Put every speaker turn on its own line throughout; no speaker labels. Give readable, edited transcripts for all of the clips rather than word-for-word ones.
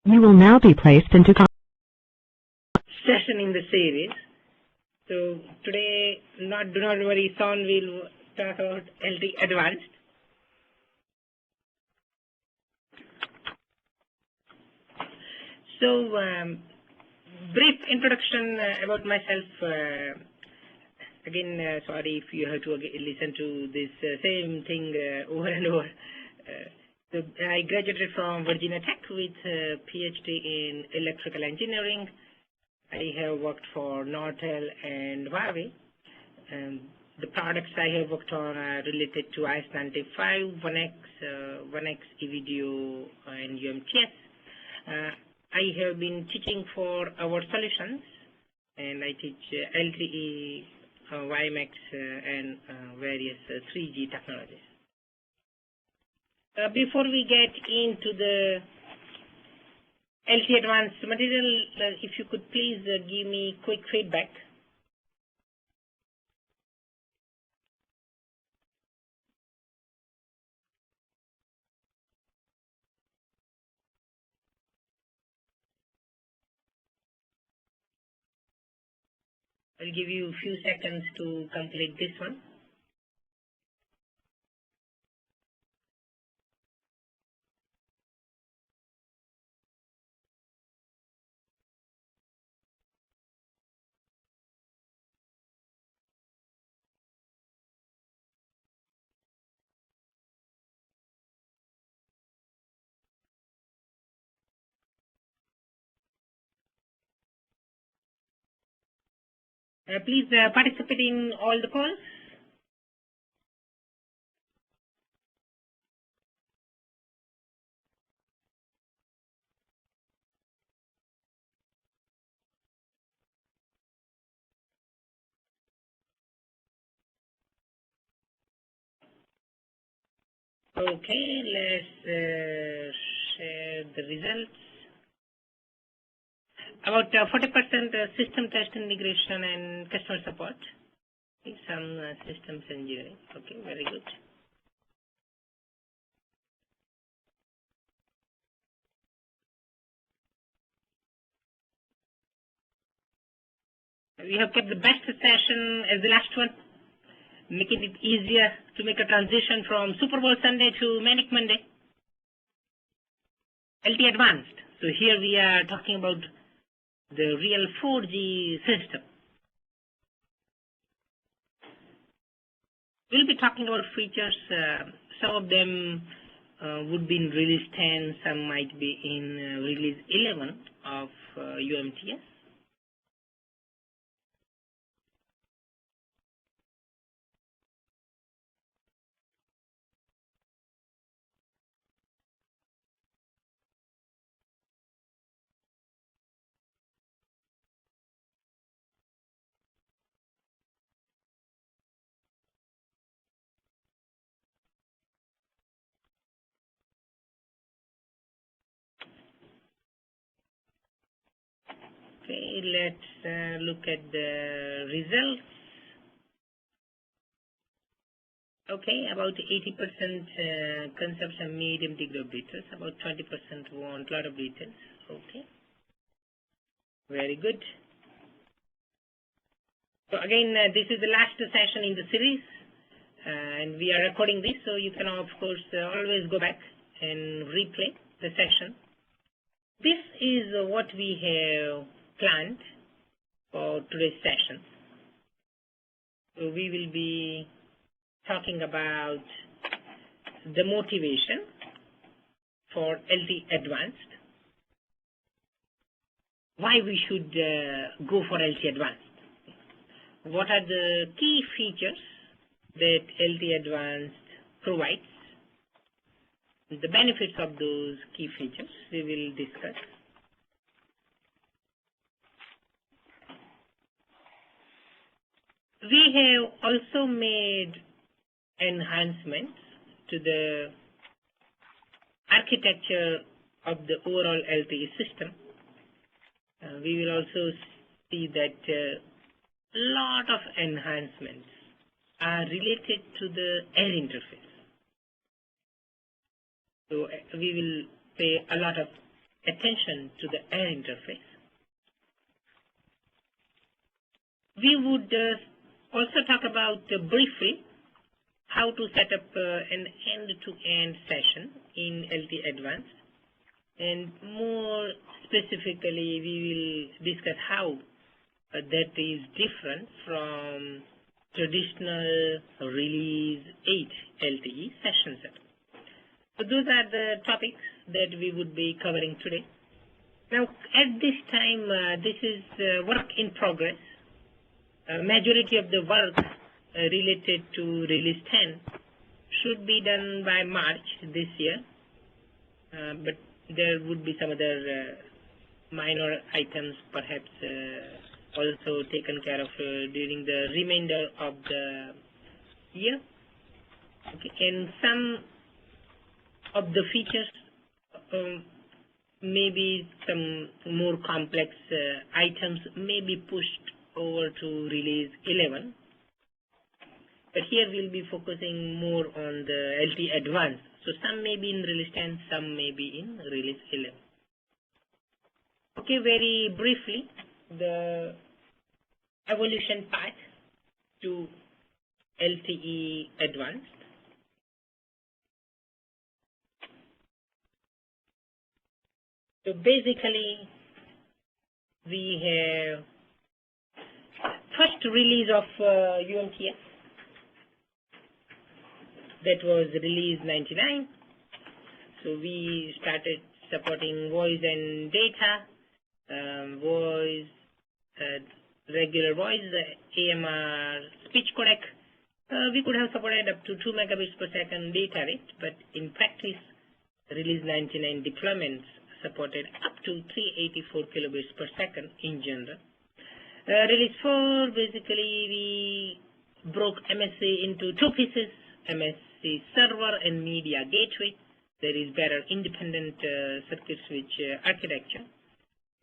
You will now be placed into
session in the series. So today, do not worry, Son will talk about LTE Advanced. So brief introduction about myself. Again, sorry if you have to listen to this same thing over and over. So I graduated from Virginia Tech with a PhD in electrical engineering. I have worked for Nortel and Huawei. The products I have worked on are related to IS-95, 1X eVideo, and UMTS. I have been teaching for our solutions, and I teach LTE, WiMAX, and various 3G technologies. Before we get into the LTE Advanced material, if you could please give me quick feedback. I'll give you a few seconds to complete this one. Please participate in all the calls. Okay, let's share the results. About 40% system test integration and customer support. Some systems engineering. Okay, very good. We have kept the best session as the last one, making it easier to make a transition from Super Bowl Sunday to Manic Monday. LTE Advanced. So here we are talking about the real 4G system. We'll be talking about features. Some of them would be in release 10, some might be in release 11 of UMTS. Okay, let's look at the results. Okay, about 80% consumption medium degree of details, about 20% want a lot of details. Okay, very good. So again, this is the last session in the series, and we are recording this, so you can of course always go back and replay the session. This is what we have planned for today's session. So we will be talking about the motivation for LTE Advanced, why we should go for LTE Advanced, what are the key features that LTE Advanced provides, the benefits of those key features we will discuss. We have also made enhancements to the architecture of the overall LTE system. We will also see that a lot of enhancements are related to the air interface. So we will pay a lot of attention to the air interface. We would also talk about briefly how to set up an end-to-end session in LTE Advanced, and more specifically we will discuss how that is different from traditional Release 8 LTE session setup. So those are the topics that we would be covering today. Now at this time, this is work in progress. Majority of the work related to Release 10 should be done by March this year, but there would be some other minor items perhaps also taken care of during the remainder of the year. Okay. And some of the features, maybe some more complex items may be pushed over to Release 11. But here we'll be focusing more on the LTE Advanced. So some may be in Release 10, some may be in Release 11. Okay, very briefly, the evolution path to LTE Advanced. So basically, we have first release of UMTS. That was Release 99. So we started supporting voice and data, voice, regular voice, AMR speech codec. We could have supported up to 2 megabits per second data rate, but in practice, Release 99 deployments supported up to 384 kilobits per second in general. Release 4, basically we broke MSC into two pieces, MSC server and media gateway. There is better independent circuit switch architecture,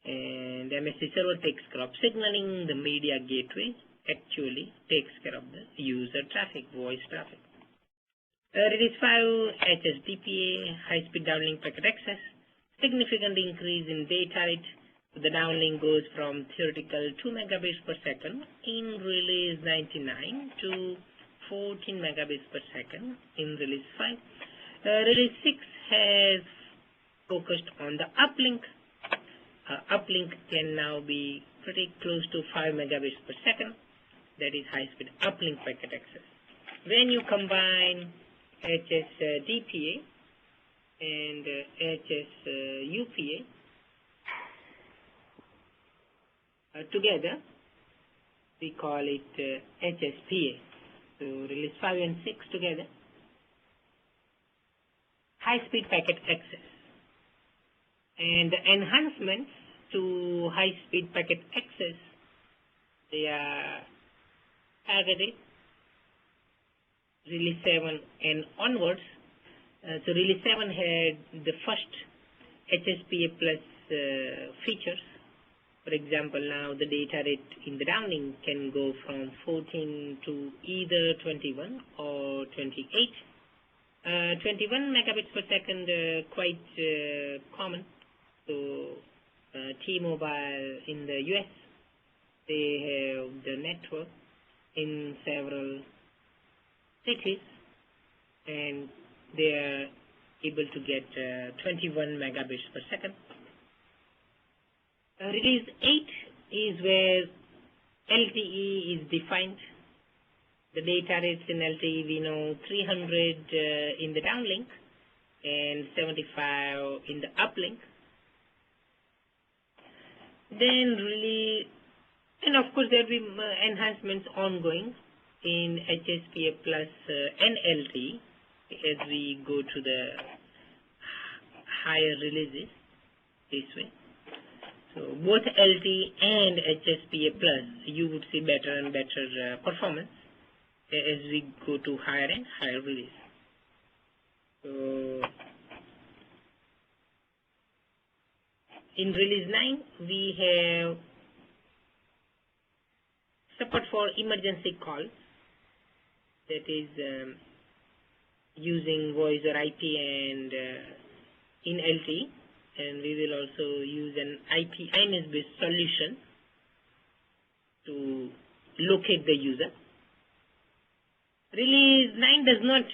and MSC server takes care of signaling. The media gateway actually takes care of the user traffic, voice traffic. Release 5, HSDPA, high-speed downlink packet access, significant increase in data rate. The downlink goes from theoretical 2 megabits per second in Release 99 to 14 megabits per second in Release 5. Release 6 has focused on the uplink. Uplink can now be pretty close to 5 megabits per second. That is high-speed uplink packet access. When you combine HSDPA and HSUPA together, we call it HSPA. So Release 5 and 6 together. High-speed packet access. And the enhancements to high-speed packet access, they are targeted Release 7 and onwards. So Release 7 had the first HSPA plus features. For example, now the data rate in the downlink can go from 14 to either 21 or 28. 21 megabits per second, quite common. So T-Mobile in the US, they have the network in several cities, and they are able to get 21 megabits per second. Release 8 is where LTE is defined. The data rates in LTE, we know 300 in the downlink and 75 in the uplink. Then really, and of course there will be enhancements ongoing in HSPA plus and LTE as we go to the higher releases this way. So both LTE and HSPA plus, you would see better and better performance as we go to higher and higher release. So in Release 9, we have support for emergency calls, that is using voice or IP and in LTE, and we will also use an IP-INS-based solution to locate the user. Release 9 does not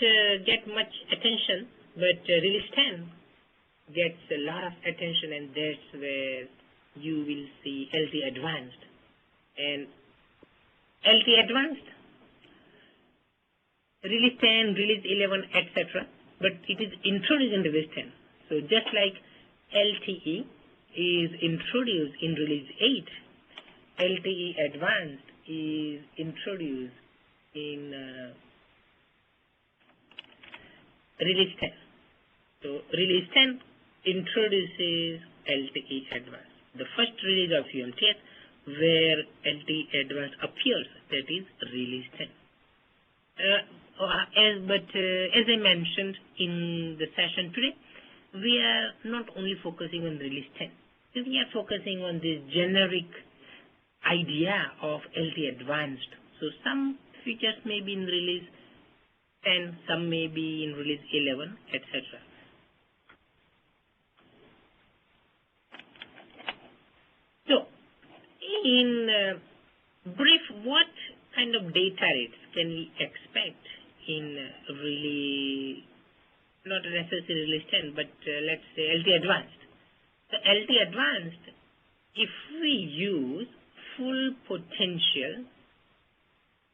get much attention, but release 10 gets a lot of attention, and that's where you will see LTE Advanced. And LTE Advanced, release 10, release 11, etc. But it is introduced in release 10. So just like LTE is introduced in release 8, LTE Advanced is introduced in release 10. So release 10 introduces LTE Advanced. The first release of UMTS where LTE Advanced appears, that is release 10. As I mentioned in the session today, we are not only focusing on release 10. We are focusing on this generic idea of LTE Advanced. So some features may be in release 10, some may be in release 11, etc. So, in brief, what kind of data rates can we expect in release, not necessarily release 10, but let's say LTE Advanced. So LTE Advanced, if we use full potential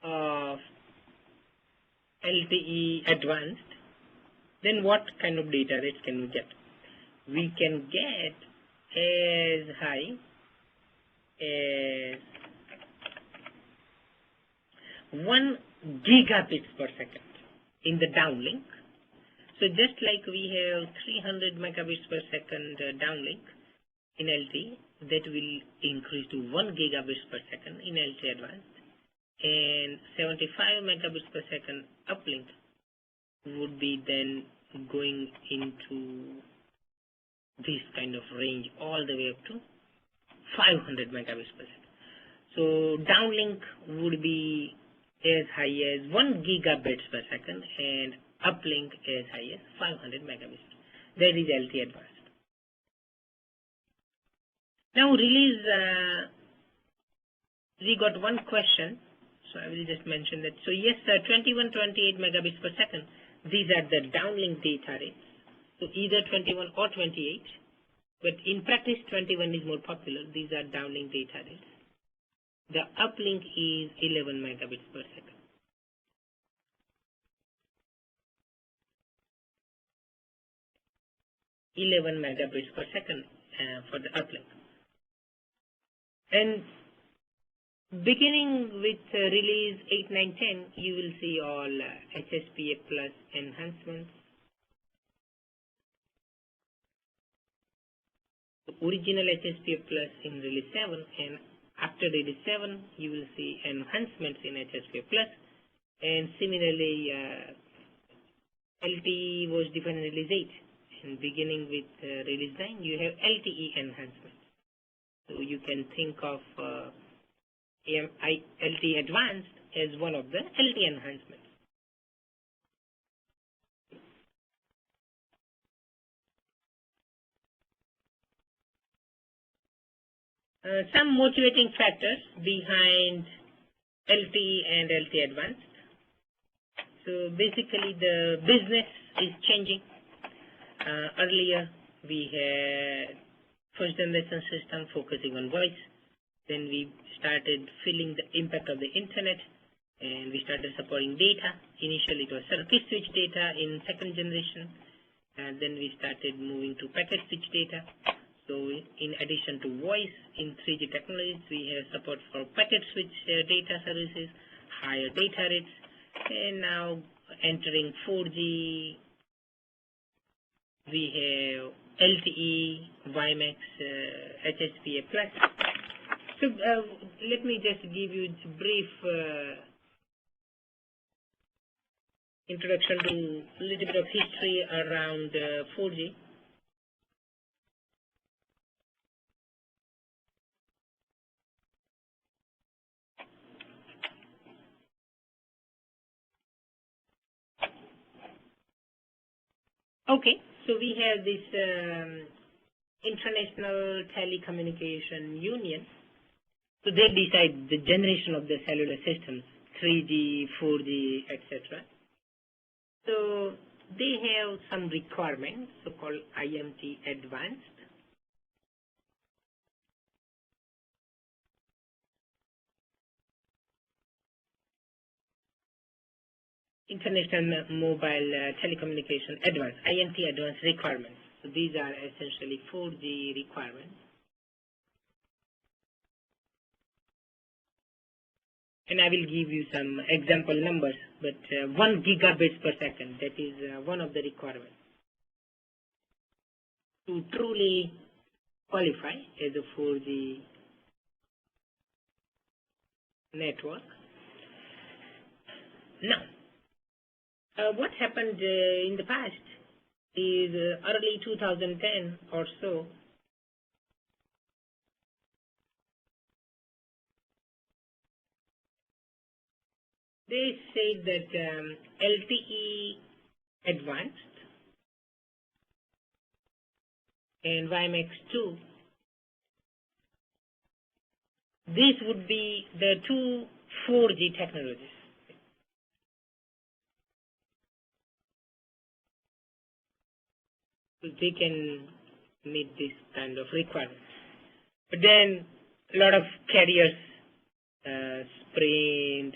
of LTE Advanced, then what kind of data rates can we get? We can get as high as 1 gigabits per second in the downlink. So just like we have 300 megabits per second downlink in LTE, that will increase to 1 gigabits per second in LTE Advanced, and 75 megabits per second uplink would be then going into this kind of range all the way up to 500 megabits per second. So downlink would be as high as 1 gigabits per second and uplink as high as 500 megabits. That is LTE Advanced. Now release, we got one question, so I will just mention that. So yes, 21, 28 megabits per second, these are the downlink data rates. So either 21 or 28, but in practice 21 is more popular. These are downlink data rates. The uplink is 11 megabits per second. Megabits per second for the uplink. And beginning with release 8, 9, 10, you will see all HSPA plus enhancements. The original HSPA plus in release 7, and after release 7, you will see enhancements in HSPA plus. And similarly, LTE was defined in release 8. And beginning with release 9, you have LTE enhancements. So you can think of LTE Advanced as one of the LTE enhancements. Some motivating factors behind LTE and LTE Advanced. So basically the business is changing. Earlier we had first generation system focusing on voice. Then we started feeling the impact of the internet, and we started supporting data. Initially it was circuit switch data in second generation, and then we started moving to packet switch data. So in addition to voice, in 3G technologies, we have support for packet switch data services, higher data rates, and now entering 4G, we have LTE, WiMAX, HSPA+. So let me just give you a brief introduction to a little bit of history around 4G. Okay, so we have this International Telecommunication Union. So they decide the generation of the cellular systems, 3G, 4G, etc. So they have some requirements, so-called IMT Advanced. International Mobile Telecommunication Advanced, IMT Advanced requirements. So these are essentially 4G requirements. And I will give you some example numbers, but 1 gigabits per second, that is one of the requirements. To truly qualify as a 4G network. Now, what happened in the past is early 2010 or so, they said that LTE Advanced and WiMAX2, these would be the two 4G technologies. So they can meet this kind of requirements. But then a lot of carriers, Sprint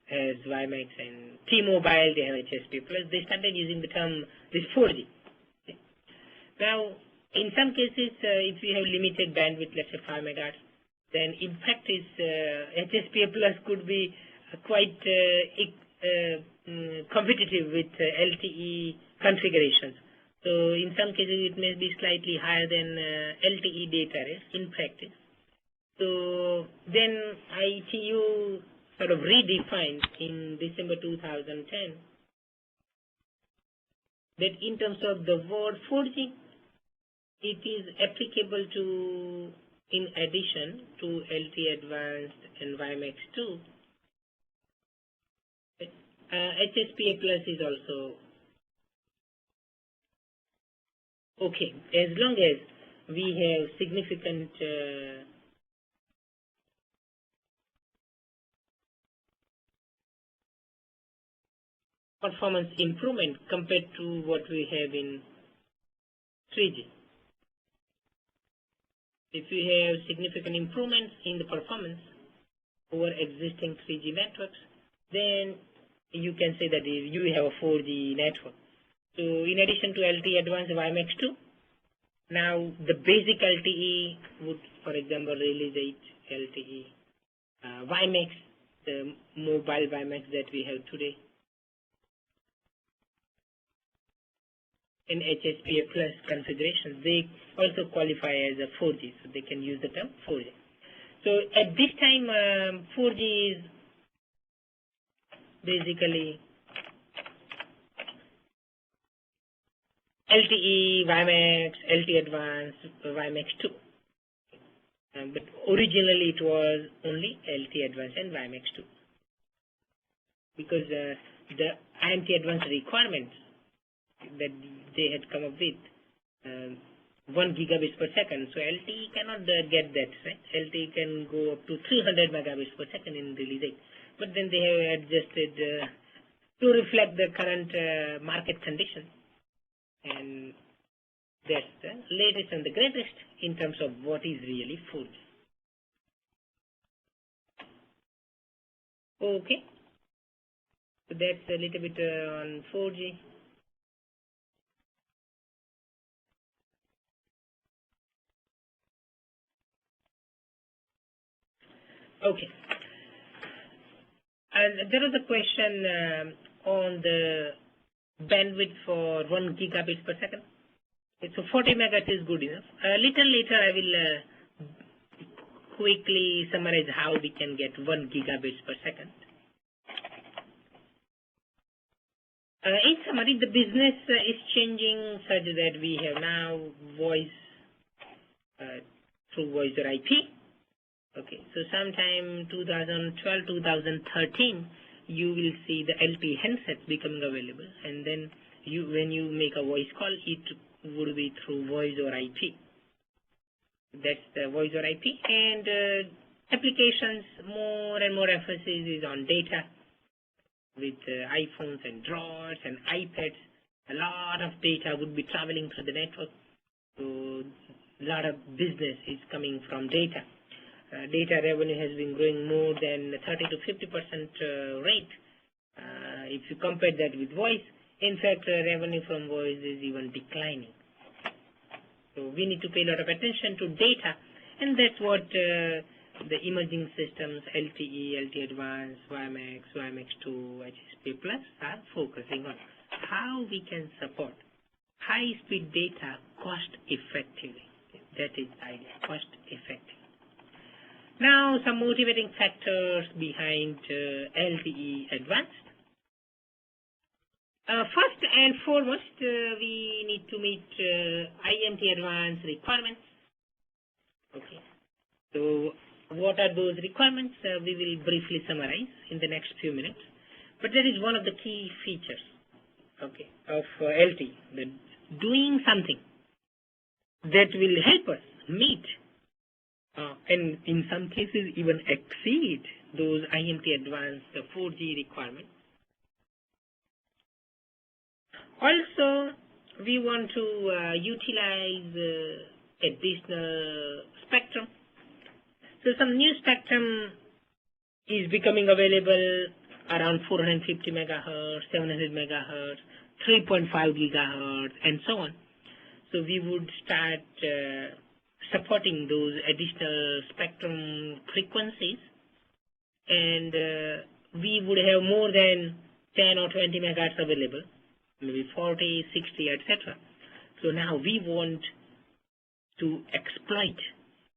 has WiMAX, and T-Mobile, they have HSP+, they started using the term this 4G. Now, in some cases, if you have limited bandwidth, let's say 5 megahertz, then in practice, HSP+ could be quite competitive with LTE configurations. So in some cases, it may be slightly higher than LTE data rates in practice. So then ITU sort of redefined in December 2010 that in terms of the word 4G, it is applicable to, in addition to LTE Advanced and WiMAX2, HSPA Plus is also okay, as long as we have significant performance improvement compared to what we have in 3G. If you have significant improvements in the performance over existing 3G networks, then you can say that you have a 4G network. So in addition to LTE Advanced WiMAX2, now the basic LTE would, for example, release 8 LTE. WiMAX, the mobile WiMAX that we have today, in HSPA Plus configurations, they also qualify as a 4G, so they can use the term 4G. So at this time, 4G is basically LTE, WiMAX, LTE Advanced, WiMAX2. But originally it was only LTE Advanced and WiMAX2. Because the IMT Advanced requirements that they had come up with, 1 gigabits per second. So LTE cannot get that, right? LTE can go up to 300 megabits per second in release 8. But then they have adjusted to reflect the current market conditions. And that's the latest and the greatest in terms of what is really 4G. Okay. So that's a little bit on 4G. Okay. And there was a question on the bandwidth for 1 gigabit per second. So 40 megahertz is good enough. A little later I will quickly summarize how we can get 1 gigabits per second. In summary, the business is changing such that we have now voice through voice or IP. Okay, so sometime 2012, 2013, you will see the LTE handsets becoming available, and then when you make a voice call, it would be through voice or IP. That's the voice or IP. And applications, more and more emphasis is on data. With iPhones and drawers and iPads, a lot of data would be traveling through the network. So a lot of business is coming from data. Data revenue has been growing more than 30 to 50% rate. If you compare that with voice, in fact, revenue from voice is even declining. So we need to pay a lot of attention to data, and that's what the emerging systems, LTE, LTE Advanced, WiMAX, WiMAX2, HSP Plus are focusing on. How we can support high-speed data cost effectively. That is the idea, cost effective. Now, some motivating factors behind LTE Advanced. First and foremost, we need to meet IMT Advanced requirements. Okay. So, what are those requirements? We will briefly summarize in the next few minutes. But that is one of the key features, okay, of LTE. That doing something that will help us meet and in some cases even exceed those IMT Advanced 4G requirements. Also, we want to utilize additional spectrum. So some new spectrum is becoming available around 450 megahertz, 700 megahertz, 3.5 gigahertz, and so on. So we would start supporting those additional spectrum frequencies, and we would have more than 10 or 20 megahertz available, maybe 40, 60, etc. So now we want to exploit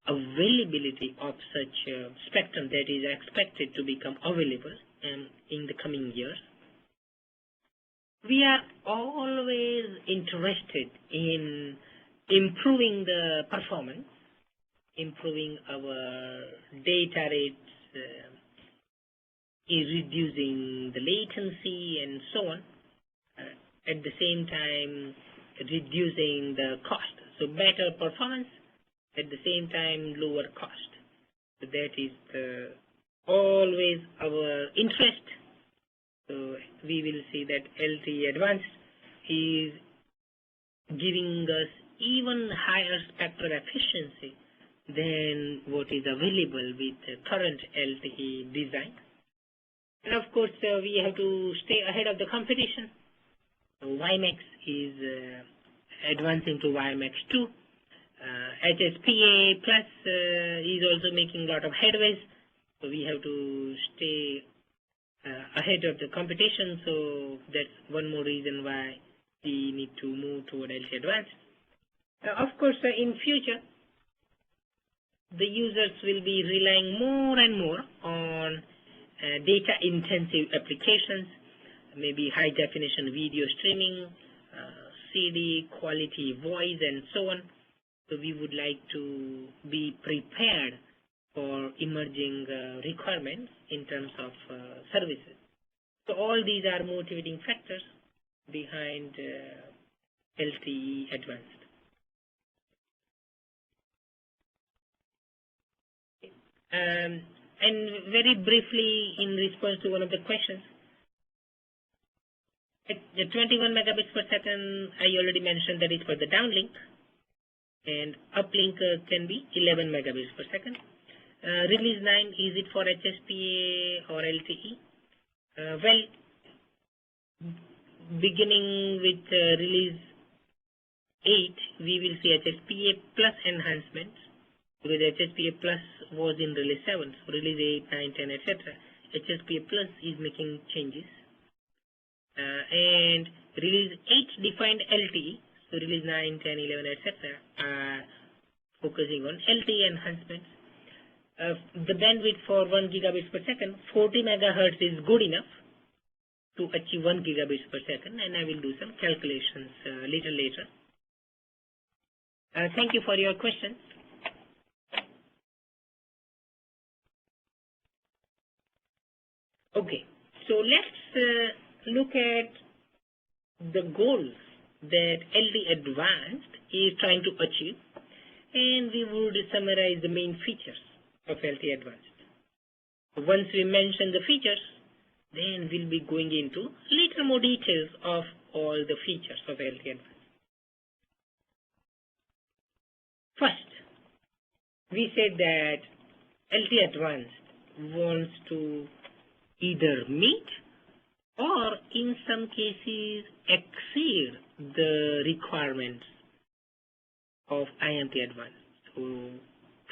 availability of such spectrum that is expected to become available in the coming years. We are always interested in improving the performance, improving our data rates, reducing the latency and so on, at the same time reducing the cost. So better performance, at the same time lower cost. So that is always our interest. So we will see that LTE Advanced is giving us even higher spectral efficiency than what is available with the current LTE design. And of course, we have to stay ahead of the competition. So WiMAX is advancing to WiMAX2. HSPA Plus is also making a lot of headways, so we have to stay ahead of the competition. So that's one more reason why we need to move toward LTE Advanced. Of course, in future, the users will be relying more and more on data-intensive applications, maybe high-definition video streaming, CD, quality voice, and so on. So we would like to be prepared for emerging requirements in terms of services. So all these are motivating factors behind LTE Advanced. And very briefly, in response to one of the questions, at the 21 megabits per second, I already mentioned that is for the downlink, and uplink can be 11 megabits per second. Release 9, is it for HSPA or LTE? Well, beginning with release 8, we will see HSPA plus enhancements, because HSPA plus was in release 7, so release 8, 9, 10, etc. HSPA plus is making changes. And release 8 defined LTE, so release 9, 10, 11, etc. are focusing on LTE enhancements. The bandwidth for 1 gigabits per second, 40 megahertz is good enough to achieve 1 gigabits per second, and I will do some calculations a little later. Thank you for your questions. Okay, so let's look at the goals that LTE Advanced is trying to achieve, and we would summarize the main features of LTE Advanced. Once we mention the features, then we'll be going into little more details of all the features of LTE Advanced. First, we said that LTE Advanced wants to either meet or in some cases exceed the requirements of IMT Advanced. So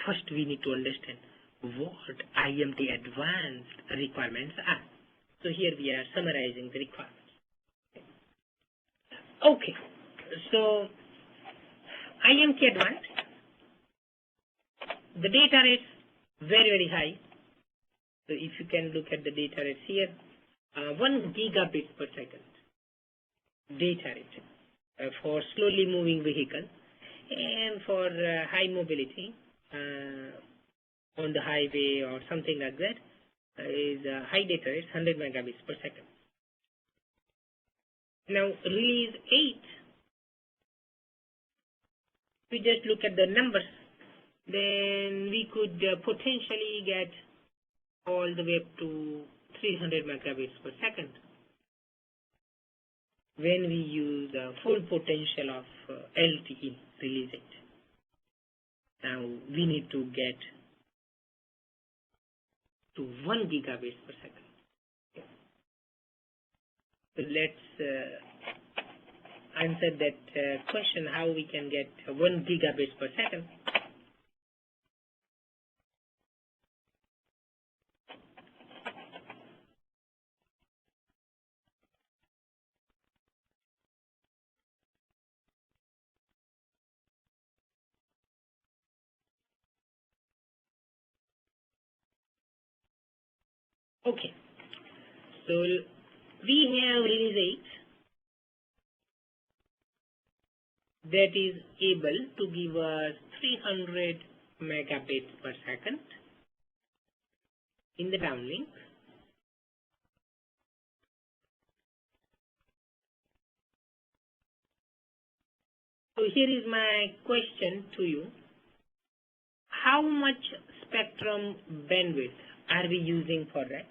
first we need to understand what IMT Advanced requirements are. So here we are summarizing the requirements. Okay, so IMT Advanced, the data rates very high. So if you can look at the data rates here, 1 gigabit per second data rate for slowly moving vehicle, and for high mobility on the highway or something like that is high data rate 100 megabits per second. Now release 8, we just look at the numbers, then we could potentially get all the way up to 300 megabits per second when we use the full potential of LTE release 8. Now we need to get to 1 gigabits per second. So let's answer that question, how we can get 1 gigabits per second. Okay, so we have release 8 that is able to give us 300 megabits per second in the downlink. So here is my question to you. How much spectrum bandwidth are we using for that?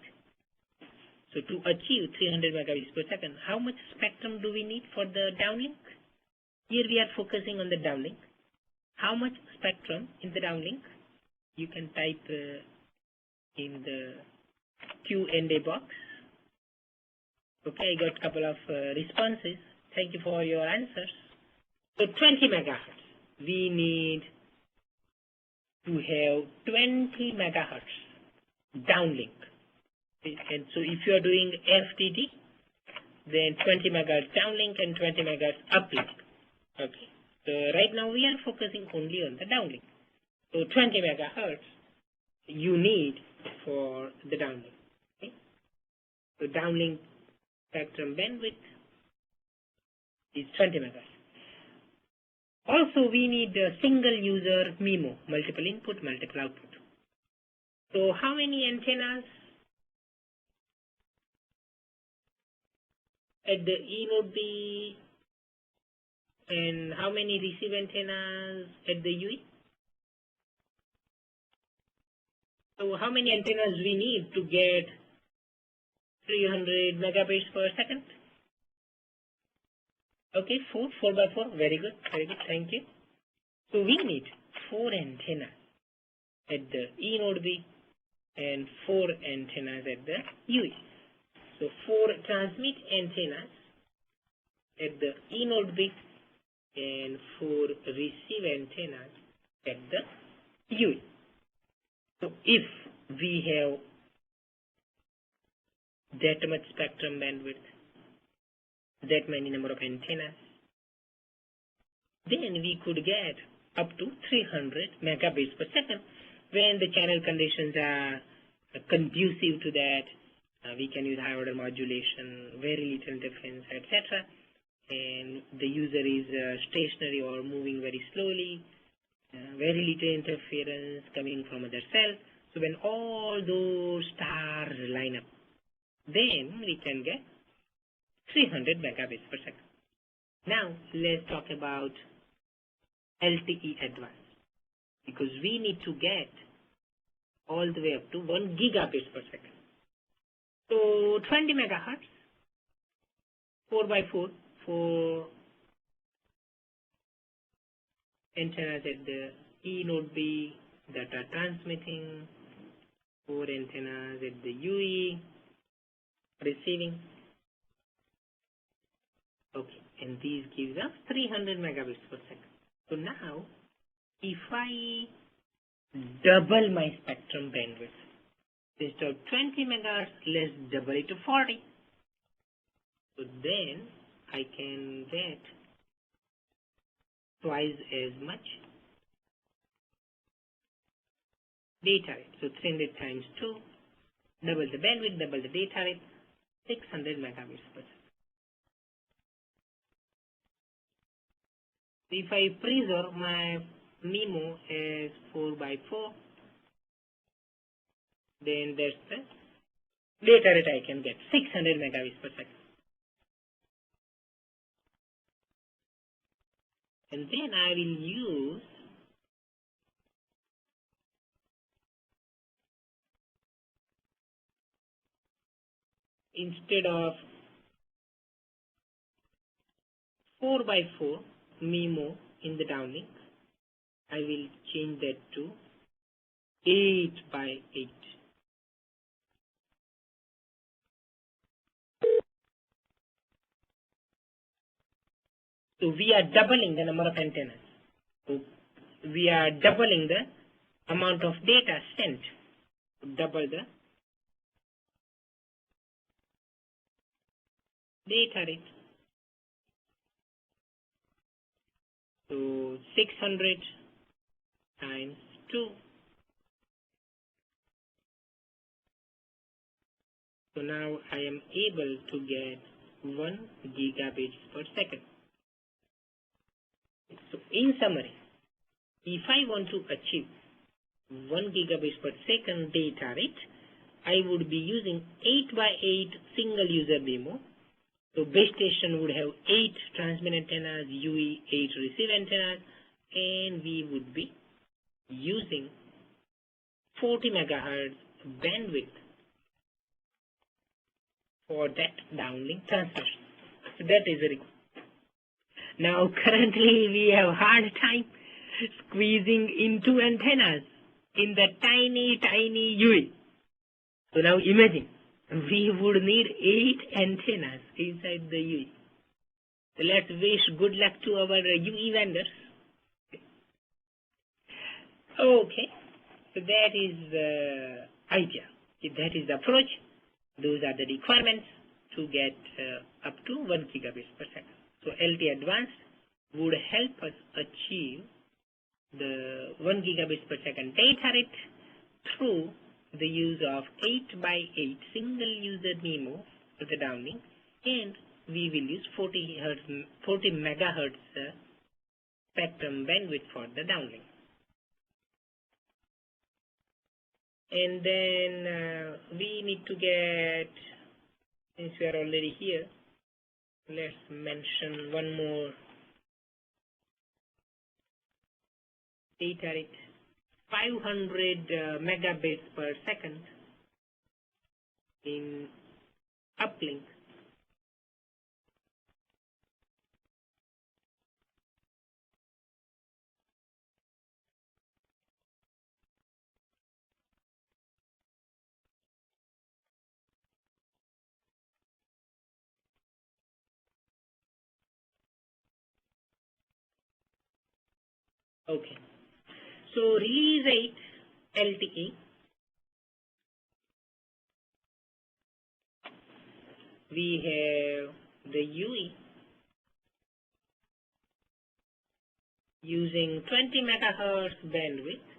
So to achieve 300 megabits per second, how much spectrum do we need for the downlink? Here we are focusing on the downlink. How much spectrum in the downlink? You can type in the Q&A box. Okay, I got a couple of responses. Thank you for your answers. So 20 megahertz. We need to have 20 megahertz downlink. And so if you are doing FTD, then 20 megahertz downlink and 20 megahertz uplink. Okay. So right now we are focusing only on the downlink. So 20 megahertz you need for the downlink. Okay. So downlink spectrum bandwidth is 20 megahertz. Also we need a single user MIMO, multiple input, multiple output. So how many antennas at the E node B, and how many receive antennas at the UE? So how many antennas we need to get 300 megabits per second? Okay, 4 by 4, very good, thank you. So we need 4 antennas at the E node B and 4 antennas at the UE. So 4 transmit antennas at the E node B and 4 receive antennas at the UE. So if we have that much spectrum bandwidth, that many number of antennas, then we could get up to 300 megabits per second when the channel conditions are conducive to that. We can use high order modulation, very little interference, etc. And the user is stationary or moving very slowly, very little interference coming from other cells. So when all those stars line up, then we can get 300 megabits per second. Now let's talk about LTE Advanced, because we need to get all the way up to 1 gigabits per second. So 20 megahertz, 4 by 4 for antennas at the E node B that are transmitting, 4 antennas at the UE receiving. Okay, and these gives us 300 megabits per second. So now, if I double my spectrum bandwidth, instead of 20 megahertz, let's double it to 40. So then I can get twice as much data rate. So 300 times 2, double the bandwidth, double the data rate, 600 megabits per second. If I preserve my MIMO as 4 by 4, then that's the data rate I can get, 600 megabits per second. And then I will use instead of 4 by 4 MIMO in the downlink, I will change that to 8 by 8. So we are doubling the number of antennas. So we are doubling the amount of data sent. Double the data rate. So 600 times 2. So now I am able to get 1 gigabits per second. So in summary, if I want to achieve 1 gigabits per second data rate, I would be using 8 by 8 single user MIMO. So base station would have 8 transmit antennas, UE 8 receive antennas, and we would be using 40 megahertz bandwidth for that downlink transmission. So that is very good. Now currently we have hard time squeezing into antennas in the tiny UE. So now imagine, we would need 8 antennas inside the UE. So let's wish good luck to our UE vendors. Okay, so that is the idea. That is the approach. Those are the requirements to get up to 1 gigabits per second. So LTE Advanced would help us achieve the 1 gigabits per second data rate through the use of 8 by 8 single user MIMO for the downlink, and we will use 40 megahertz spectrum bandwidth for the downlink. And then we need to get, since we are already here, let's mention one more data rate, 500 megabits per second in uplink. Okay, so release rate LTE, we have the UE using 20 megahertz bandwidth,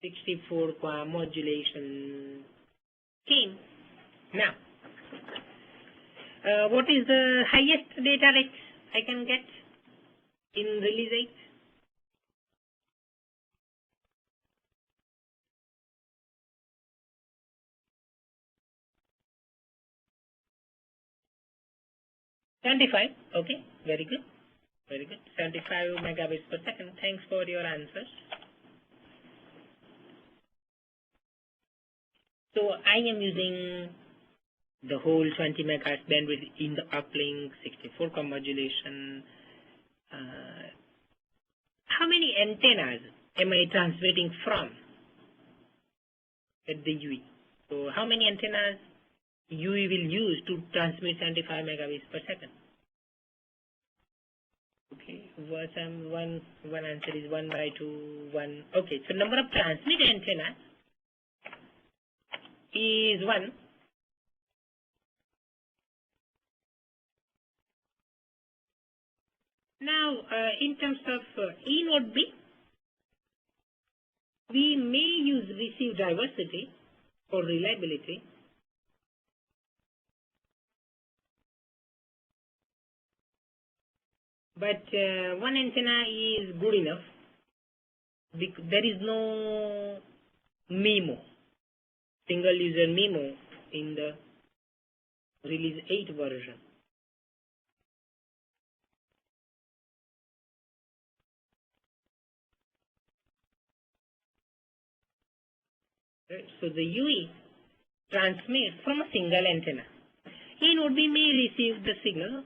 64 modulation scheme. Now, what is the highest data rate I can get in release rate? 75. Okay, very good. Very good. 75 megabits per second. Thanks for your answers. So I am using the whole 20 megahertz bandwidth in the uplink, 64 modulation. How many antennas am I transmitting from at the UE? So how many antennas UE will use to transmit 75 megabits per second? Okay, one answer is 1 by 2, 1. Okay, so number of transmit antennas is 1. Now, in terms of E node B, we may use receive diversity for reliability. But one antenna is good enough because there is no MIMO, single user MIMO in the release 8 version. Right? So the UE transmits from a single antenna. E node B may receive the signal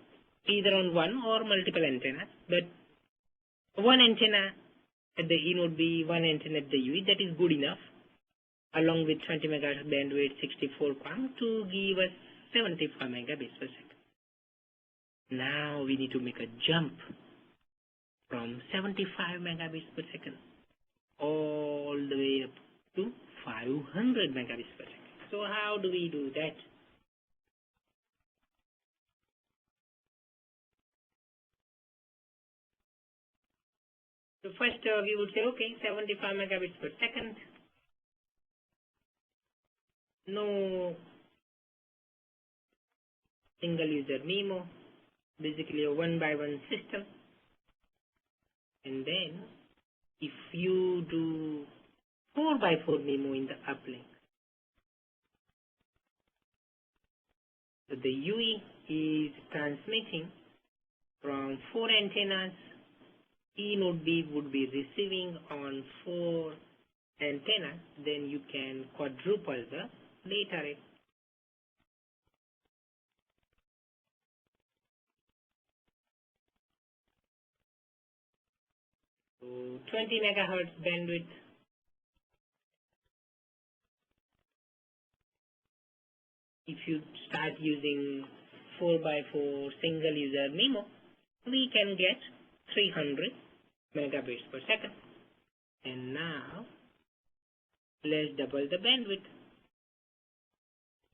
either on one or multiple antennas, but one antenna at the E node B, one antenna at the UE, that is good enough, along with 20 megahertz bandwidth, 64 QAM to give us 75 megabits per second. Now we need to make a jump from 75 megabits per second all the way up to 500 megabits per second. So how do we do that? So first we would say, okay, 75 megabits per second, no single user MIMO, basically a one by one system. And then if you do 4 by 4 MIMO in the uplink, so the UE is transmitting from 4 antennas. E node B would be receiving on 4 antennas, then you can quadruple the data rate. So 20 megahertz bandwidth, if you start using 4 by 4 single user MIMO, we can get 300 megabits per second. And now let's double the bandwidth.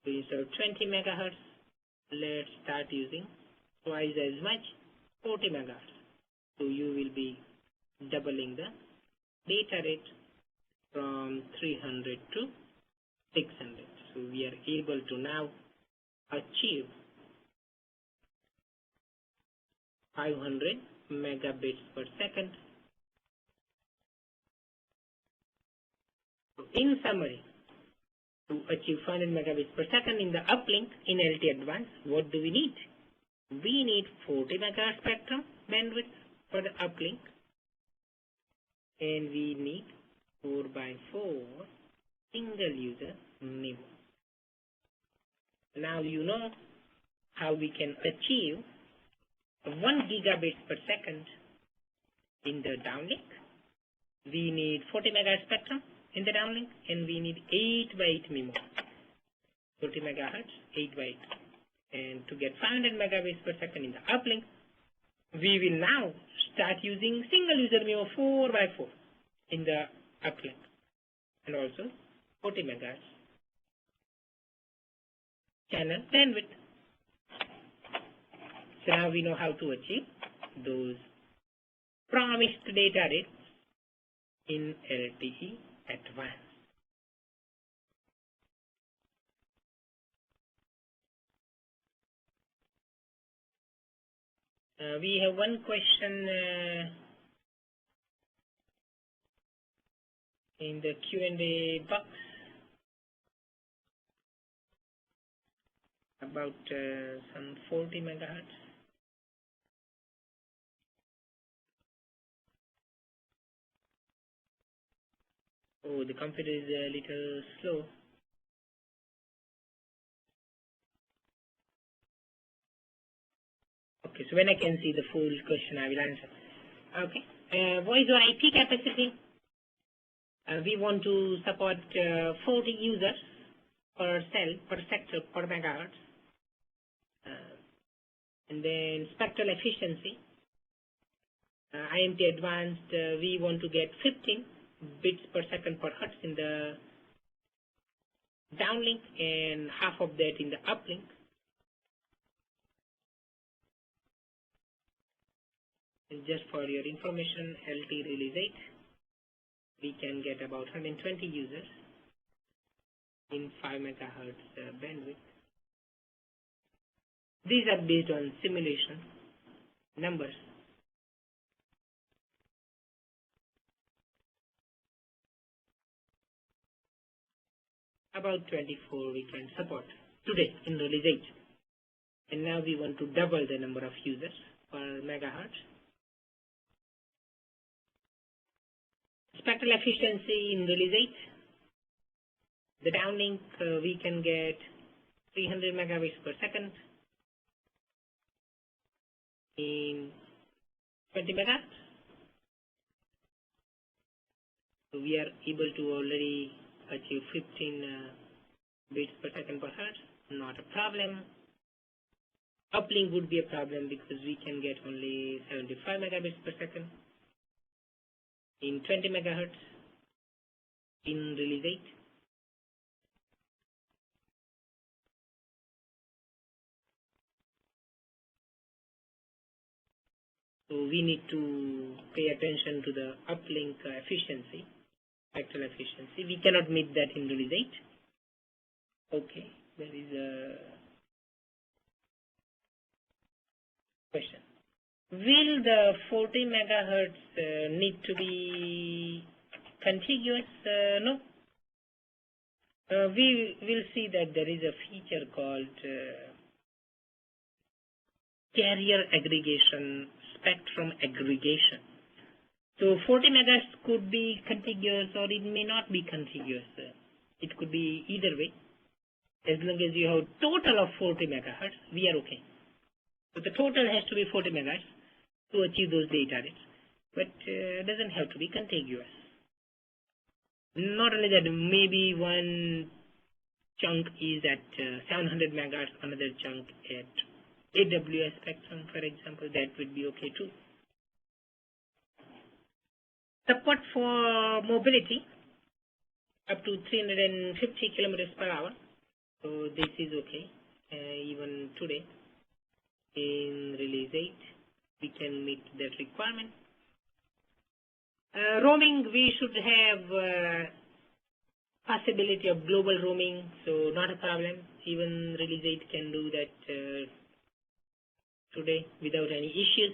So instead of 20 megahertz, let's start using twice as much, 40 megahertz. So you will be doubling the data rate from 300 to 600. So we are able to now achieve 500 megabits per second. So in summary, to achieve 500 megabits per second in the uplink in LTE Advanced, what do we need? We need 40 megahertz spectrum bandwidth for the uplink, and we need 4 by 4 single user MIMO. Now you know how we can achieve 1 gigabit per second in the downlink. We need 40 megahertz spectrum in the downlink, and we need 8 by 8 MIMO. 40 megahertz, 8 by 8. And to get 500 megabits per second in the uplink, we will now start using single user MIMO 4 by 4 in the uplink, and also 40 megahertz channel bandwidth. So now we know how to achieve those promised data rates in LTE Advanced. We have one question in the Q&A box about some 40 megahertz. Oh, the computer is a little slow. Okay, so when I can see the full question, I will answer. Okay. What is your IP capacity? We want to support 40 users per cell, per sector, per megahertz. And then spectral efficiency. IMT Advanced, we want to get 15 bits per second per hertz in the downlink and half of that in the uplink. And just for your information, LTE Release 8, we can get about 120 users in 5 megahertz bandwidth. These are based on simulation numbers. About 24 we can support today in Release 8. And now we want to double the number of users per megahertz. Spectral efficiency in Release 8. The downlink we can get 300 megabits per second in 20 megahertz. So we are able to already achieve 15 bits per second per hertz. Not a problem. Uplink would be a problem because we can get only 75 megabits per second in 20 megahertz in Release 8. So we need to pay attention to the uplink efficiency, spectral efficiency. We cannot meet that in Release 8. Okay, there is a question. Will the 40 megahertz need to be contiguous? No. We will see that there is a feature called carrier aggregation, spectrum aggregation. So 40 megahertz could be contiguous or it may not be contiguous. It could be either way. As long as you have total of 40 megahertz, we are okay. So the total has to be 40 megahertz to achieve those data rates, but doesn't have to be contiguous. Not only that, maybe one chunk is at 700 megahertz, another chunk at AWS spectrum, for example, that would be okay too. Support for mobility up to 350 kilometers per hour. So this is okay. Even today in Release 8, we can meet that requirement. Roaming, we should have possibility of global roaming, so not a problem. Even Release 8 can do that today without any issues.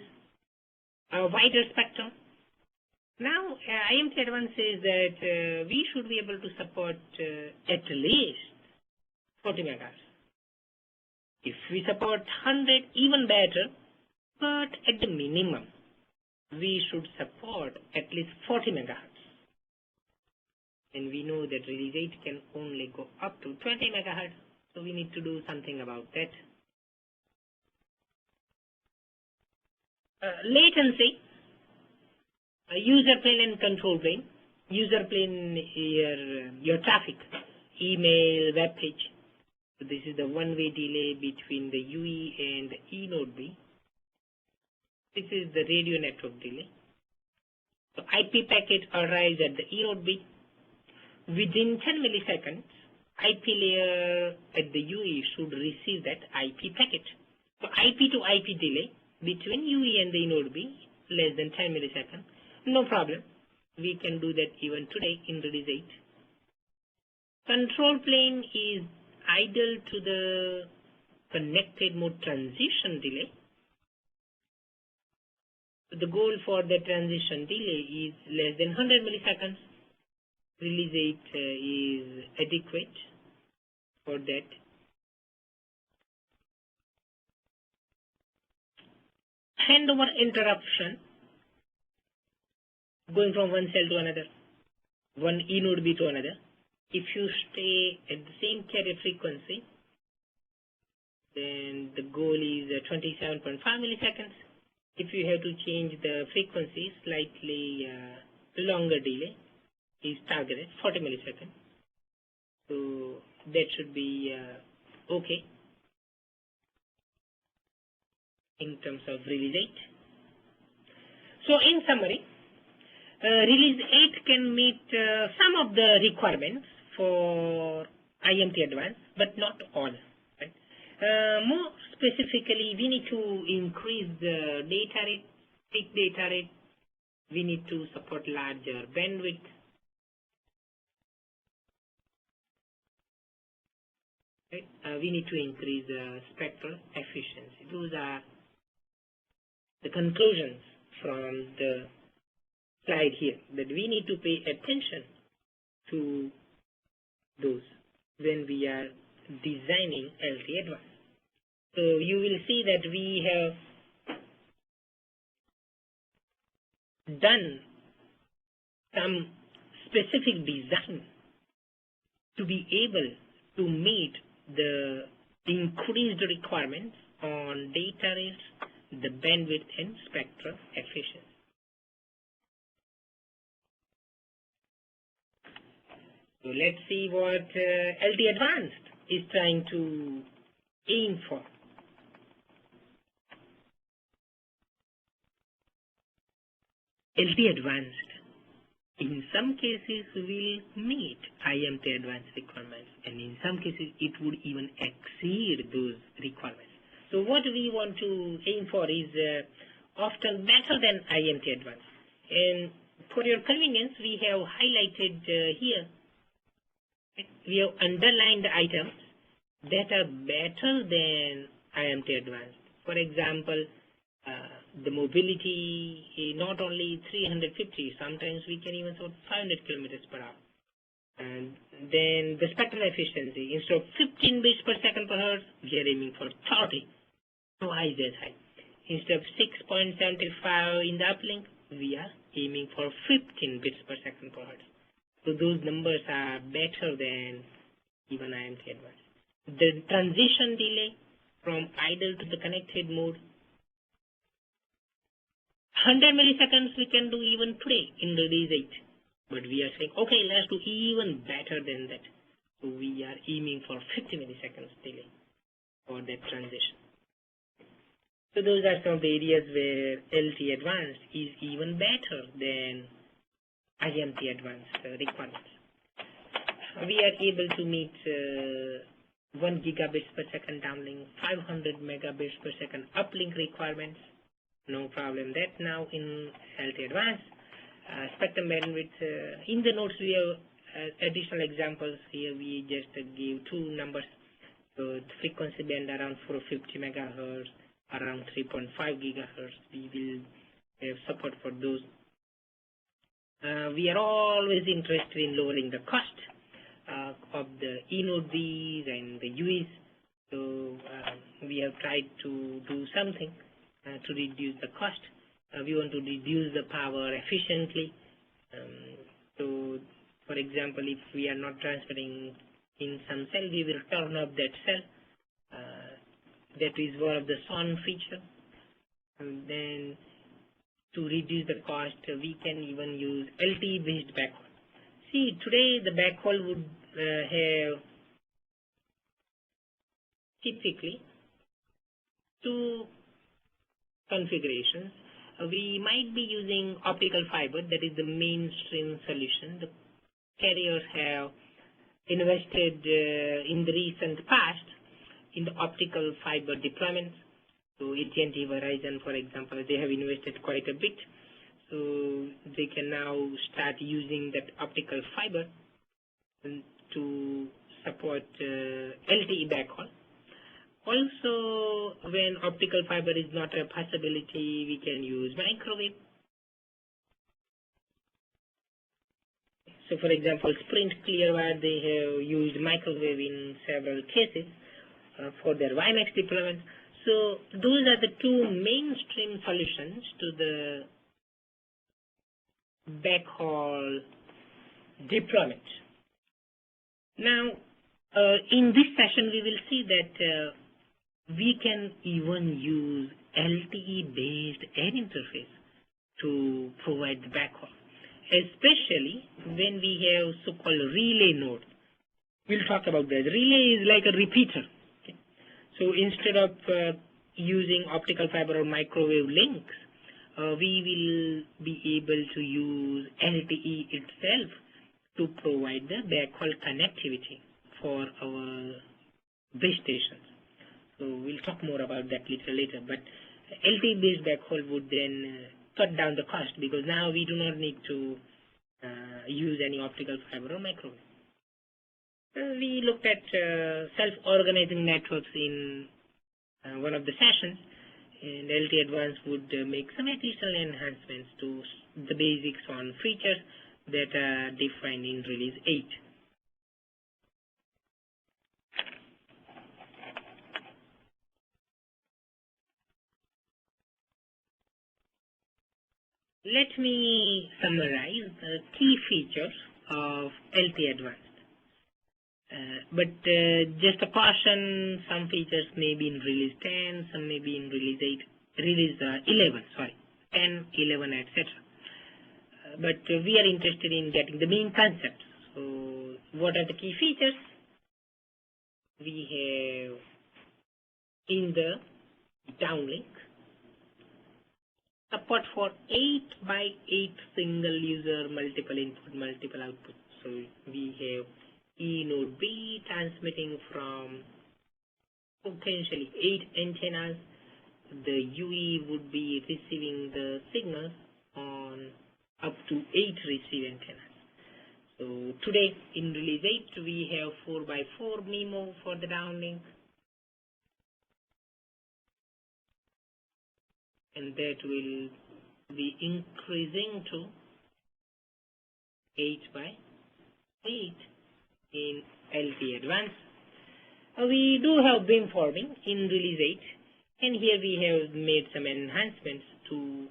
Wider spectrum. Now, IMT Advanced says that we should be able to support at least 40 megahertz. If we support 100, even better, but at the minimum, we should support at least 40 megahertz. And we know that Release 8 can only go up to 20 megahertz, so we need to do something about that. Latency, user plane and control plane. User plane, your traffic, email, web page. So this is the one-way delay between the UE and the E node B. This is the radio network delay. So IP packet arrives at the E node B. Within 10 milliseconds, IP layer at the UE should receive that IP packet. So IP to IP delay between UE and the E node B, less than 10 milliseconds. No problem. We can do that even today in Release 8. Control plane is idle to the connected mode transition delay. The goal for the transition delay is less than 100 milliseconds. Release 8 is adequate for that. Handover interruption, going from one cell to another. one E node B to another. If you stay at the same carrier frequency, then the goal is 27.5 milliseconds. If you have to change the frequency, slightly longer delay is targeted, 40 milliseconds. So that should be okay in terms of release 8. So in summary, release 8 can meet some of the requirements for IMT Advanced, but not all. Right? More specifically, we need to increase the data rate, peak data rate. We need to support larger bandwidth. Right? We need to increase spectral efficiency. Those are the conclusions from the slide here, that we need to pay attention to those when we are designing LTE Advanced. So you will see that we have done some specific design to be able to meet the increased requirements on data rates, the bandwidth, and spectral efficiency. So let's see what LTE Advanced is trying to aim for. LTE Advanced, in some cases, will meet IMT Advanced requirements, and in some cases, it would even exceed those requirements. So what we want to aim for is often better than IMT Advanced. And for your convenience, we have highlighted here, we have underlined the items that are better than IMT Advanced. For example, the mobility is not only 350, sometimes we can even support 500 kilometers per hour. And then the spectral efficiency, instead of 15 bits per second per hertz, we are aiming for 30, twice as high. Instead of 6.75 in the uplink, we are aiming for 15 bits per second per hertz. So those numbers are better than even IMT Advanced. The transition delay from idle to the connected mode, 100 milliseconds we can do even today in release 8. But we are saying, okay, let's do even better than that. So we are aiming for 50 milliseconds delay for that transition. So those are some of the areas where LTE Advanced is even better than IMT Advanced requirements. We are able to meet 1 gigabits per second downlink, 500 megabits per second uplink requirements. No problem that now in LTE Advanced. Spectrum bandwidth, in the notes we have additional examples here. We just gave two numbers. So the frequency band around 450 megahertz, around 3.5 gigahertz. We will have support for those. We are always interested in lowering the cost of the E node Bs and the UEs. So we have tried to do something to reduce the cost. We want to reduce the power efficiently. So, for example, if we are not transferring in some cell, we will turn off that cell. That is one of the SON feature. And then to reduce the cost, we can even use LTE-based backhaul. See, today the backhaul would have typically two configurations. We might be using optical fiber, that is the mainstream solution. The carriers have invested in the recent past in the optical fiber deployments. So AT&T, Verizon, for example, they have invested quite a bit. So they can now start using that optical fiber to support LTE backhaul. Also, when optical fiber is not a possibility, we can use microwave. So, for example, Sprint Clearwire, they have used microwave in several cases for their WiMAX deployments. So, those are the two mainstream solutions to the backhaul deployment. Now, in this session, we will see that we can even use LTE-based air interface to provide the backhaul, especially when we have so-called relay nodes. We'll talk about that. Relay is like a repeater. Okay? So instead of using optical fiber or microwave links, we will be able to use LTE itself to provide the backhaul connectivity for our base stations. So we'll talk more about that little later. But LTE-based backhaul would then cut down the cost, because now we do not need to use any optical fiber or microwave. We looked at self-organizing networks in one of the sessions, and LTE Advanced would make some additional enhancements to the basics on features that are defined in Release 8. Let me summarize the key features of LTE Advanced. But just a caution, some features may be in Release 10, some may be in Release 11, 10, 11, etc. But we are interested in getting the main concepts. So what are the key features? We have in the downlink support for 8x8 single user, multiple input, multiple output. So we have E node B transmitting from potentially 8 antennas. The UE would be receiving the signals on up to 8 receive antennas. So today in Release 8 we have 4x4 MIMO for the downlink, and that will be increasing to 8x8 in LTE Advanced. We do have beamforming in Release 8, and here we have made some enhancements to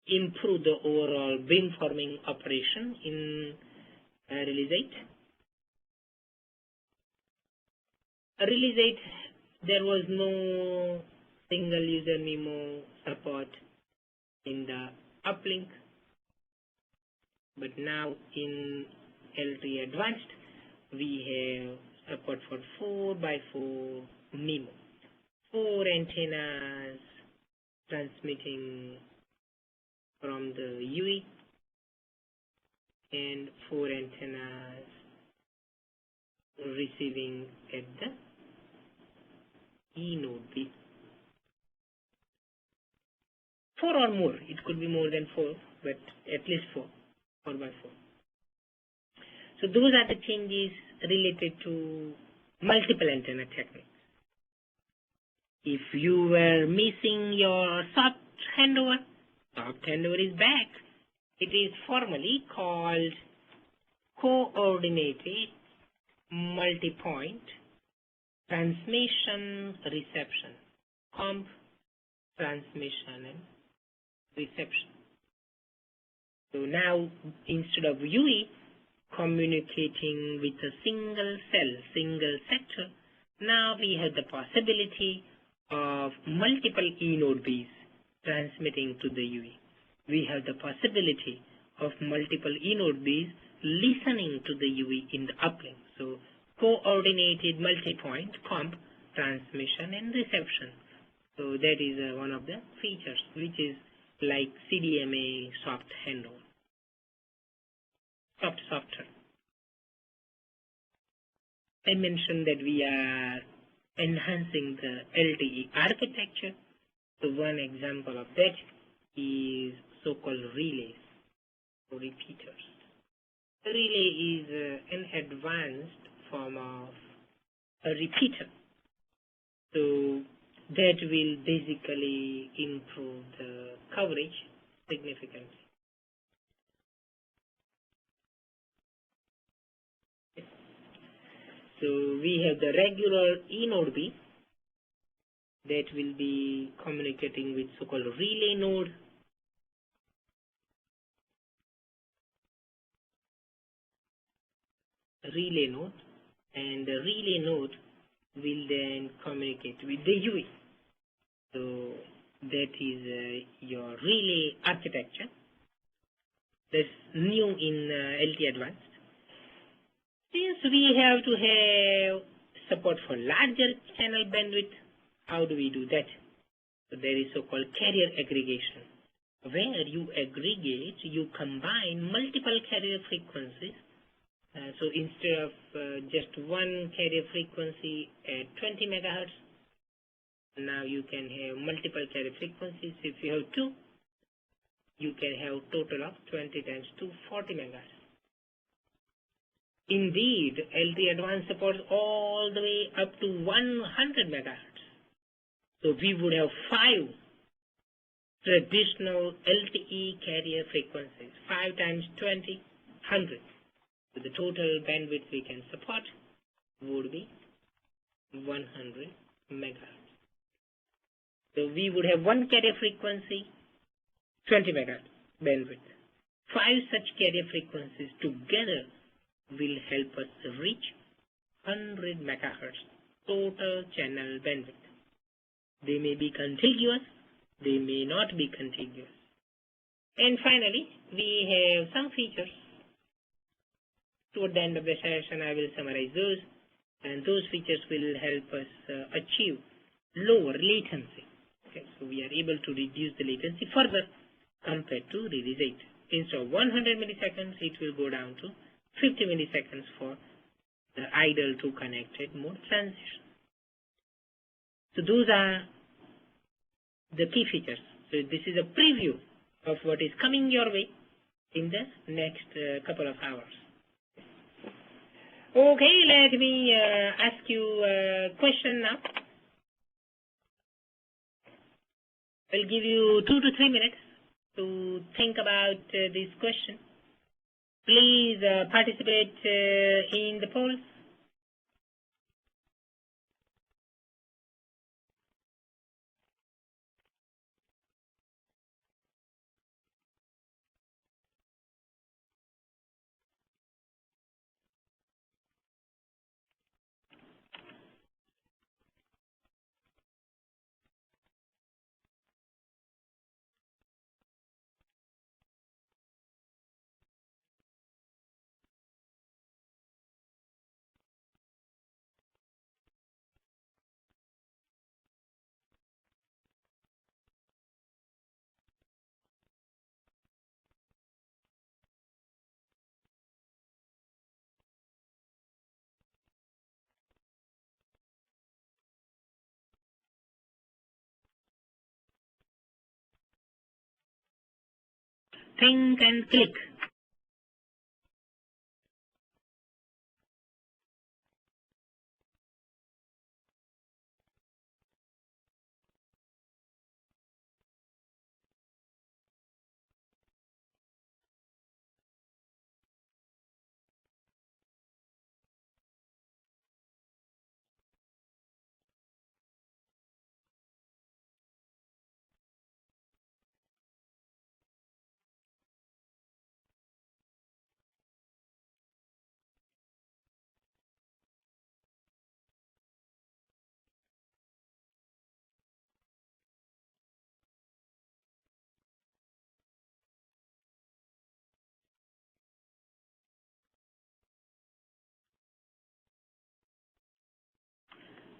improve the overall beamforming operation in Release 8. Release 8, there was no single user MIMO support in the uplink, but now in LTE Advanced we have support for 4x4 MIMO, 4 antennas transmitting from the UE and 4 antennas receiving at the E node B. 4 or more, it could be more than 4, but at least 4x4. So those are the changes related to multiple antenna techniques. If you were missing your soft handover is back. It is formally called coordinated multi-point transmission reception, comp transmission and reception. So now instead of UE communicating with a single cell, single sector, now we have the possibility of multiple E node Bs transmitting to the UE. We have the possibility of multiple E node Bs listening to the UE in the uplink. So coordinated multi-point comp transmission and reception. So that is one of the features, which is like CDMA soft handover. Software. I mentioned that we are enhancing the LTE architecture. So one example of that is so-called relays or repeaters. A relay is an advanced form of a repeater. So that will basically improve the coverage significantly. So we have the regular E node B that will be communicating with so-called relay node. relay node, and the relay node will then communicate with the UE. So that is your relay architecture. That's new in LTE Advanced. Since we have to have support for larger channel bandwidth, how do we do that? So there is so-called carrier aggregation, where you aggregate, you combine multiple carrier frequencies. So instead of just one carrier frequency at 20 megahertz, now you can have multiple carrier frequencies. If you have two, you can have total of 20 times 2, 40 megahertz. Indeed, LTE Advanced supports all the way up to 100 megahertz. So we would have 5 traditional LTE carrier frequencies, 5 times 20, 100. So the total bandwidth we can support would be 100 megahertz. So we would have one carrier frequency, 20 megahertz bandwidth. 5 such carrier frequencies together will help us reach 100 megahertz total channel bandwidth. They may be contiguous, they may not be contiguous. And finally, we have some features. Toward the end of the session, I will summarize those, and those features will help us achieve lower latency. Okay, so we are able to reduce the latency further compared to release 8. Instead of 100 milliseconds, it will go down to 50 milliseconds for the idle to connected mode transition. So those are the key features. So this is a preview of what is coming your way in the next couple of hours. Okay, let me ask you a question now. I'll give you 2 to 3 minutes to think about this question. Please participate in the polls. Think and click.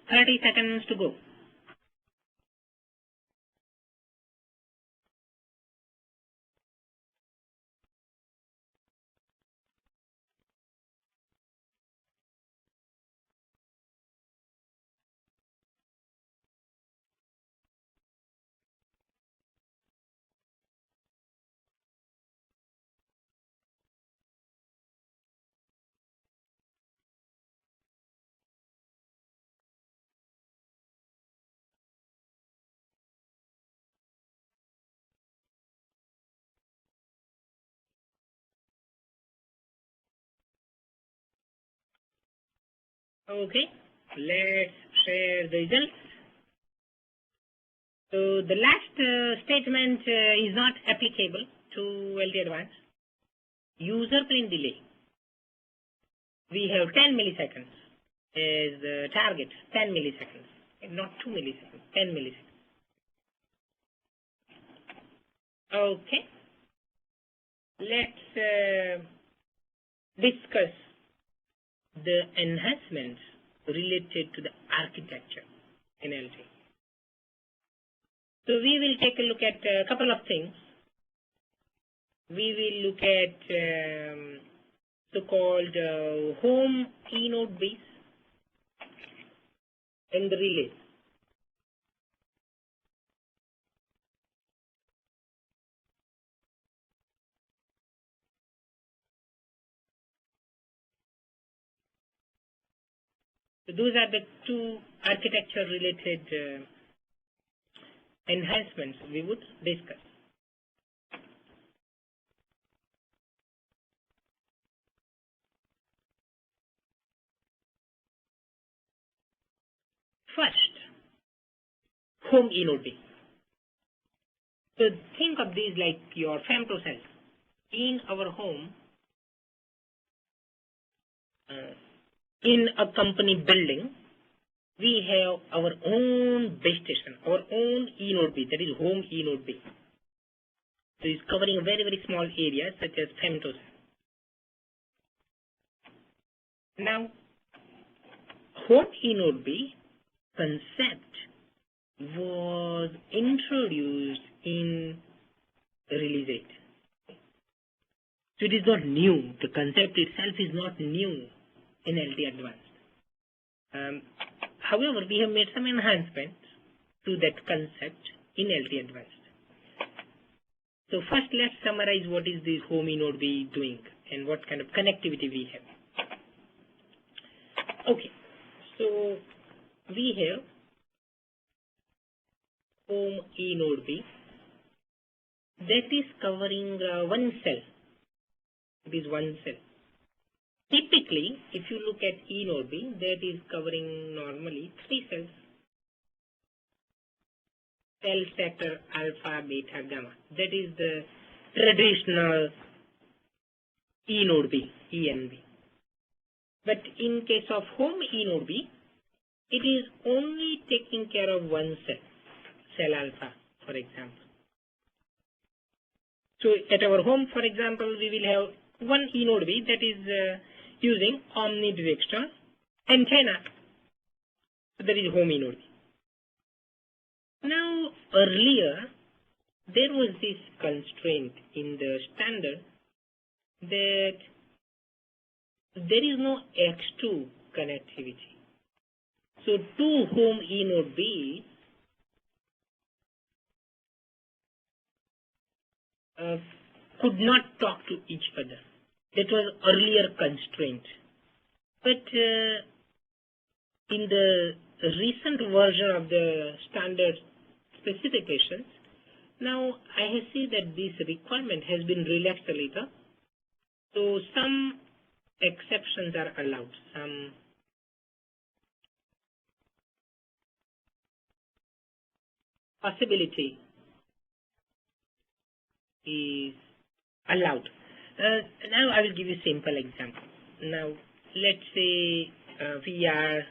Thirty seconds to go. Okay, let's share the results. So the last statement is not applicable to LTE Advanced. User plane delay we have 10 milliseconds as the target, 10 milliseconds, not 2 milliseconds, 10 milliseconds. Okay, let's discuss the enhancements related to the architecture in LTE. So we will take a look at a couple of things. We will look at so-called home keynote base and the relays. So those are the two architecture-related enhancements we would discuss. First, home ENOD. So think of these like your femtocells. In our home, in a company building, we have our own base station, our own ENOD, that is home ENOD. So it's covering a very, very small area such as femtocell. Now, home ENOD concept was introduced in Release 8. So it is not new. The concept itself is not new in LTE Advanced. However, we have made some enhancements to that concept in LTE Advanced. So first, let's summarize what is this home ENOD doing and what kind of connectivity we have. Okay, so we have home ENOD that is covering one cell. It is one cell. Typically, if you look at ENOD, that is covering normally 3 cells. Cell sector alpha, beta, gamma. That is the traditional ENOD, ENB. But in case of home ENOD, it is only taking care of one cell, cell alpha, for example. So at our home, for example, we will have one ENOD that is using omnidirectional antenna. So that is home ENOD. Now, earlier, there was this constraint in the standard that there is no X2 connectivity. So two home ENOD could not talk to each other. That was earlier constraint. But in the recent version of the standard specifications, now I have seen that this requirement has been relaxed a little. So some exceptions are allowed. Some possibility is allowed. Now I will give you a simple example. Now let's say we are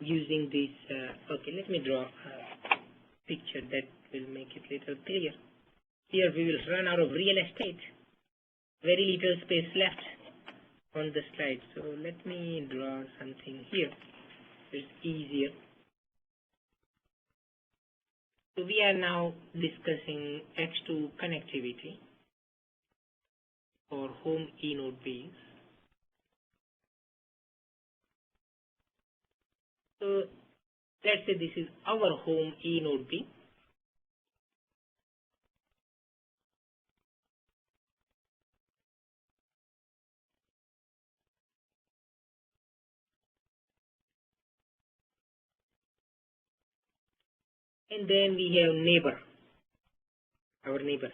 using this, okay, let me draw a picture that will make it a little clear. Here we will run out of real estate. Very little space left on the slide. So let me draw something here. It's easier. So we are now discussing X2 connectivity for home ENOD base. So let's say this is our home ENOD B. And then we have neighbor, our neighbor.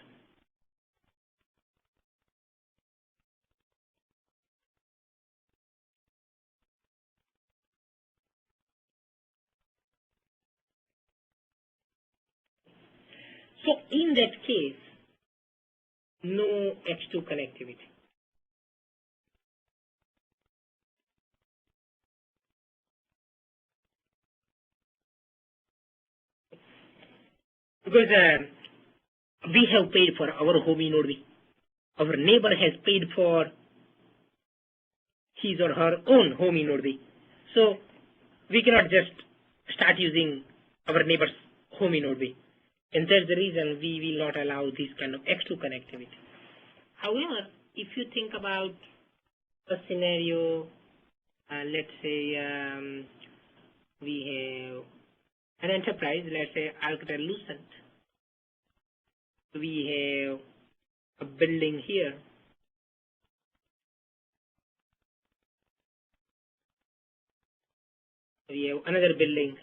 So in that case, no X2 connectivity. Because we have paid for our home in node B. Our neighbor has paid for his or her own home in node B. So we cannot just start using our neighbor's home in node B. And that's the reason we will not allow this kind of X2 connectivity. However, if you think about a scenario, let's say we have an enterprise, let's say Alcatel-Lucent. We have a building here. We have another building.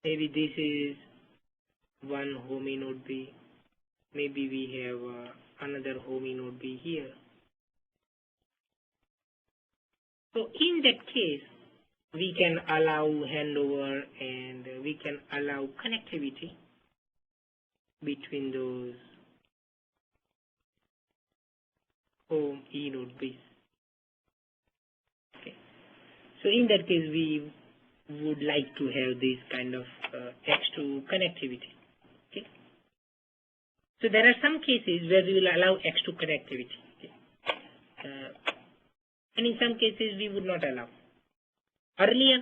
Maybe this is one home in node B. Maybe we have another home in node B here. So in that case, we can allow handover and we can allow connectivity between those home E node Bs. Okay. So in that case, we would like to have this kind of X2 connectivity. Okay. So there are some cases where we will allow X2 connectivity. Okay. And in some cases, we would not allow. Earlier,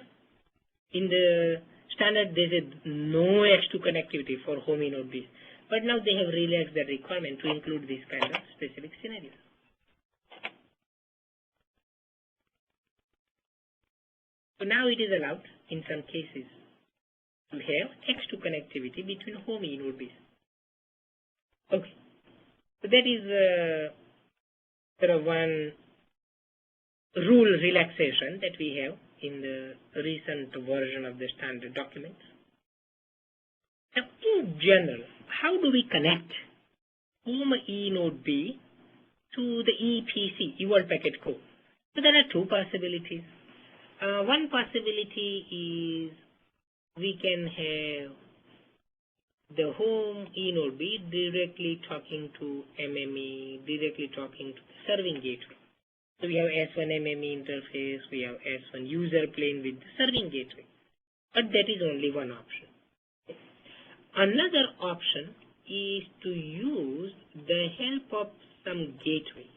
in the standard, they said no X2 connectivity for home in node Bs. But now they have relaxed that requirement to include this kind of specific scenarios. So now it is allowed in some cases to have X2 connectivity between home in node Bs. Okay. So that is sort of one rule relaxation that we have in the recent version of the standard documents. Now, in general, how do we connect home E node B to the EPC, Evolved Packet Core? So there are two possibilities. One possibility is we can have the home E node B directly talking to MME, directly talking to the serving gateway. So we have S1 MME interface, we have S1 user plane with the serving gateway. But that is only one option. Another option is to use the help of some gateway.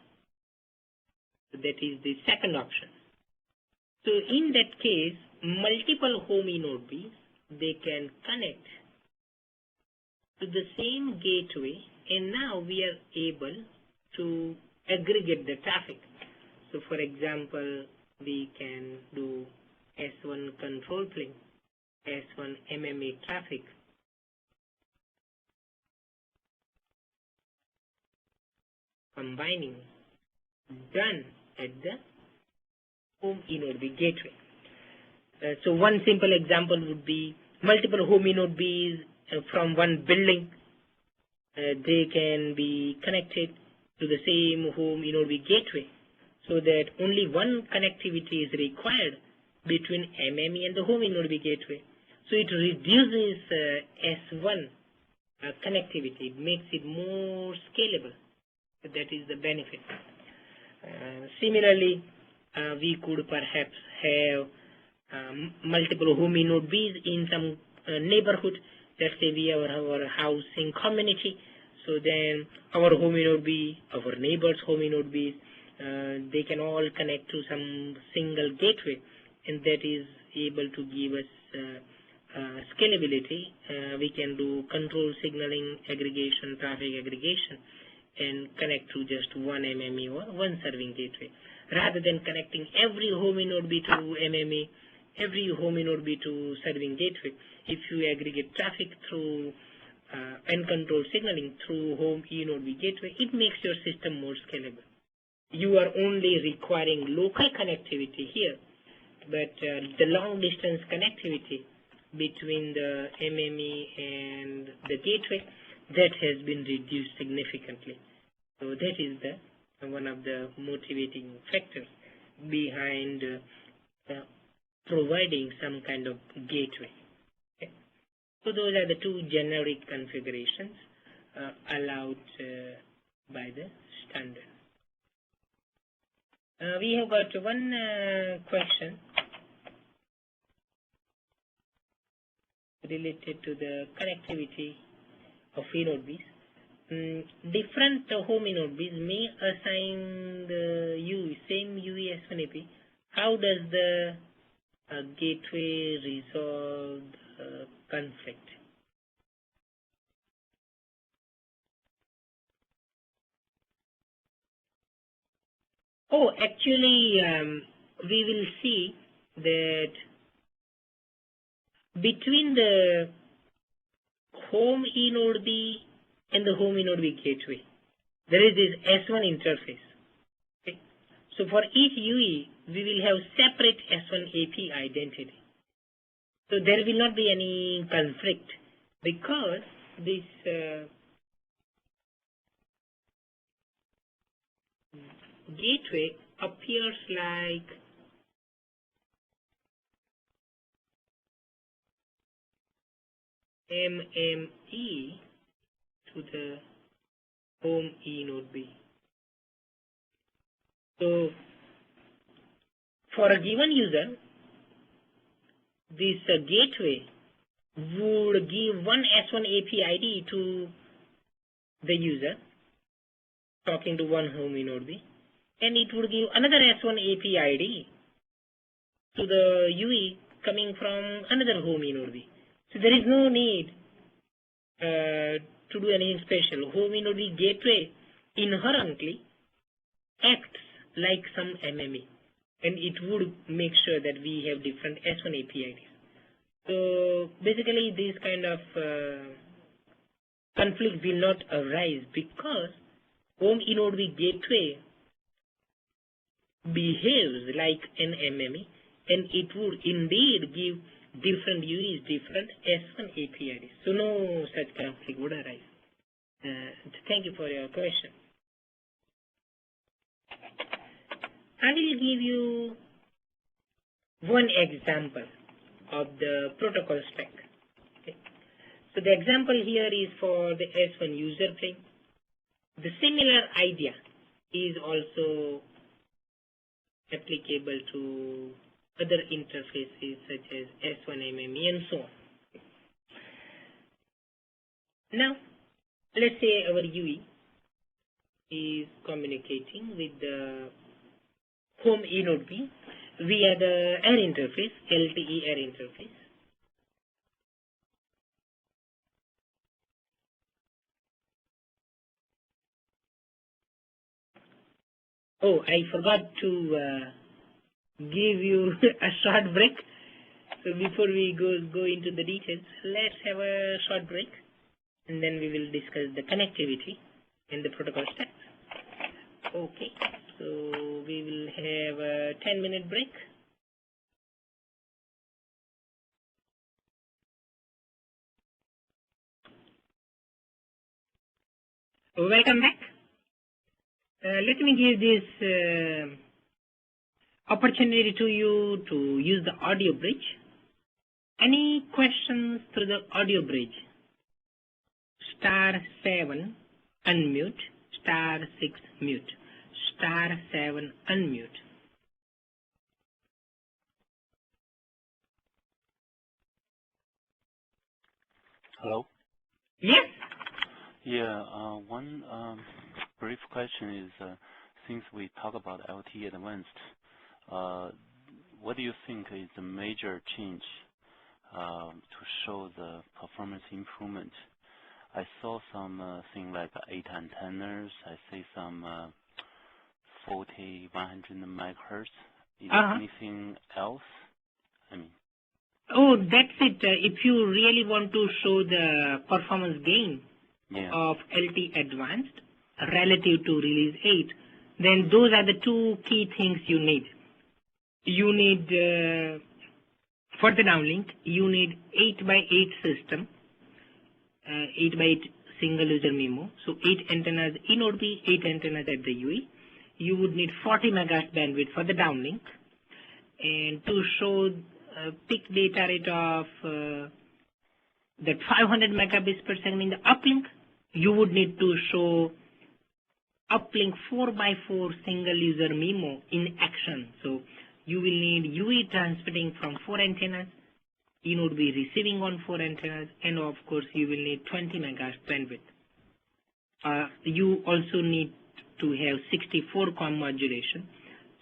So that is the second option. So in that case, multiple home E node Bs, they can connect to the same gateway, and now we are able to aggregate the traffic. So for example, we can do S1 control plane, S1 MMA traffic, combining, done at the home E node B gateway. So one simple example would be multiple home E node Bs from one building. They can be connected to the same home E node B gateway, so that only one connectivity is required between MME and the home E node B gateway. So it reduces S1 connectivity. It makes it more scalable. That is the benefit. Similarly, we could perhaps have multiple home E node Bs in some neighborhood. Let's say we have our housing community. So then our home E node B, our neighbors' home E node Bs, they can all connect to some single gateway, and that is able to give us scalability. We can do control signaling aggregation, traffic aggregation, and connect to just one MME or one serving gateway, rather than connecting every home E node B to MME, every home E node B to serving gateway. If you aggregate traffic through and control signaling through home E node B gateway, it makes your system more scalable. You are only requiring local connectivity here, but the long distance connectivity between the MME and the gateway, that has been reduced significantly. So that is one of the motivating factors behind providing some kind of gateway. Okay. So those are the two generic configurations allowed by the standard. We have got one question. related to the connectivity of A node Bs. Different home A node Bs may assign the same UE-S1 AP. How does the gateway resolve the conflict? Oh, actually, we will see that between the home E node B and the home E node B gateway, there is this S1 interface. Okay? So for each UE, we will have separate S1 AP identity. So there will not be any conflict because this gateway appears like MME to the home E node B. So for a given user, this gateway would give one S1 AP ID to the user talking to one home E node B, and it would give another S1 AP ID to the UE coming from another home E node B. So there is no need to do anything special. Home E node B gateway inherently acts like some MME, and it would make sure that we have different S1 AP IDs. So basically, this kind of conflict will not arise because home E node B gateway behaves like an MME, and it would indeed give different UEs, different S1 AP IDs. So no such conflict would arise. Thank you for your question. I will give you one example of the protocol spec. Okay. So the example here is for the S1 user plane. The similar idea is also applicable to other interfaces such as S1 MME and so on. Now, let's say our UE is communicating with the home E node B via the air interface, LTE air interface. Oh, I forgot to give you a short break. So before we go into the details, let's have a short break, and then we will discuss the connectivity and the protocol stacks. Okay, so we will have a 10-minute break. Welcome back. Let me give this opportunity to you to use the audio bridge. Any questions through the audio bridge? *7 unmute, *6 mute, *7 unmute.
Hello?
Yes?
Yeah, one brief question is, since we talk about LTE Advanced, what do you think is the major change to show the performance improvement? I saw some thing like 8 antennas. I see some 40, 100 megahertz. Is there anything else?
Oh, that's it. If you really want to show the performance gain of LTE Advanced relative to Release 8, then those are the two key things you need. You need, for the downlink, you need 8x8 system, 8x8 single user MIMO. So 8 antennas in node B, 8 antennas at the UE. You would need 40 megahertz bandwidth for the downlink. And to show peak data rate of that 500 megabits per second in the uplink, you would need to show uplink 4x4 single user MIMO in action. So you will need UE transmitting from 4 antennas E node B receiving on 4 antennas, and of course you will need 20 megahertz bandwidth. You also need to have 64-com modulation.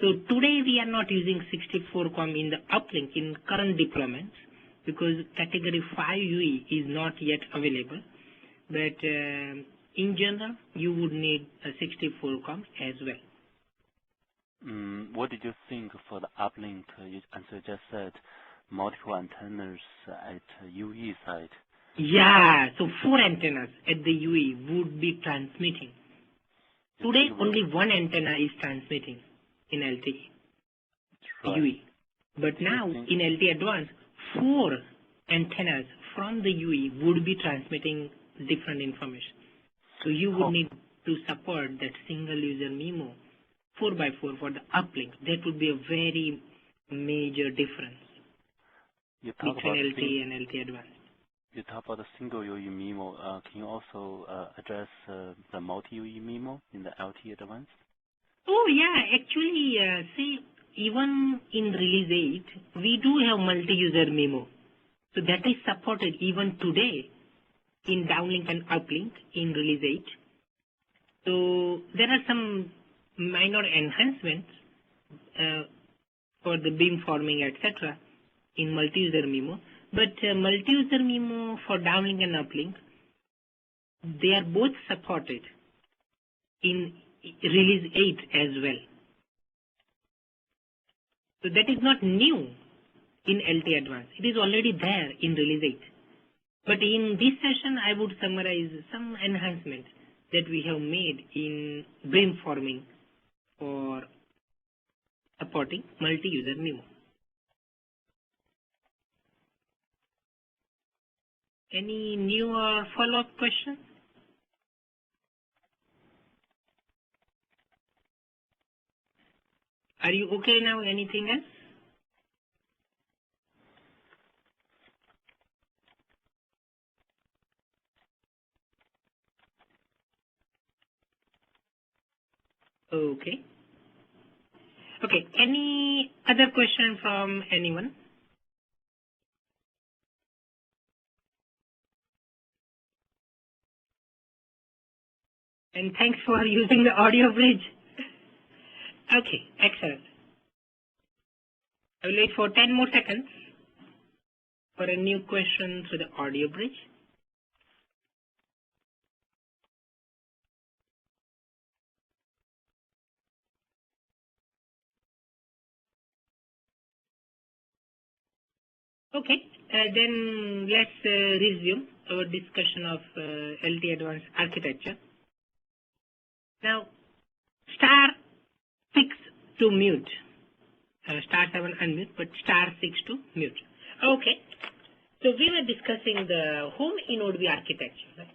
So today we are not using 64-com in the uplink in current deployments because category 5 UE is not yet available. But in general, you would need a 64-com as well.
What did you think for the uplink? You just said multiple antennas at UE side.
Yeah, so 4 antennas at the UE would be transmitting. Today, only 1 antenna is transmitting in LTE UE. But now, in LTE Advanced, 4 antennas from the UE would be transmitting different information. So you would need to support that single user MIMO 4x4 for the uplink. That would be a very major difference between LTE and LTE Advanced.
You talk about the single UE MIMO. Can you also address the multi-UE MIMO in the LTE Advanced?
Oh yeah, actually, see, even in release 8, we do have multi-user MIMO. So that is supported even today in downlink and uplink in release 8. So there are some minor enhancements for the beamforming, etc. in multi-user MIMO. But multi-user MIMO for downlink and uplink, they are both supported in release 8 as well. So that is not new in LTE Advanced. It is already there in release 8. But in this session, I would summarize some enhancements that we have made in beamforming for supporting multi-user MIMO. Any new or follow-up questions? Are you okay now? Anything else? Okay. Okay. Any other question from anyone? And thanks for using the audio bridge. Okay, excellent. I will wait for 10 more seconds for a new question through the audio bridge. Okay, then let's resume our discussion of LTE Advanced architecture. Now, star 6 to mute. Star 7 unmute, but star 6 to mute. Okay, so we were discussing the home E-Node B architecture. Right?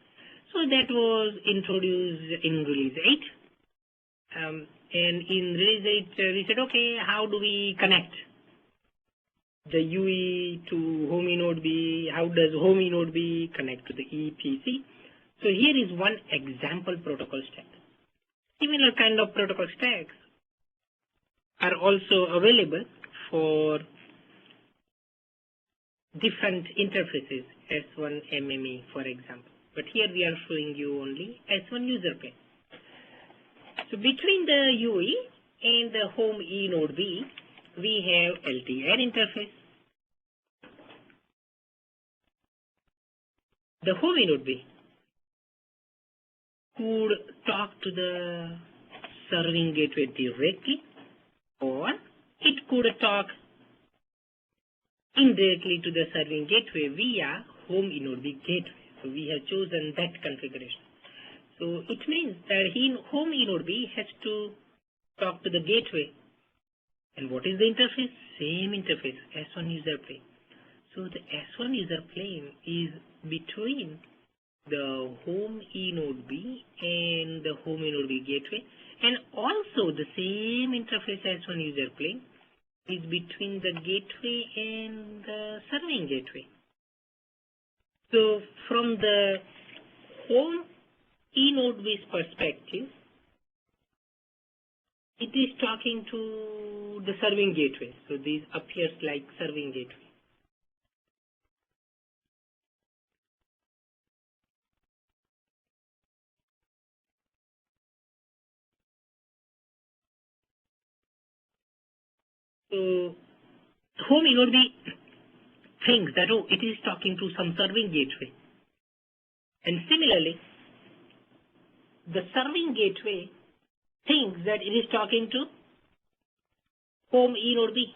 So that was introduced in release 8. And in release 8, we said, okay, how do we connect the UE to home E-Node B? How does home E-Node B connect to the EPC? So here is one example protocol stack. Similar kind of protocol stacks are also available for different interfaces, S1 MME for example. But here we are showing you only S1 user plane. So between the UE and the home E-Node B, we have LTE interface. The home E-Node B could talk to the serving gateway directly, or it could talk indirectly to the serving gateway via home E-Node B gateway. So we have chosen that configuration. So it means that home E-Node B has to talk to the gateway. And what is the interface? Same interface, S1 user plane. So the S1 user plane is between the home E-Node B and the home E-Node B gateway, and also the same interface S1 user plane is between the gateway and the serving gateway. So from the home E-Node B's perspective, it is talking to the serving gateway. So this appears like serving gateway. So home inode B thinks that, oh, it is talking to some serving gateway. And similarly, the serving gateway thinks that it is talking to home inode B.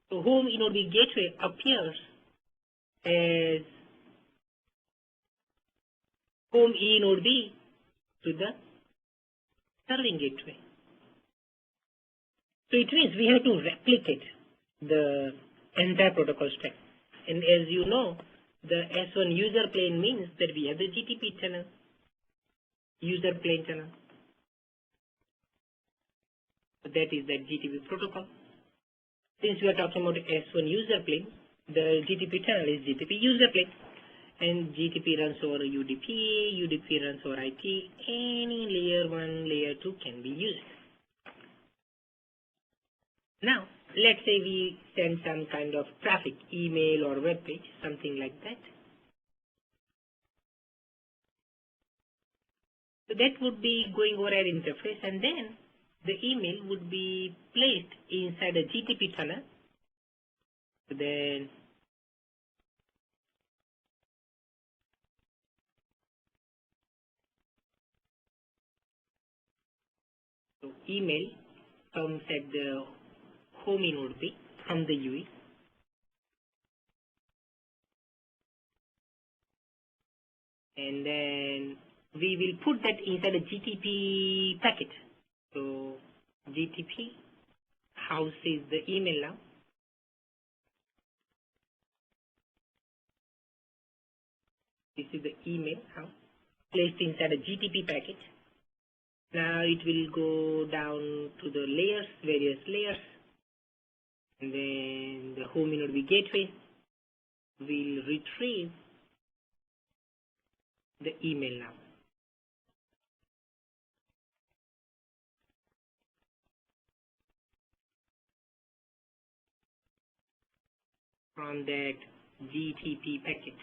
So home inode B gateway appears as home inode B to the serving gateway. So it means we have to replicate the entire protocol stack. And as you know, the S1 user plane means that we have the GTP channel, user plane channel. So that is the GTP protocol. Since we are talking about S1 user plane, the GTP channel is GTP user plane. And GTP runs over UDP, UDP runs over IP, any layer 1, layer 2 can be used. Now, let's say we send some kind of traffic, email or web page, something like that. So that would be going over an interface, and then the email would be placed inside a GTP tunnel. So then so email comes at the home inode B from the UE. And then we will put that inside a GTP packet. So GTP houses the email now. This is the email now placed inside a GTP packet. Now it will go down to the layers, various layers. And then the home inode B gateway will retrieve the email now. From that GTP packet.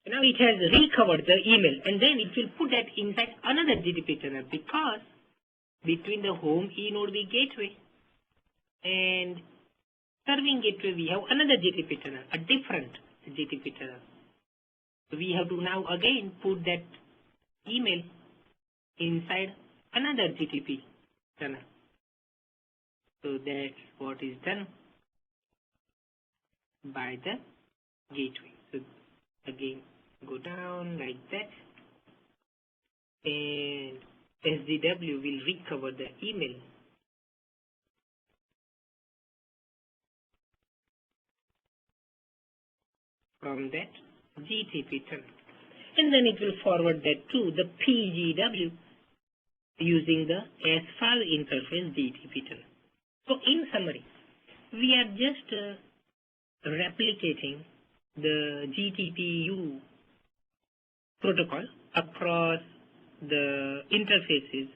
So now it has recovered the email, and then it will put that inside another GTP channel, because between the home inode B gateway and serving gateway we have another GTP channel, a different GTP channel. So we have to now again put that email inside another GTP channel. So that's what is done by the gateway. So again, go down like that, and SDW will recover the email from that GTP channel, and then it will forward that to the PGW using the S5 interface GTP channel. So in summary, we are just replicating the GTPU protocol across the interfaces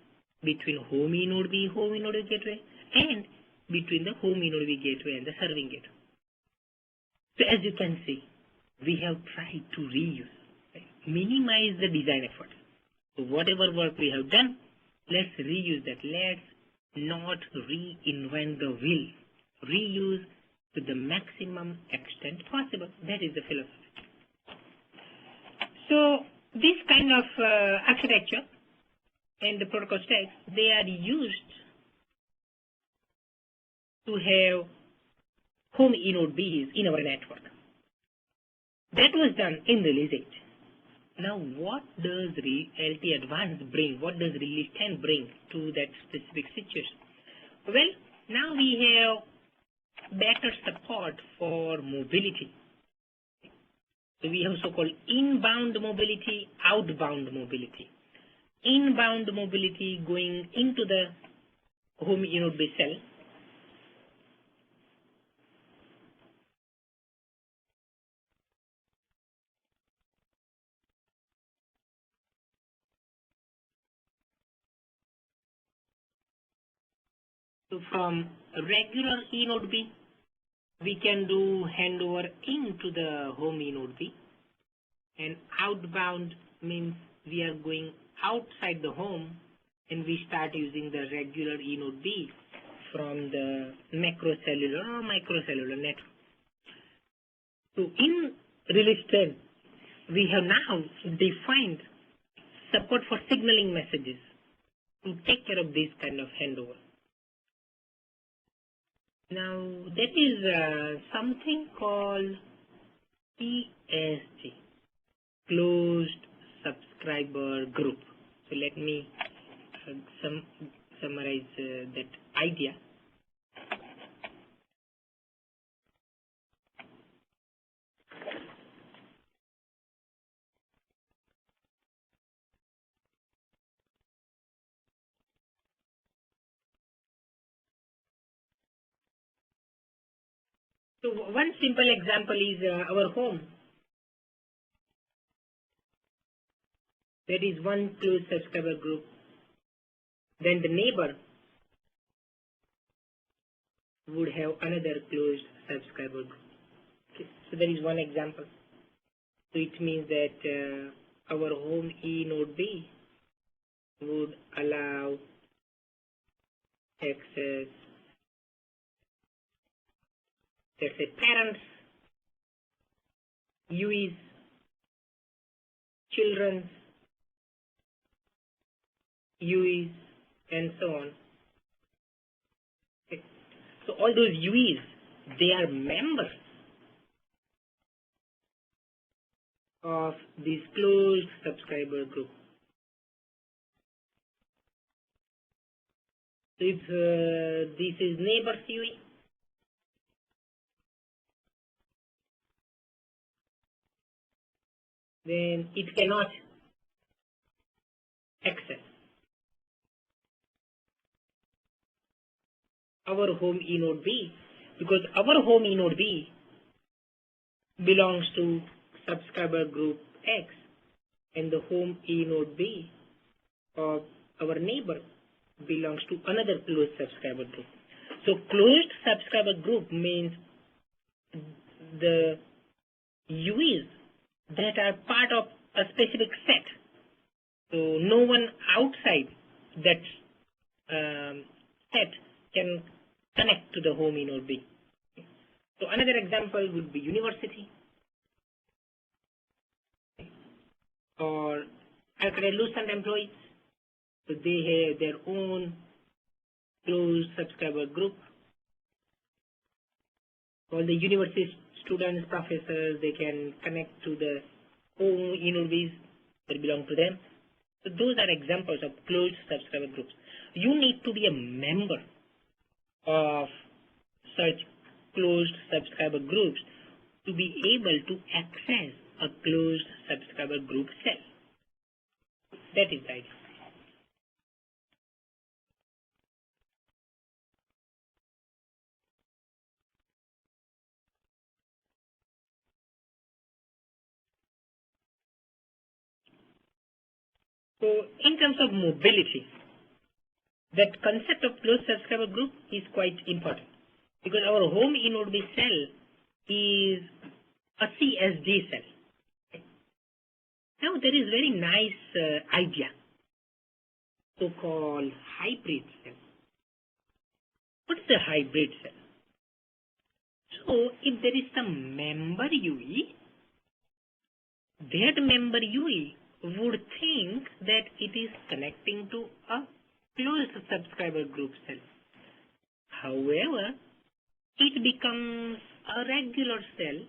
between home inode B, home inode B gateway, and between the home inode B gateway and the serving gateway. So as you can see, we have tried to reuse, right? Minimize the design effort. So whatever work we have done, let's reuse that. Let's not reinvent the wheel. Reuse to the maximum extent possible. That is the philosophy. So this kind of architecture and the protocol stacks, they are used to have home inode Bs in our network. That was done in release 8. Now what does LTE Advanced bring? What does release 10 bring to that specific situation? Well, now we have better support for mobility. So we have so-called inbound mobility, outbound mobility. Inbound mobility going into the home inode B cell. So from regular inode B, we can do handover into the home inode B. And outbound means we are going outside the home and we start using the regular E node B from the macrocellular or microcellular network. So in release 10, we have now defined support for signaling messages to take care of this kind of handover. Now there is something called PSG, closed subscriber group. So let me summarize that idea. So one simple example is our home. There is one closed subscriber group. Then the neighbor would have another closed subscriber group. Okay. So there is one example. So it means that our home E node B would allow access, let's say, parents, UEs, children, UEs, and so on. Okay. So all those UEs, they are members of this closed subscriber group. So if this is neighbor's UE, then it cannot access our home E node B, because our home E node B belongs to subscriber group X, and the home E node B of our neighbor belongs to another closed subscriber group. So closed subscriber group means the UEs that are part of a specific set. So no one outside that set can connect to the home E node B. So another example would be university, or Alcatel-Lucent employees. So they have their own closed subscriber group. All the university students, professors, they can connect to the home E node Bs that belong to them. So those are examples of closed subscriber groups. You need to be a member of such closed subscriber groups to be able to access a closed subscriber group cell. That is the idea. So in terms of mobility, that concept of closed subscriber group is quite important, because our home E node B cell is a CSG cell. Now there is very nice idea, so-called hybrid cell. What is a hybrid cell? So if there is some member UE, that member UE would think that it is connecting to a closed subscriber group cell. However, it becomes a regular cell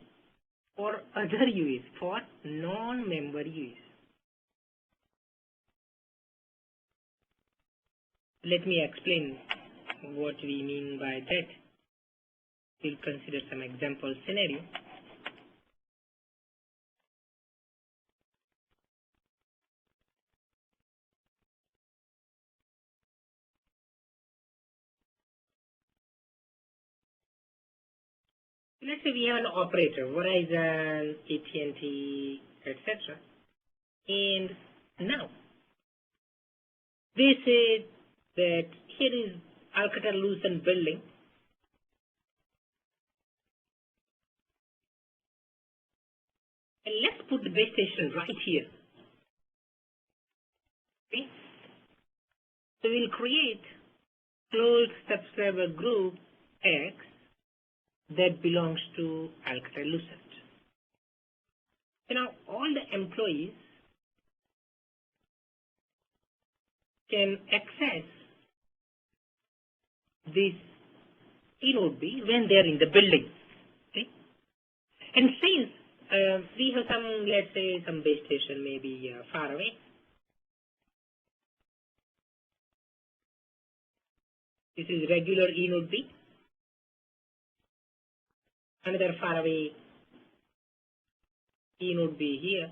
for other UEs, for non-member UEs. Let me explain what we mean by that. We'll consider some example scenario. Let's say we have an operator, Verizon, AT&T, etc. And now they say that here is Alcatel-Lucent building. And let's put the base station right here. Okay? So we'll create closed subscriber group X that belongs to Alcatel-Lucent. So now all the employees can access this eNode B when they are in the building. Okay? And since we have some, let's say, some base station maybe far away, this is regular eNode B, another far away eNode B here.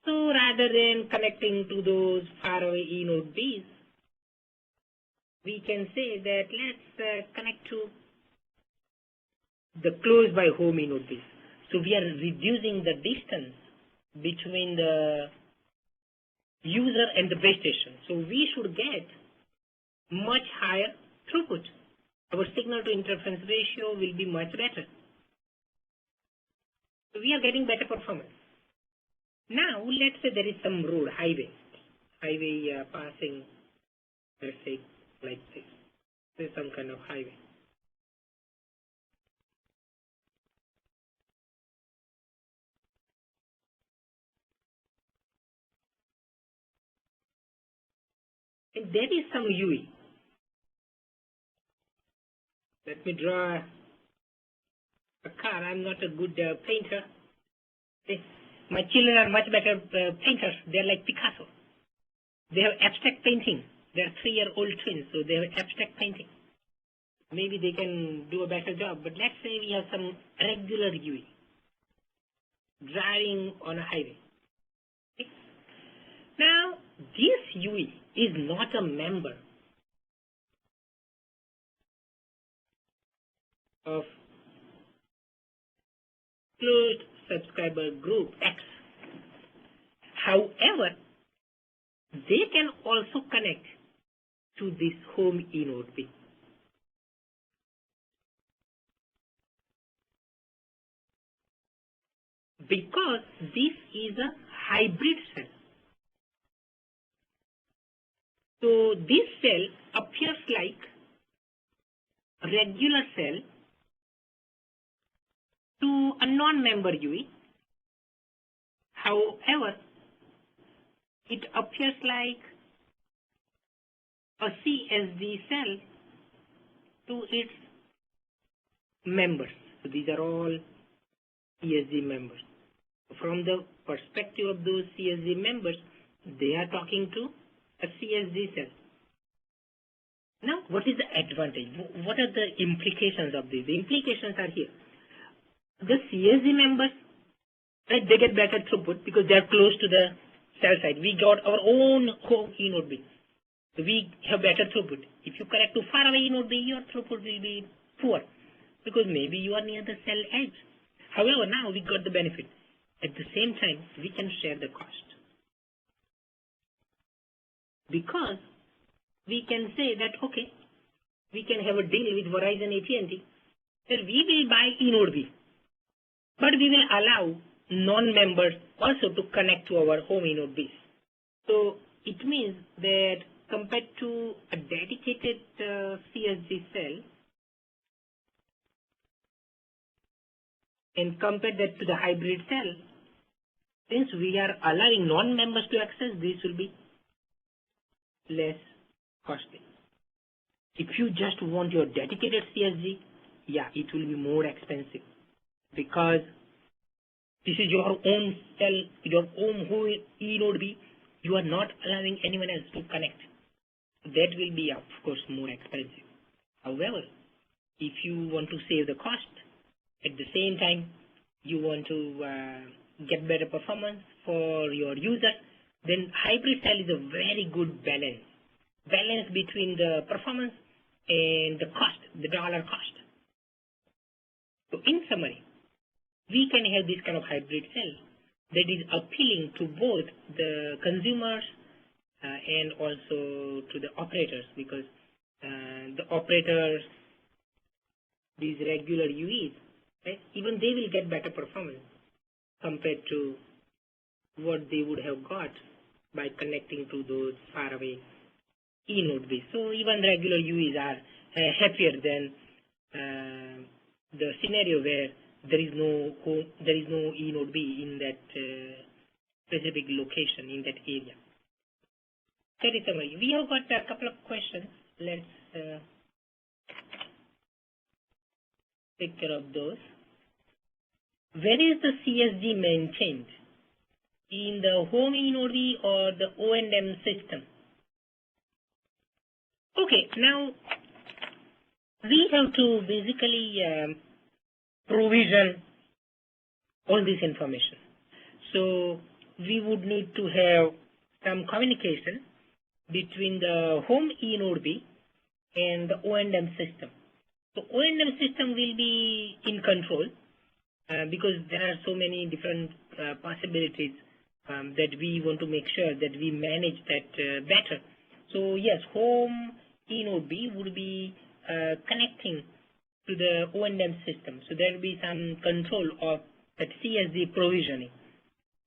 So rather than connecting to those faraway eNode Bs, we can say that let's connect to the close by home eNode Bs. So we are reducing the distance between the user and the base station. So we should get much higher throughput. Our signal to interference ratio will be much better. So we are getting better performance. Now, let's say there is some road, highway passing, let's say, like this. There's some kind of highway. And there is some UE. Let me draw a car. I'm not a good painter. Okay. My children are much better painters. They're like Picasso. They have abstract painting. They're 3-year-old twins, so they have abstract painting. Maybe they can do a better job. But let's say we have some regular UE driving on a highway. Okay. Now, this UE is not a member of closed subscriber group X. However, they can also connect to this home eNode B. Because this is a hybrid cell. So this cell appears like a regular cell to a non-member UE. However, it appears like a CSD cell to its members. So these are all CSD members. From the perspective of those CSD members, they are talking to a CSD cell. Now, what is the advantage? What are the implications of this? The implications are here. The CSD members, right, they get better throughput because they are close to the cell site. We got our own home eNode B. So we have better throughput. If you connect to far away eNode B, your throughput will be poor because maybe you are near the cell edge. However, now we got the benefit. At the same time, we can share the cost. Because we can say that, okay, we can have a deal with Verizon AT&T that we will buy eNode B, but we will allow non-members also to connect to our home eNode B. So it means that compared to a dedicated CSD cell, and compare that to the hybrid cell, since we are allowing non-members to access, this will be less costly. If you just want your dedicated CSD, yeah, it will be more expensive because this is your own cell, your own whole eNode B. You are not allowing anyone else to connect. That will be, of course, more expensive. However, if you want to save the cost, at the same time, you want to get better performance for your user, then hybrid cell is a very good balance between the performance and the cost, the dollar cost. So in summary, we can have this kind of hybrid cell that is appealing to both the consumers and also to the operators, because the operators, these regular UEs, right? Even they will get better performance compared to what they would have got by connecting to those faraway E node B. So even regular UEs are happier than the scenario where there is no E node B in that specific location in that area. That is summary. We have got a couple of questions. Let's take care of those. Where is the CSG maintained? In the home E node B or the O&M system? Okay, now we have to basically provision all this information. So we would need to have some communication between the home E node B and the O&M system. So O&M system will be in control because there are so many different possibilities that we want to make sure that we manage that better. So yes, home E node B would be connecting to the O&M system. So there will be some control of that CSG provisioning.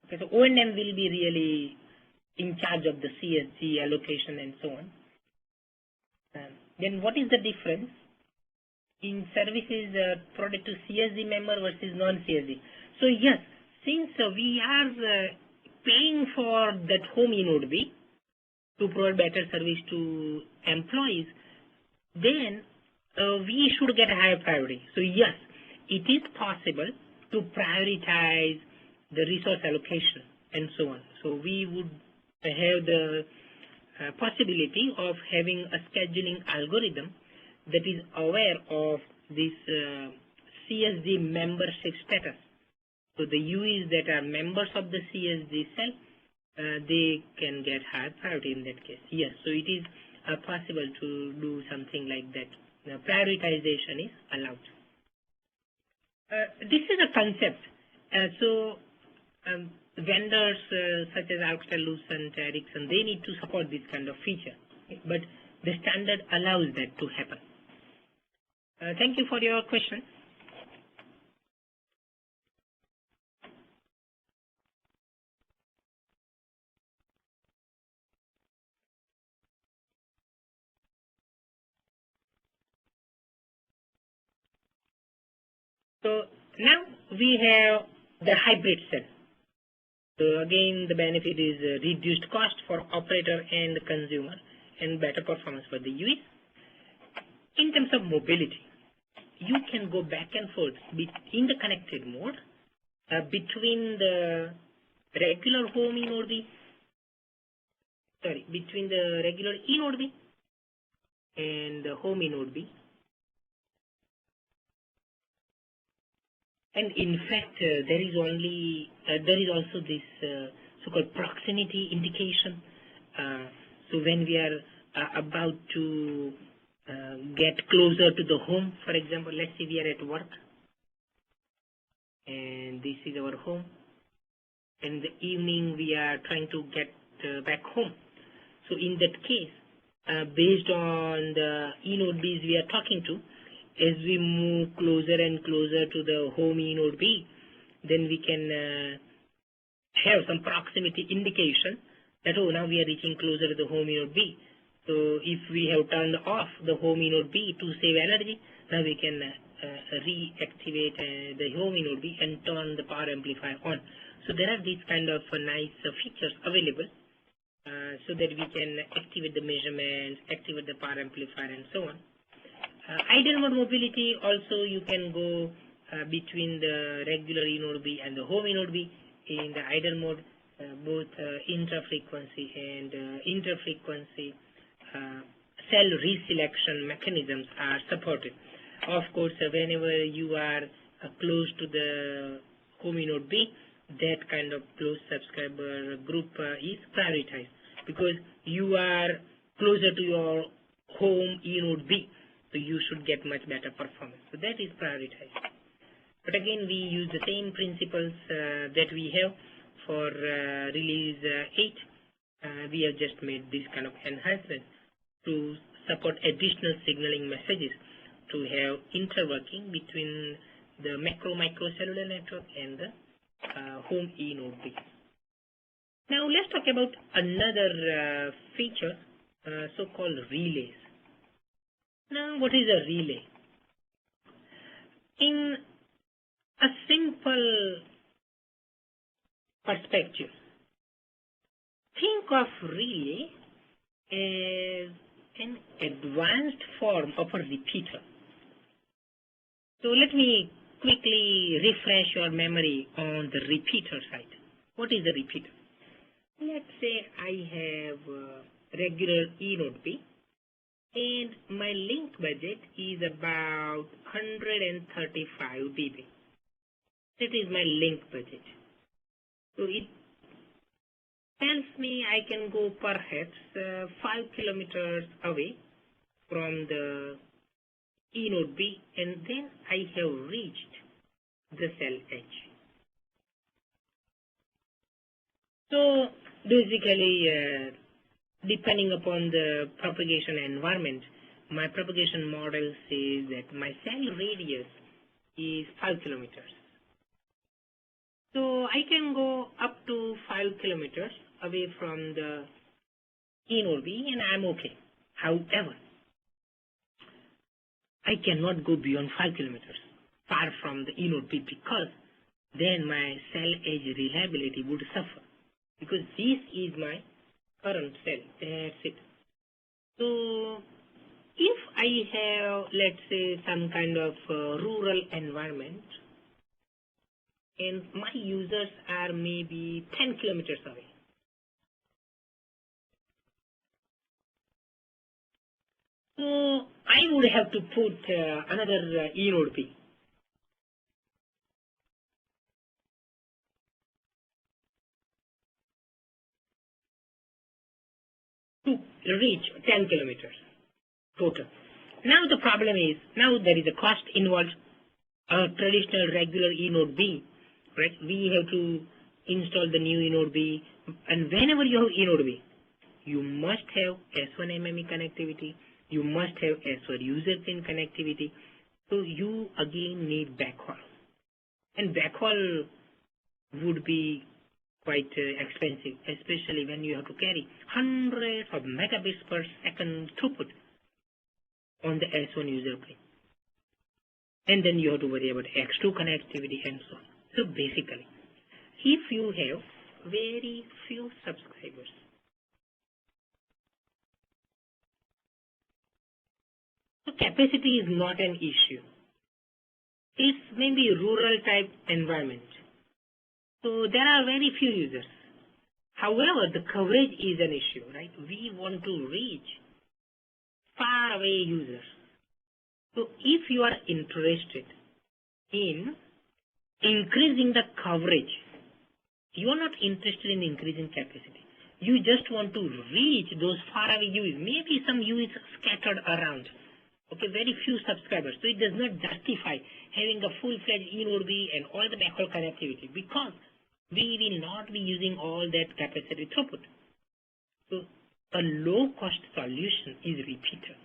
Okay, so O&M will be really in charge of the CSG allocation and so on. Then what is the difference in services provided to CSG member versus non-CSG? So yes, since we are paying for that home E node B to provide better service to employees, then we should get a higher priority. So yes, it is possible to prioritize the resource allocation and so on. So we would have the possibility of having a scheduling algorithm that is aware of this CSG membership status. So the UEs that are members of the CSG cell, they can get higher priority in that case. Yes, so it is possible to do something like that. Prioritization is allowed. This is a concept. Vendors such as Alcatel-Lucent, Ericsson, they need to support this kind of feature. But the standard allows that to happen. Thank you for your question. So now we have the hybrid cell. So again, the benefit is reduced cost for operator and consumer and better performance for the UEs. In terms of mobility, you can go back and forth in the connected mode between the regular home E node B, between the regular E node B and the home E node B. And in fact, there is also this so-called proximity indication. So when we are about to get closer to the home, for example, let's say we are at work, and this is our home. In the evening, we are trying to get back home. So in that case, based on the E node Bs we are talking to, as we move closer and closer to the home E node B, then we can have some proximity indication that, oh, now we are reaching closer to the home E node B. So if we have turned off the home E node B to save energy, now we can reactivate the home E node B and turn the power amplifier on. So there are these kind of nice features available so that we can activate the measurements, activate the power amplifier and so on. Idle mode mobility, also you can go between the regular E node B and the home E node B. In the idle mode, both intra-frequency and inter-frequency cell reselection mechanisms are supported. Of course, whenever you are close to the home E node B, that kind of close subscriber group is prioritized because you are closer to your home E node B. So you should get much better performance. So that is prioritized. But again, we use the same principles that we have for release 8. We have just made this kind of enhancement to support additional signaling messages to have interworking between the micro cellular network, and the home E node B. Now let's talk about another feature, so-called relays. Now, what is a relay? In a simple perspective, think of relay as an advanced form of a repeater. So let me quickly refresh your memory on the repeater side. What is a repeater? Let's say I have a regular E node B, and my link budget is about 135 dB. That is my link budget. So it tells me I can go perhaps 5 kilometers away from the E node B, and then I have reached the cell edge. So basically, depending upon the propagation environment, my propagation model says that my cell radius is 5 kilometers. So I can go up to 5 kilometers away from the E node B, and I'm okay. However, I cannot go beyond 5 kilometers far from the E node B, because then my cell edge reliability would suffer, because this is my current cell. That's it. So if I have, let's say, some kind of rural environment, and my users are maybe 10 kilometers away, so I would have to put another E node B. To reach 10 kilometers total. Now the problem is, now there is a cost involved. A traditional regular E node B, right? We have to install the new E node B, and whenever you have E node B, you must have S1 MME connectivity, you must have S1 user pin connectivity. So you again need backhaul, and backhaul would be quite expensive, especially when you have to carry hundreds of megabits per second throughput on the S1 user plane. And then you have to worry about X2 connectivity and so on. So basically, if you have very few subscribers, so capacity is not an issue. It's maybe a rural type environment. So there are very few users. However, the coverage is an issue, right? We want to reach far away users. So if you are interested in increasing the coverage, you are not interested in increasing capacity. You just want to reach those far away users. Maybe some users scattered around. Okay, very few subscribers. So it does not justify having a full-fledged E node B and all the backhaul connectivity, because we will not be using all that capacity throughput. So a low-cost solution is repeater.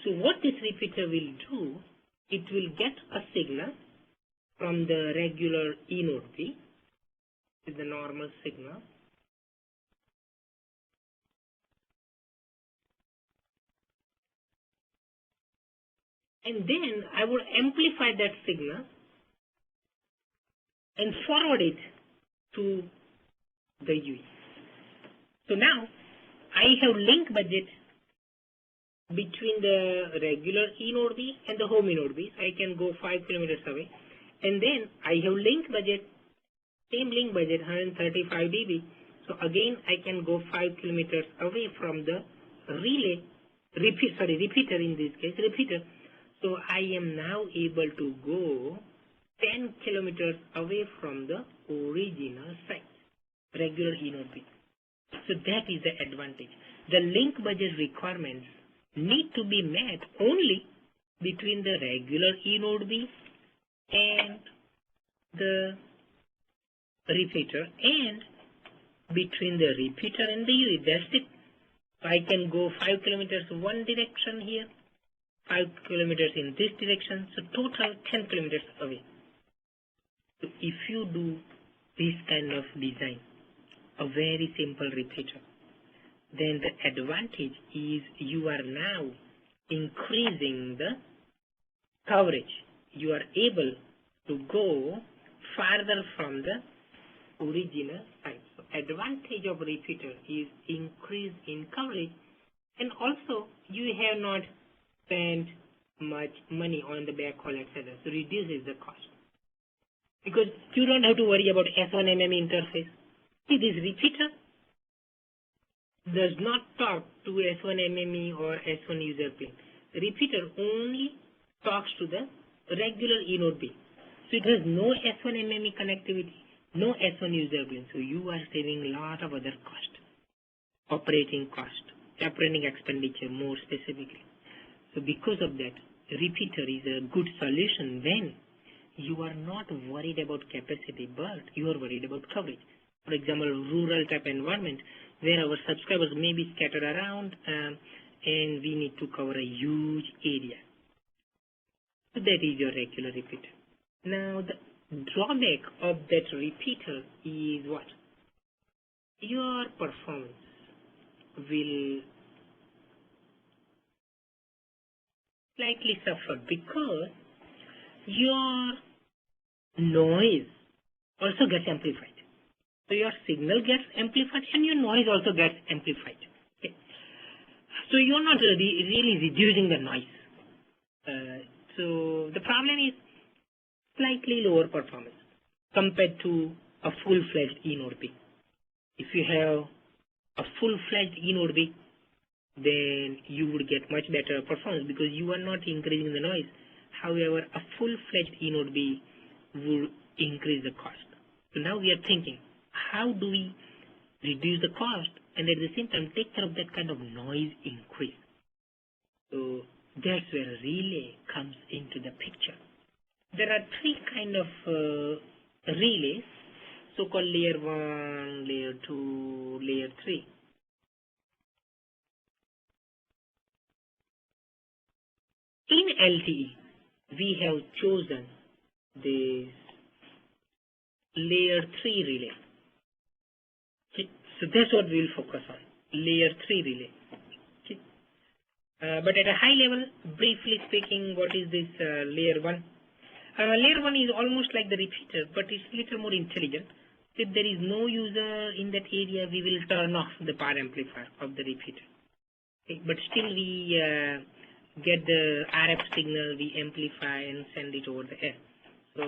So what this repeater will do, it will get a signal from the regular E node B, with the normal signal, and then I would amplify that signal and forward it to the UE. So now I have link budget between the regular E node B and the home E node B. I can go 5 kilometers away, and then I have link budget, same link budget, 135 dB. So again I can go 5 kilometers away from the repeater in this case, repeater. So I am now able to go 10 kilometers away from the original site, regular E node B. So that is the advantage. The link budget requirements need to be met only between the regular E node B and the repeater, and between the repeater and the UE. That's it. I can go 5 kilometers one direction here, 5 kilometers in this direction, so total 10 kilometers away. So if you do this kind of design, a very simple repeater, then the advantage is you are now increasing the coverage. You are able to go farther from the original site. So advantage of repeater is increase in coverage, and also you have not spent much money on the backhaul, etc. So reduces the cost. Because you don't have to worry about S1MM interface. See, this repeater does not talk to S1MME or S1 user plane. The repeater only talks to the regular E node B. So it has no S1MME connectivity, no S1 user plane. So you are saving a lot of other cost, operating cost, operating expenditure more specifically. So because of that, repeater is a good solution when you are not worried about capacity, but you are worried about coverage. For example, rural type environment where our subscribers may be scattered around and we need to cover a huge area. So that is your regular repeater. Now the drawback of that repeater is what? Your performance will slightly suffer because your noise also gets amplified. So your signal gets amplified and your noise also gets amplified. Okay. So you're not really reducing the noise. So the problem is slightly lower performance compared to a full-fledged E node B. If you have a full-fledged E node B, then you would get much better performance because you are not increasing the noise. However, a full-fledged E node B would increase the cost. So now we are thinking, how do we reduce the cost and at the same time take care of that kind of noise increase? So that's where relay comes into the picture. There are three kind of relays, so-called layer 1, layer 2, layer 3. In LTE, we have chosen this layer 3 relay. Okay. So that's what we will focus on, layer 3 relay. Okay. But at a high level, briefly speaking, what is this layer 1? Layer 1 is almost like the repeater, but it's a little more intelligent. If there is no user in that area, we will turn off the power amplifier of the repeater. Okay. But still we get the RF signal, we amplify and send it over the air. So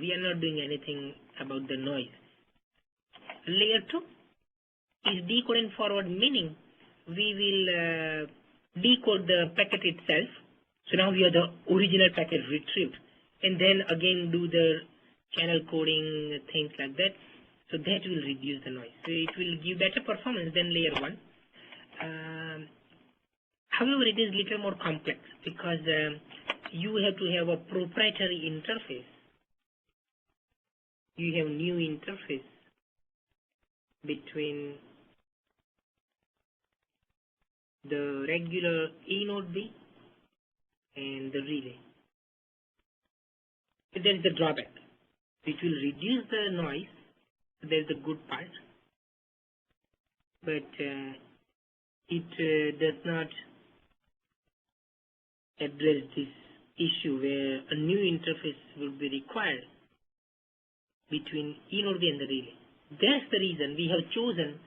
we are not doing anything about the noise. Layer 2 is decode and forward, meaning we will decode the packet itself. So now we have the original packet retrieved and then again do the channel coding, things like that. So that will reduce the noise. So it will give better performance than layer 1. However, it is little more complex because you have to have a proprietary interface. You have new interface between the regular E node B and the relay. So there is the drawback. It will reduce the noise. There is the good part, but it does not address this issue where a new interface will be required between E node B and the relay. That's the reason we have chosen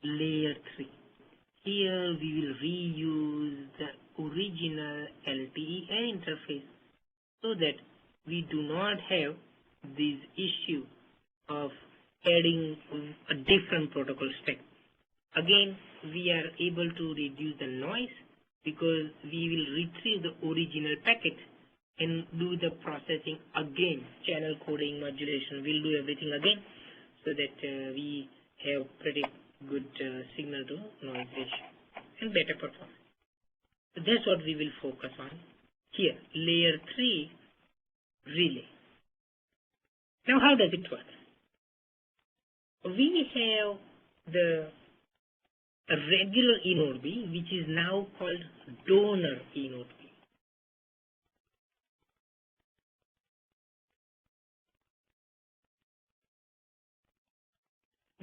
layer 3. Here we will reuse the original LTE interface so that we do not have this issue of adding a different protocol stack. Again, we are able to reduce the noise because we will retrieve the original packet and do the processing again, channel coding, modulation, we'll do everything again so that we have pretty good signal to noise ratio and better performance. So that's what we will focus on here, layer 3 relay. Now how does it work? We have the regular E node B, which is now called donor E node B.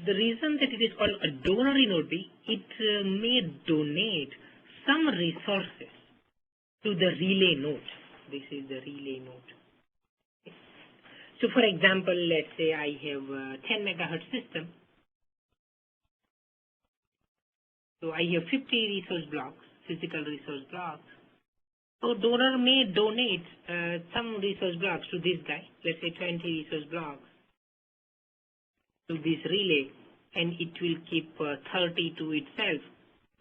the reason that it is called a donor in node B, it may donate some resources to the relay node. This is the relay node. So for example, let's say I have a 10 megahertz system. So I have 50 resource blocks, physical resource blocks. So donor may donate some resource blocks to this guy, let's say 20 resource blocks to this relay, and it will keep 30 to itself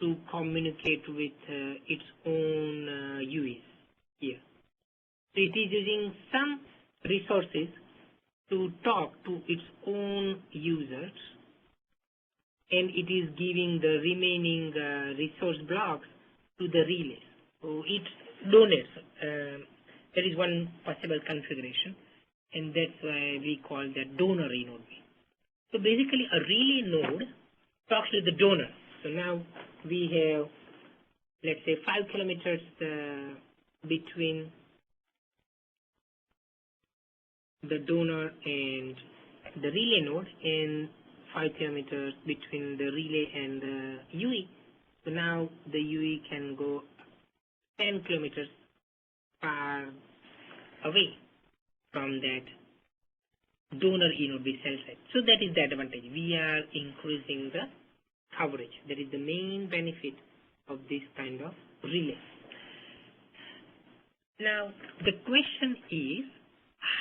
to communicate with its own UEs here. So it is using some resources to talk to its own users, and it is giving the remaining resource blocks to the relays. So it donates. There is one possible configuration, and that's why we call that donor node. So basically a relay node talks to the donor. So now we have, let's say, 5 kilometers between the donor and the relay node, and 5 kilometers between the relay and the UE. So now the UE can go 10 kilometers far away from that donor node cell site. So that is the advantage. We are increasing the coverage. That is the main benefit of this kind of relay. Now the question is,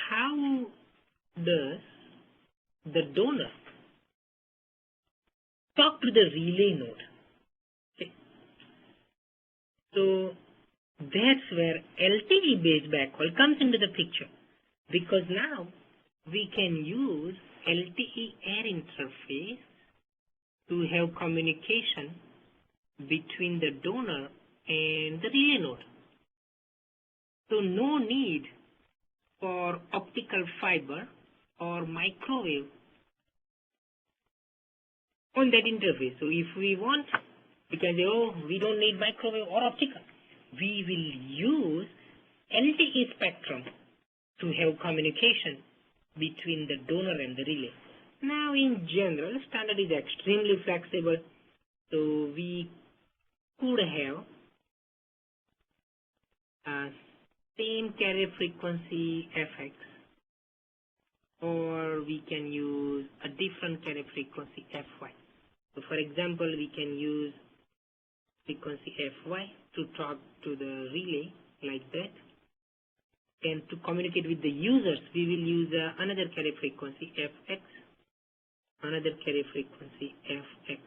how does the donor talk to the relay node? Okay. So that's where LTE based backhaul comes into the picture, because now we can use LTE air interface to have communication between the donor and the relay node. So no need for optical fiber or microwave on that interface. So if we want, we can say, oh, we don't need microwave or optical. We will use LTE spectrum to have communication between the donor and the relay. Now in general, standard is extremely flexible. So we could have same carrier frequency FX, or we can use a different carrier frequency FY. So for example, we can use frequency FY to talk to the relay like that, and to communicate with the users we will use another carrier frequency FX, another carrier frequency FX.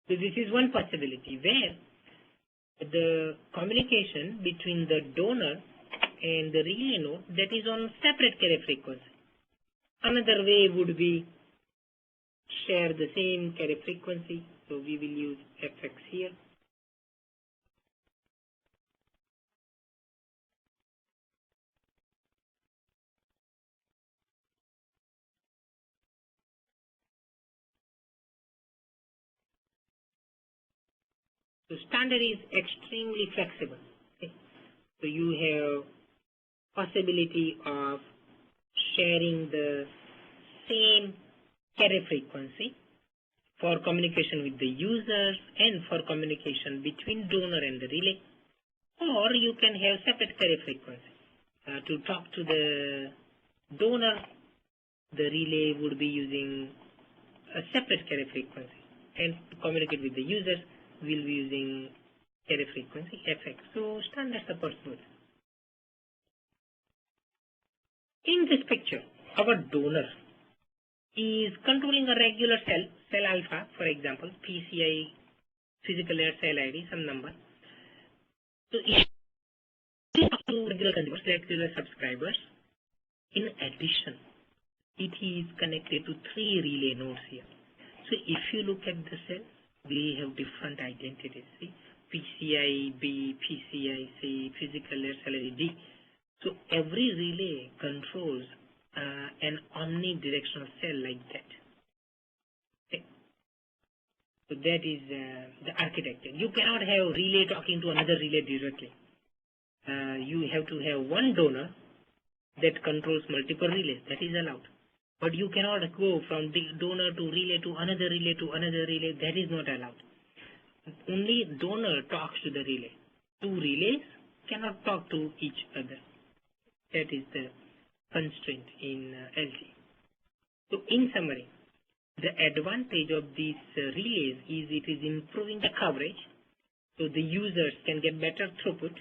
So this is one possibility where the communication between the donor and the relay node, that is on separate carrier frequency. Another way would be share the same carrier frequency, so we will use FX here. So standard is extremely flexible. Okay? So you have possibility of sharing the same carrier frequency for communication with the users and for communication between donor and the relay, or you can have separate carrier frequency. To talk to the donor, the relay would be using a separate carrier frequency, and to communicate with the users, we'll be using carrier frequency FX. So standard supports both. In this picture, our donor is controlling a regular cell alpha, for example, PCI, physical layer cell ID, some number. So it is to regular consumers, regular subscribers. In addition, it is connected to 3 relay nodes here. So if you look at the cell, they have different identities. See? PCI B, PCI C, physical layer cell ID D. So every relay controls an omnidirectional cell like that. Okay. So that is the architecture. You cannot have relay talking to another relay directly. You have to have one donor that controls multiple relays. That is allowed. But you cannot go from the donor to relay to another relay to another relay. That is not allowed. Only donor talks to the relay. Two relays cannot talk to each other. That is the constraint in LTE. So in summary, the advantage of these relays is it is improving the coverage, so the users can get better throughput.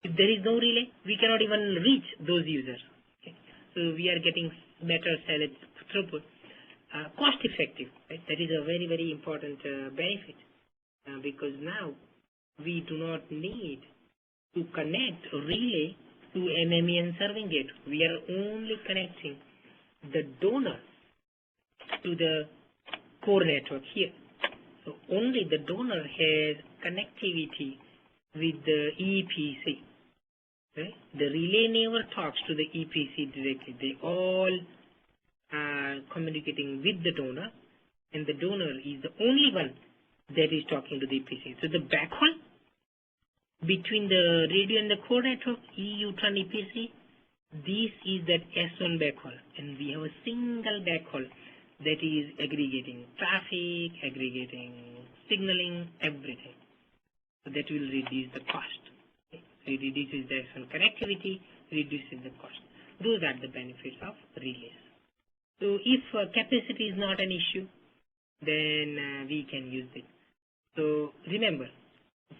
If there is no relay, we cannot even reach those users. Okay? So we are getting better salad throughput. Cost effective, right? That is a very, very important benefit because now we do not need to connect relay to MME serving gate. We are only connecting the donor to the core network here. So only the donor has connectivity with the EPC. Right? The relay never talks to the EPC directly. They all are communicating with the donor, and the donor is the only one that is talking to the EPC. So the backhaul between the radio and the core network, EU-TRAN EPC, this is that S1 backhaul, and we have a single backhaul that is aggregating traffic, aggregating signaling, everything. So that will reduce the cost. It reduces the S1 connectivity, reduces the cost. Those are the benefits of relays. So if capacity is not an issue, then we can use it. So remember,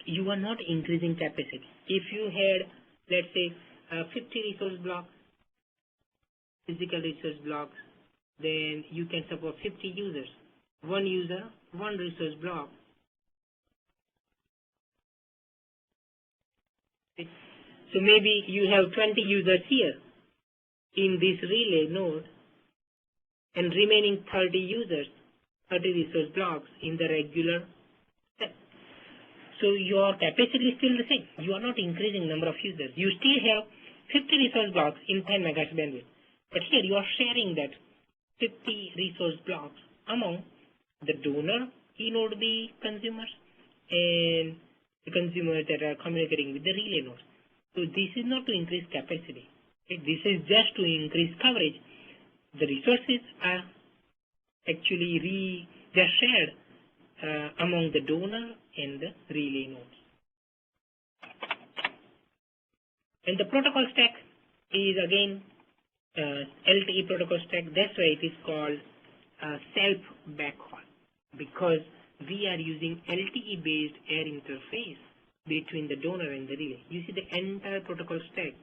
you are not increasing capacity. If you had, let's say, 50 resource blocks, physical resource blocks, then you can support 50 users. One user, one resource block. So maybe you have 20 users here in this relay node and remaining 30 users, 30 resource blocks in the regular step. So your capacity is still the same. You are not increasing number of users. You still have 50 resource blocks in 10 megahertz bandwidth. But here you are sharing that 50 resource blocks among the donor e-node B consumers and the consumers that are communicating with the relay node. So this is not to increase capacity. Okay? This is just to increase coverage. The resources are actually they're shared among the donor and the relay nodes. And the protocol stack is again LTE protocol stack. That's why it is called self backhaul, because we are using LTE based air interface between the donor and the relay. You see the entire protocol stack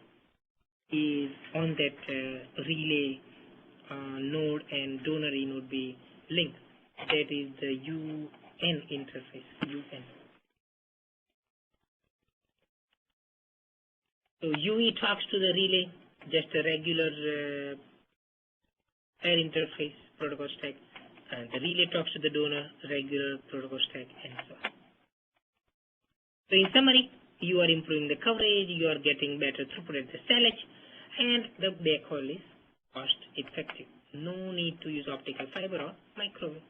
is on that relay node and donor node B link. That is the UN interface, UN. So UE talks to the relay, just a regular air interface protocol stack. And the relay talks to the donor, regular protocol stack, and so on. So in summary, you are improving the coverage, you are getting better throughput at the salage, and the backhaul is cost effective. No need to use optical fiber or microwave.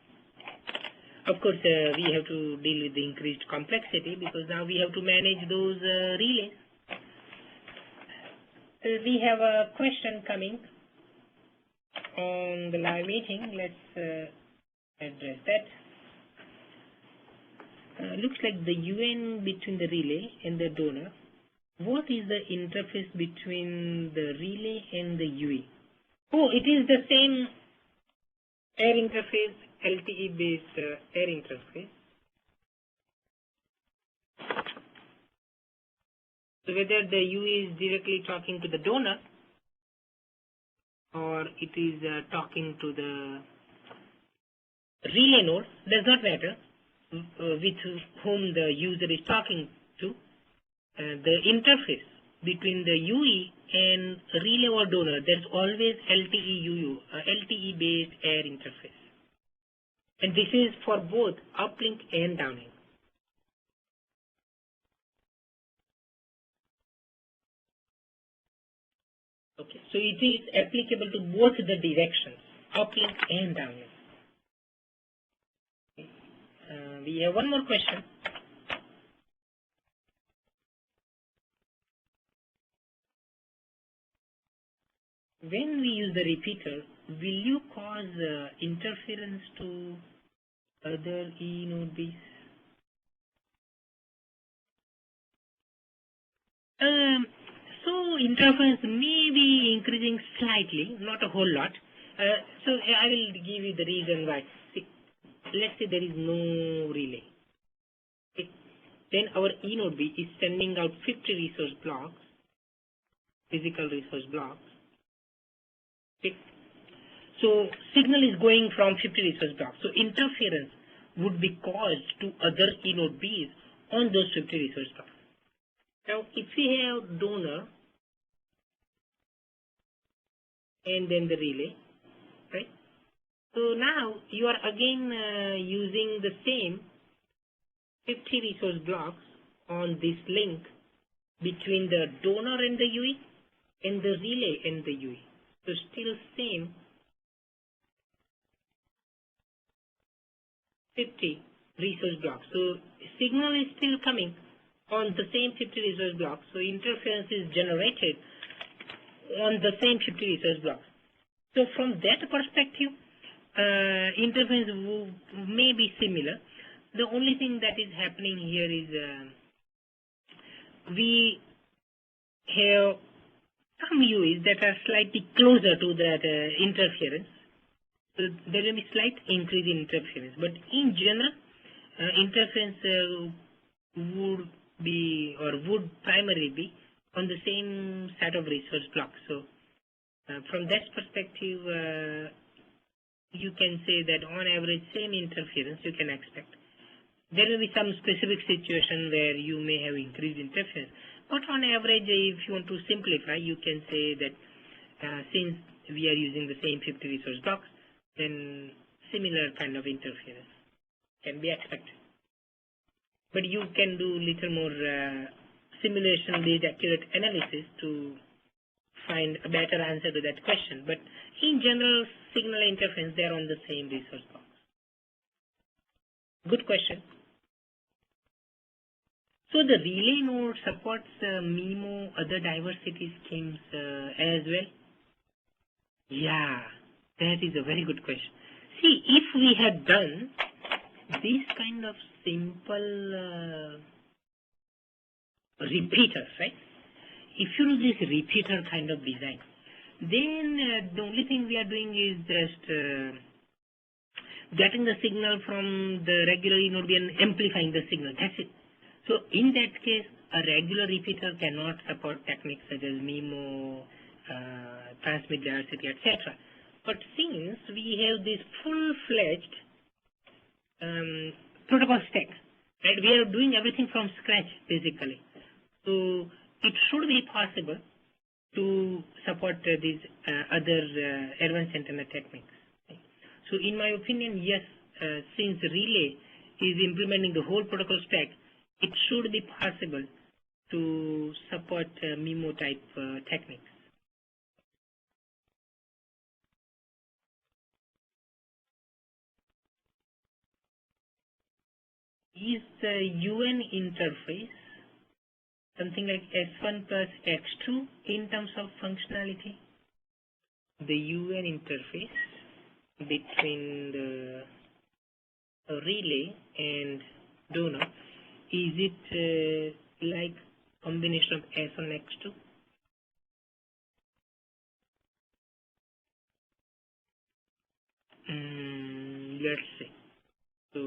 Of course, we have to deal with the increased complexity because now we have to manage those relays. We have a question coming on the live meeting. Let's address that. Looks like the UN between the relay and the donor. What is the interface between the relay and the UE? Oh, it is the same air interface, LTE based air interface. So whether the UE is directly talking to the donor or it is talking to the relay node, does not matter with whom the user is talking to. The interface between the UE and relay or donor, there's always LTE UU, LTE based air interface. And this is for both uplink and downlink. Okay, so it is applicable to both the directions, uplink and downlink. Okay. We have one more question. when we use the repeater, will you cause interference to other E node Bs? So interference may be increasing slightly, not a whole lot. So I will give you the reason why. See, let's say there is no relay. Okay. Then our E node B is sending out 50 resource blocks, physical resource blocks. Okay. So signal is going from 50 resource blocks. So interference would be caused to other E node Bs on those 50 resource blocks. Now, if we have donor and then the relay, right? So now you are again using the same 50 resource blocks on this link between the donor and the UE and the relay and the UE. So still same 50 resource blocks. So signal is still coming on the same 50 resource blocks. So interference is generated on the same 50 resource blocks. So from that perspective, interference may be similar. The only thing that is happening here is we have some UEs that are slightly closer to that interference. So there will be slight increase in interference. But in general, interference would be or would primarily be on the same set of resource blocks. So from that perspective, you can say that on average same interference you can expect. There will be some specific situation where you may have increased interference, but on average, if you want to simplify, you can say that since we are using the same 50 resource blocks, then similar kind of interference can be expected. But you can do little more simulation-based accurate analysis to find a better answer to that question. But in general, signal interference, they are on the same resource box. Good question. So the relay node supports MIMO other diversity schemes as well? Yeah, that is a very good question. See, if we had done this kind of simple repeater, right? If you do this repeater kind of design, then the only thing we are doing is just getting the signal from the regular node and amplifying the signal. That's it. So in that case, a regular repeater cannot support techniques such as MIMO, transmit diversity, etc. But since we have this full-fledged protocol stack, right? We are doing everything from scratch basically. So it should be possible to support these other advanced antenna techniques. Right? So in my opinion, yes, since relay is implementing the whole protocol stack, it should be possible to support MIMO type techniques. Is the UN interface something like S1 plus X2 in terms of functionality? The UN interface between the relay and donor, is it like combination of S1 X2? Let's see. So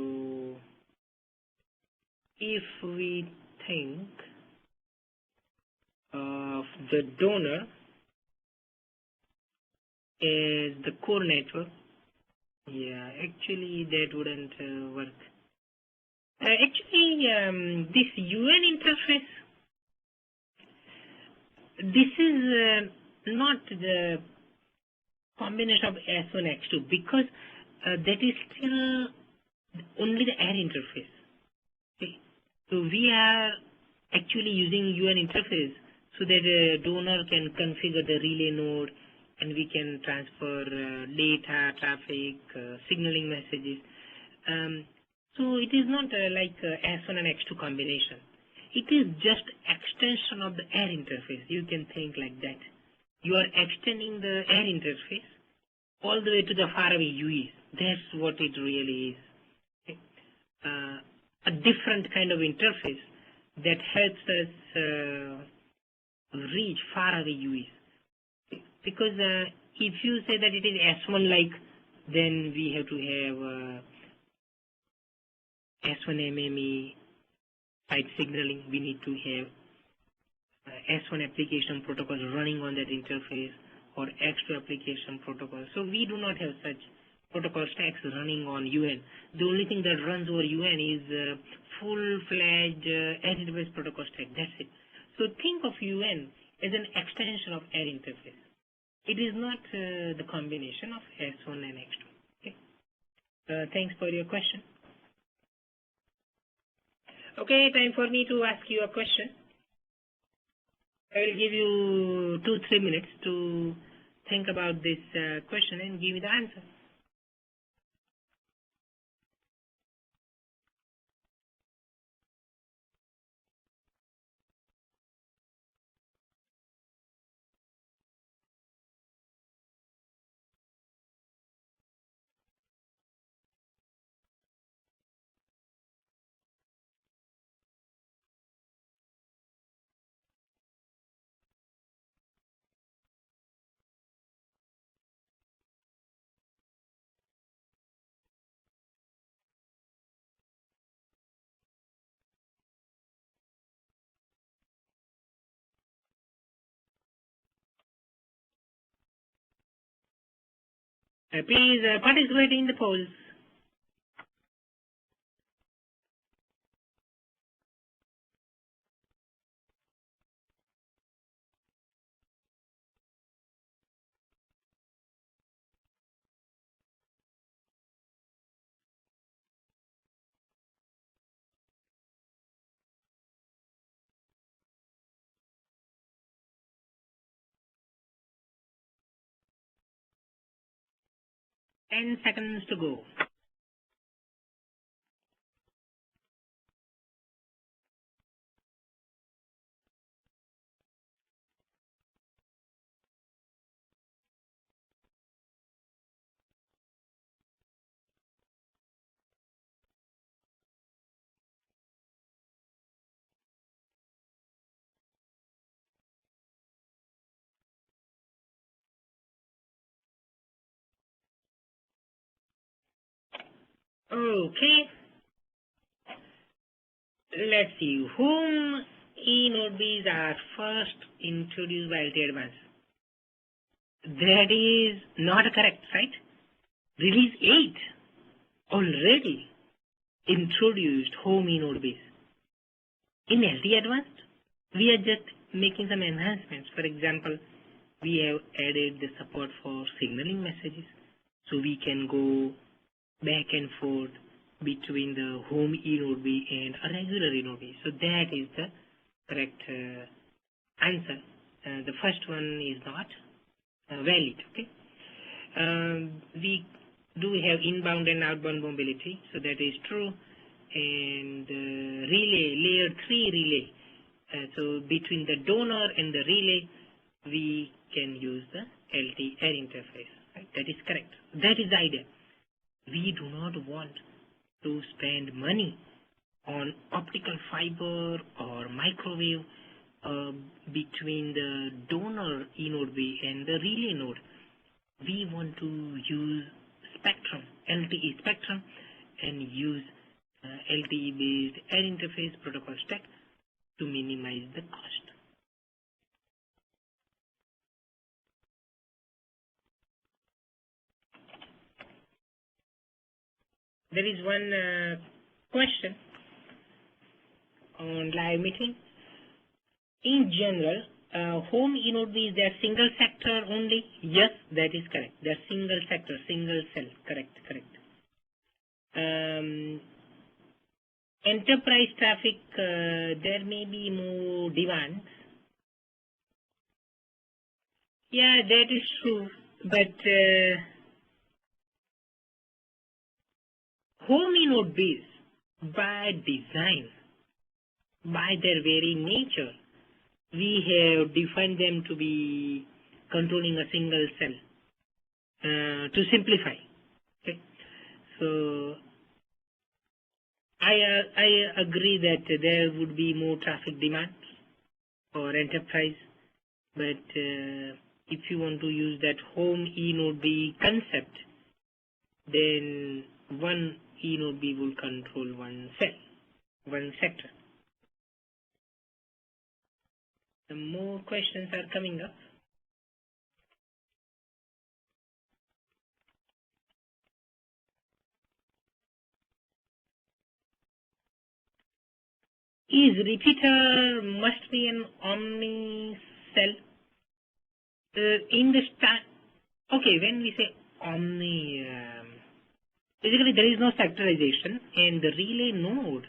if we think of the donor as the core network, yeah, actually that wouldn't work. Actually, this UN interface, this is not the combination of S1 X2 because that is still only the air interface. Okay. So we are actually using UN interface so that a donor can configure the relay node and we can transfer data, traffic, signaling messages. So it is not like S1 and X2 combination. It is just extension of the air interface. You can think like that. you are extending the air interface all the way to the faraway UEs. That's what it really is. Okay? A different kind of interface that helps us reach faraway UEs. Okay? Because if you say that it is S1-like, then we have to have S1 site signaling. We need to have S1 application protocols running on that interface, or X2 application protocols. So we do not have such protocol stacks running on UN. The only thing that runs over UN is full-fledged air interface protocol stack. That's it. So think of UN as an extension of air interface. It is not the combination of S1 and X2. Okay. Thanks for your question. Okay, time for me to ask you a question. I will give you 2-3 minutes to think about this question and give me the answer. Please participate in the polls. Ten seconds to go. Okay. Let's see. Whom e-notebooks are first introduced by LTE Advanced? That is not correct, right? Release 8 already introduced home e-notebooks. In LTE Advanced, we are just making some enhancements. For example, we have added the support for signaling messages, so we can go back and forth between the home e-notebook and a regular e-notebook. So that is the correct answer. The first one is not valid. Okay. We do have inbound and outbound mobility, so that is true. And relay, layer 3 relay. So between the donor and the relay, we can use the LTE air interface. Right? That is correct. That is the idea. We do not want to spend money on optical fiber or microwave between the donor e-notebook and the relay node. We want to use spectrum, LTE spectrum, and use LTE-based air interface protocol stack to minimize the cost. There is one question on live meeting. In general, home e-notebooks, they are single sector only? Yes, that is correct. They are single sector, single cell. Correct. Enterprise traffic, there may be more demands. Yeah, that is true. But home e-notebooks, by design, by their very nature, we have defined them to be controlling a single cell to simplify. Okay, so I agree that there would be more traffic demands for enterprise, but if you want to use that home E node B concept, then one E node B will control one cell, one sector. Some more questions are coming up. Is repeater must be an omni cell? In the okay, when we say omni, basically there is no sectorization, and the relay node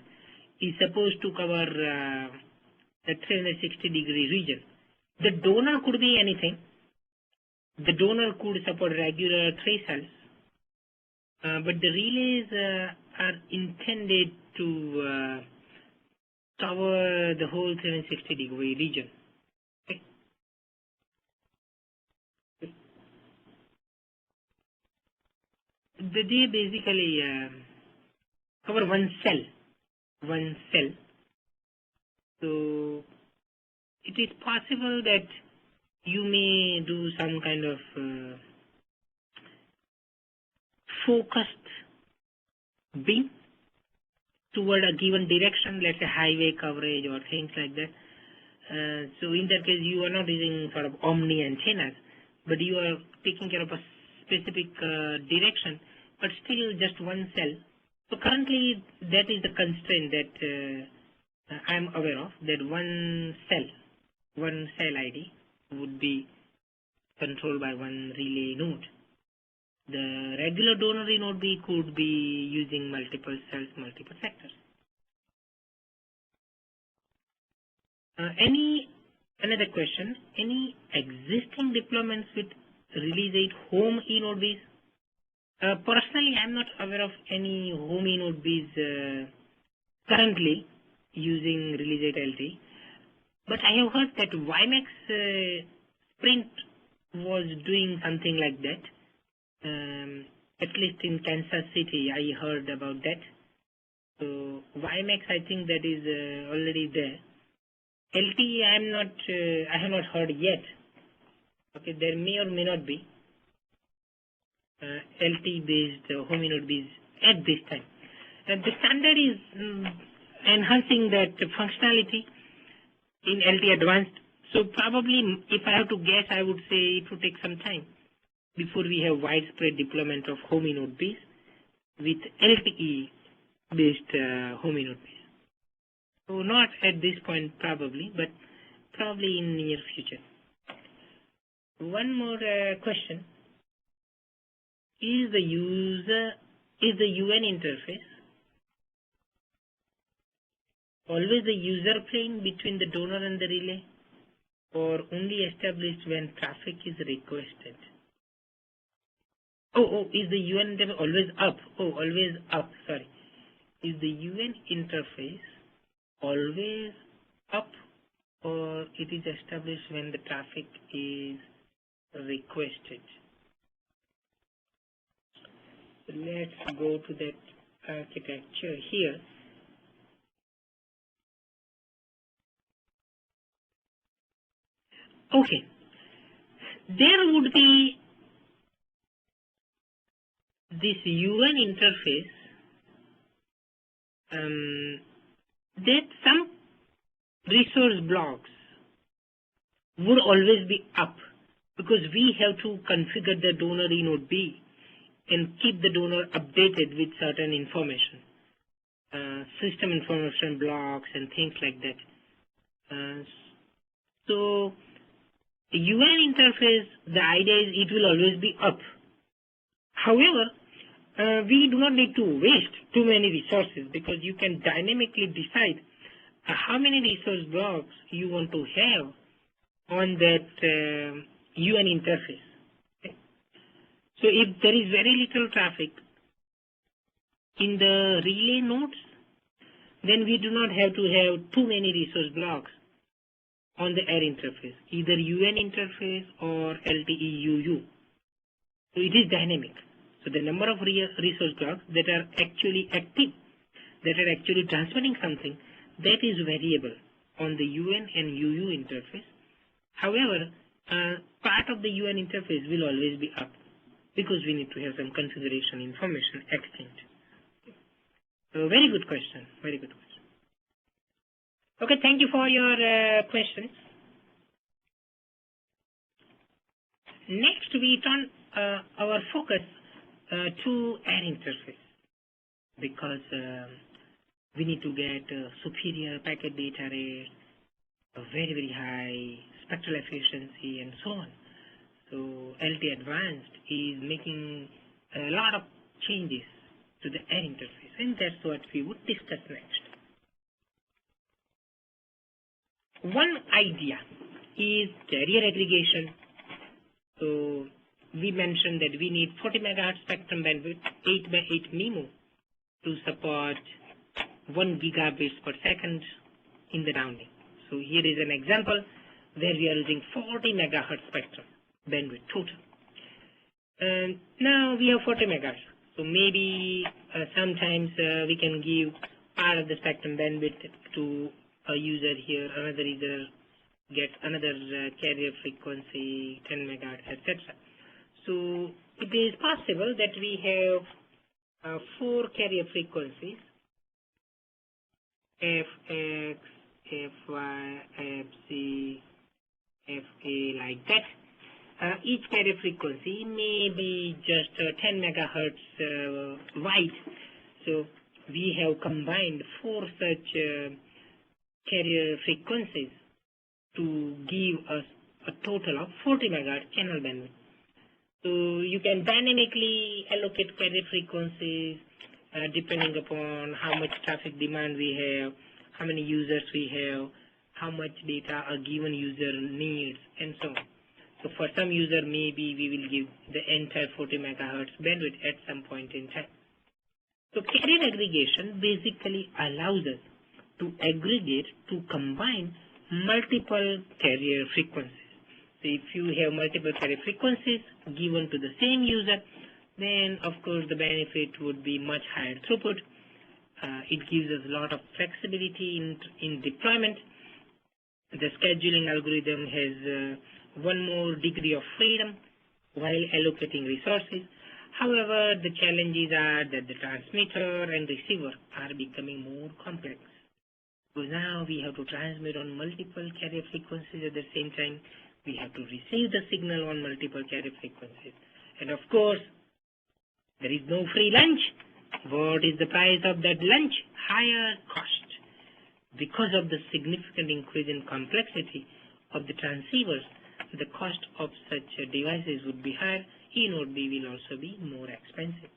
is supposed to cover the 360-degree region. The donor could be anything. The donor could support regular 3 cells, but the relays are intended to cover the whole 360-degree region. Okay. They basically cover one cell. So it is possible that you may do some kind of focused beam toward a given direction, let's say highway coverage or things like that. So in that case, you are not using sort of omni antennas, but you are taking care of a specific direction, but still just one cell. So currently, that is the constraint that I am aware of, that one cell ID would be controlled by one relay node. The regular donor node B could be using multiple cells, multiple sectors. Another question, any existing deployments with Release 8 home E node Bs? Personally, I am not aware of any home E node Bs currently using Release 8 LTE, but I have heard that WiMAX Sprint was doing something like that. At least in Kansas City, I heard about that. So WiMAX, I think that is already there. LTE, I have not heard yet. Okay, there may or may not be LTE based home node Bs at this time. The standard is enhancing that functionality in LTE Advanced. So probably, if I have to guess, I would say it would take some time before we have widespread deployment of home node Bs with LTE based home node Bs. So not at this point probably, but probably in near future. One more question. Is the UN interface always the user plane between the donor and the relay, or only established when traffic is requested? Is the UN interface always up? Always up, sorry. Is the UN interface always up, or it is established when the traffic is requested? So let's go to that architecture here. Okay, there would be this UN interface that some resource blocks would always be up, because we have to configure the donor node B and keep the donor updated with certain information, system information blocks and things like that. So the UN interface, the idea is it will always be up. However, we do not need to waste too many resources, because you can dynamically decide how many resource blocks you want to have on that UN interface. Okay? So if there is very little traffic in the relay nodes, then we do not have to have too many resource blocks on the air interface, either UN interface or LTE UU. So it is dynamic. So the number of resource blocks that are actually active, that are actually transmitting something, that is variable on the UN and UU interface. However, part of the UN interface will always be up because we need to have some configuration information exchanged. So very good question. Very good question. Okay, thank you for your questions. Next, we turn our focus to air interface because we need to get superior packet data rate, a very, very high spectral efficiency, and so on. So LTE Advanced is making a lot of changes to the air interface, and that's what we would discuss next. One idea is carrier aggregation. So we mentioned that we need 40 megahertz spectrum bandwidth, 8 by 8 MIMO to support 1 gigabits per second in the rounding. So here is an example where we are using 40 megahertz spectrum bandwidth total. And now we have 40 megahertz. So maybe sometimes we can give part of the spectrum bandwidth to a user here, another user gets another carrier frequency, 10 megahertz, etc. So it is possible that we have 4 carrier frequencies, FX, FY, FC, FA, like that. Each carrier frequency may be just 10 megahertz wide. So we have combined 4 such carrier frequencies to give us a total of 40 megahertz channel bandwidth. So you can dynamically allocate carrier frequencies depending upon how much traffic demand we have, how many users we have, how much data a given user needs, and so on. So for some user, maybe we will give the entire 40 megahertz bandwidth at some point in time. So carrier aggregation basically allows us to aggregate, to combine multiple carrier frequencies. So if you have multiple carrier frequencies given to the same user, then of course the benefit would be much higher throughput. It gives us a lot of flexibility in deployment. The scheduling algorithm has one more degree of freedom while allocating resources. However, the challenges are that the transmitter and receiver are becoming more complex. So now we have to transmit on multiple carrier frequencies at the same time. We have to receive the signal on multiple carrier frequencies. And of course, there is no free lunch. What is the price of that lunch? Higher cost. Because of the significant increase in complexity of the transceivers, the cost of such devices would be higher. E node B will also be more expensive.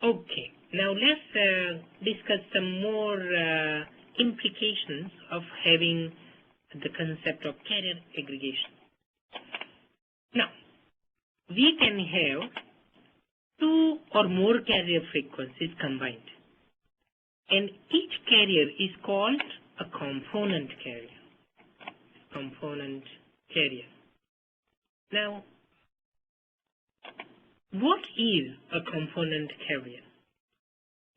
Okay, now let's discuss some more implications of having the concept of carrier aggregation. Now, we can have 2 or more carrier frequencies combined, and each carrier is called a component carrier. Component carrier. Now, what is a component carrier?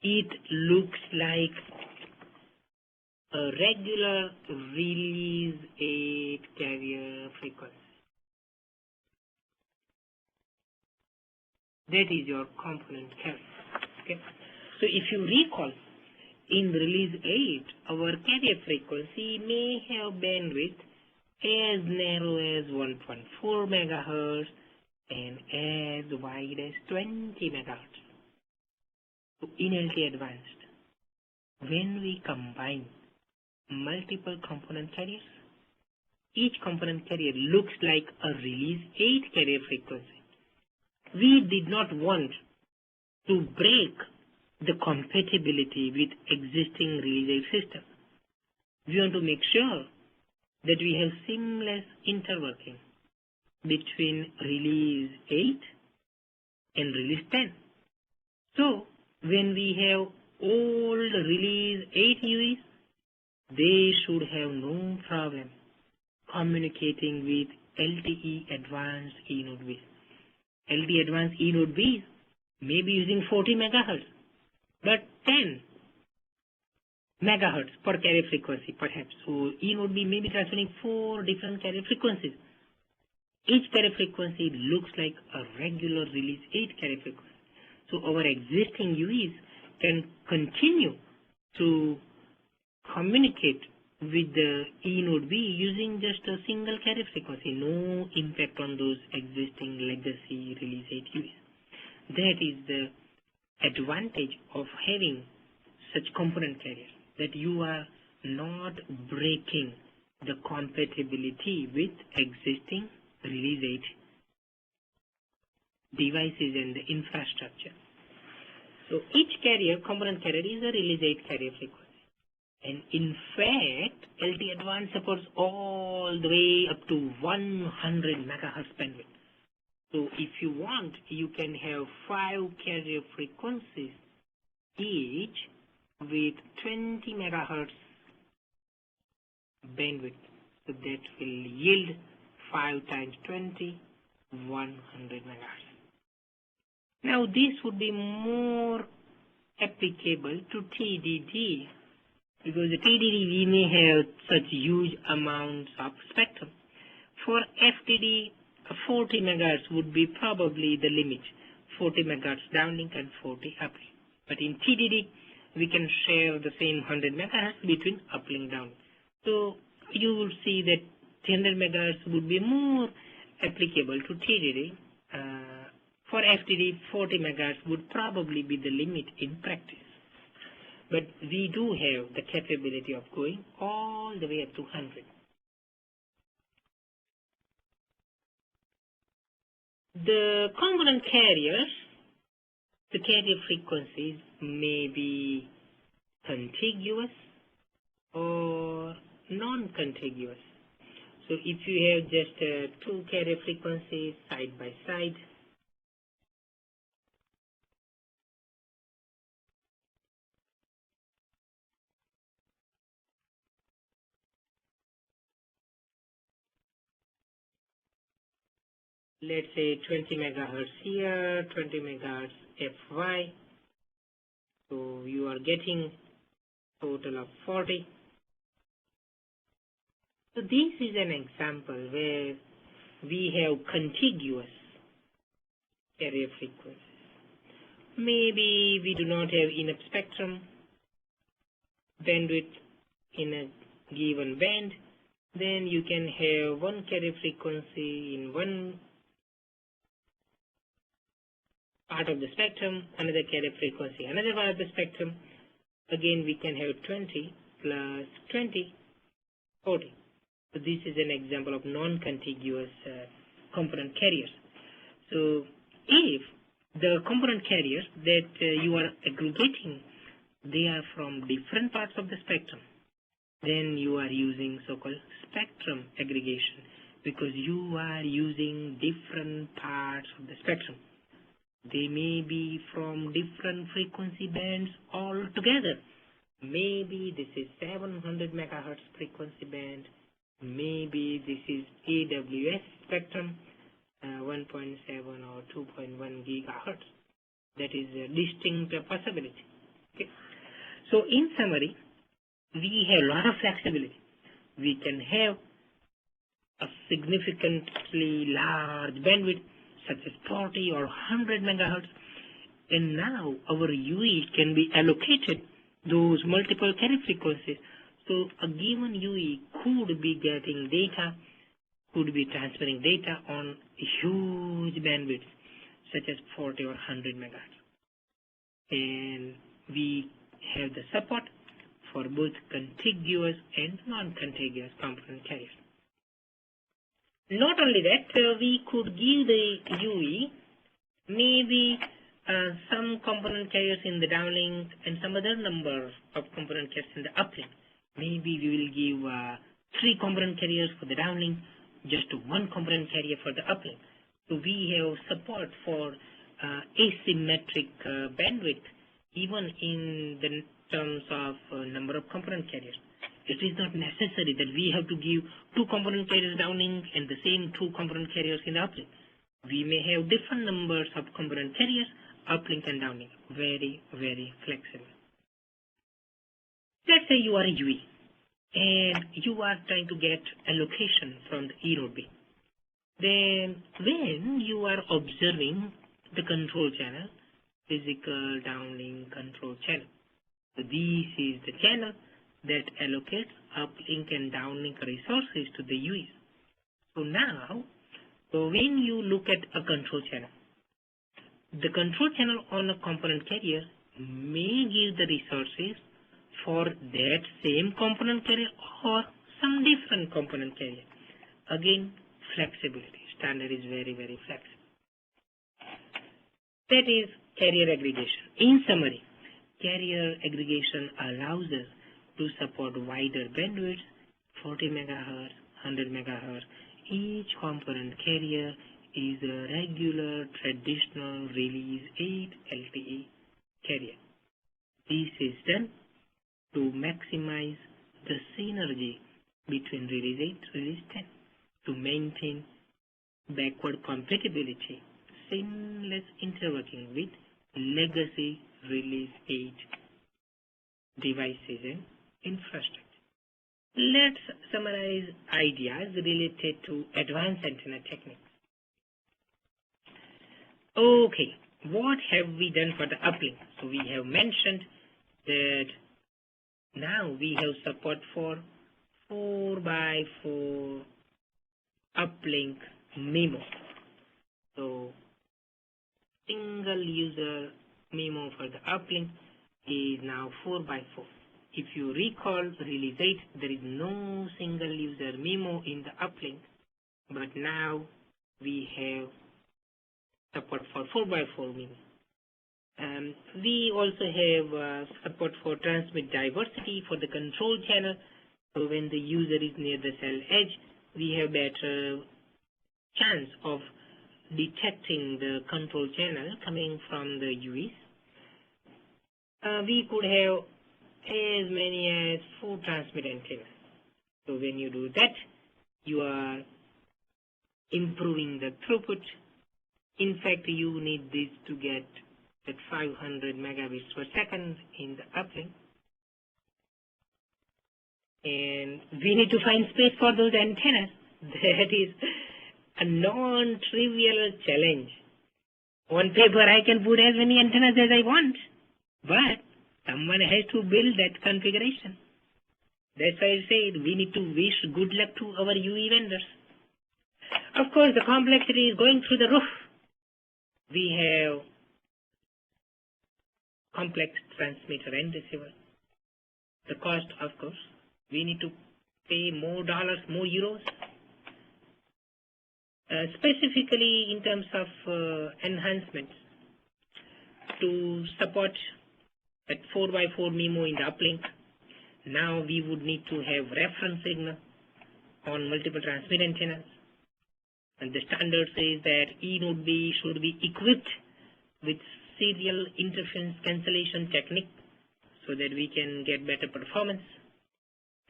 It looks like a regular release 8 carrier frequency. That is your component carrier. Okay. So if you recall, in release 8, our carrier frequency may have bandwidth as narrow as 1.4 megahertz and as wide as 20 megahertz. So in LTE Advanced, when we combine multiple component carriers, each component carrier looks like a release 8 carrier frequency. We did not want to break the compatibility with existing release 8 systems. We want to make sure that we have seamless interworking between release 8 and release 10. So when we have old release 8 UEs they should have no problem communicating with LTE Advanced E-Node Bs. LTE Advanced E-Node Bs may be using 40 megahertz, but 10 megahertz per carrier frequency perhaps. So E-Node B may be transferring 4 different carrier frequencies. Each carrier frequency looks like a regular release 8 carrier frequency. So our existing UEs can continue to communicate with the E-Node B using just a single carrier frequency, no impact on those existing legacy release 8 UEs. That is the advantage of having such component carriers, that you are not breaking the compatibility with existing release 8 devices and the infrastructure. So each component carrier is a release 8 carrier frequency. And in fact, LTE Advanced supports all the way up to 100 megahertz bandwidth. So if you want, you can have 5 carrier frequencies each with 20 megahertz bandwidth. So that will yield 5 times 20, 100 megahertz. Now this would be more applicable to TDD, because the TDD we may have such huge amounts of spectrum. For FDD, 40 megahertz would be probably the limit, 40 megahertz downlink and 40 uplink. But in TDD, we can share the same 100 megahertz between uplink downlink. So you will see that 300 megahertz would be more applicable to TDD. For FDD, 40 megahertz would probably be the limit in practice. But we do have the capability of going all the way up to 100. The component carriers, the carrier frequencies may be contiguous or non-contiguous. So if you have just 2 carrier frequencies side by side, let's say 20 megahertz here, 20 megahertz FY. So you are getting total of 40. So this is an example where we have contiguous carrier frequencies. Maybe we do not have enough spectrum bandwidth in a given band. Then you can have one carrier frequency in one part of the spectrum, another carrier frequency, another part of the spectrum. Again, we can have 20 plus 20, 40. So this is an example of non-contiguous component carriers. So if the component carriers that you are aggregating, they are from different parts of the spectrum, then you are using so-called spectrum aggregation, because you are using different parts of the spectrum. They may be from different frequency bands altogether. Maybe this is 700 megahertz frequency band. Maybe this is AWS spectrum, 1.7 or 2.1 gigahertz. That is a distinct possibility. Okay. So in summary, we have a lot of flexibility. We can have a significantly large bandwidth, such as 40 or 100 megahertz, and now our UE can be allocated those multiple carrier frequencies. So a given UE could be getting data, could be transferring data on huge bandwidths, such as 40 or 100 megahertz. And we have the support for both contiguous and non-contiguous component carriers. Not only that, we could give the UE maybe some component carriers in the downlink and some other number of component carriers in the uplink. Maybe we will give 3 component carriers for the downlink, just 1 component carrier for the uplink. So we have support for asymmetric bandwidth, even in the terms of number of component carriers. it is not necessary that we have to give 2 component carriers downlink and the same 2 component carriers in the uplink. We may have different numbers of component carriers, uplink and downlink. Very, very flexible. Let's say you are a UE and you are trying to get a location from the E node B. Then when you are observing the control channel, physical downlink control channel. So this is the channel that allocates uplink and downlink resources to the UEs. So now, when you look at a control channel, the control channel on a component carrier may give the resources for that same component carrier or some different component carrier. Again, flexibility. Standard is very, very flexible. That is carrier aggregation. In summary, carrier aggregation allows us to support wider bandwidth, 40 MHz, 100 MHz. Each component carrier is a regular traditional release 8 LTE carrier. This is done to maximize the synergy between release 8 and release 10 to maintain backward compatibility, seamless interworking with legacy release 8 devices and infrastructure. Let's summarize ideas related to advanced antenna techniques. Okay, what have we done for the uplink? So we have mentioned that now we have support for 4x4 uplink MIMO. So single user MIMO for the uplink is now 4x4. If you recall release 8, there is no single user MIMO in the uplink, but now we have support for 4x4 MIMO. We also have support for transmit diversity for the control channel. So when the user is near the cell edge, we have better chance of detecting the control channel coming from the UEs. We could have as many as 4 transmit antennas. So when you do that, you are improving the throughput. In fact, you need this to get at 500 megabits per second in the uplink. And we need to find space for those antennas. That is a non-trivial challenge. On paper, I can put as many antennas as I want, but someone has to build that configuration. That's why I said we need to wish good luck to our UE vendors. Of course, the complexity is going through the roof. We have complex transmitter and receiver. The cost, of course, we need to pay more dollars, more euros. Specifically in terms of enhancements to support at 4x4 MIMO in the uplink. Now we would need to have reference signal on multiple transmit antennas. And the standard says that E node B should be equipped with serial interference cancellation technique so that we can get better performance.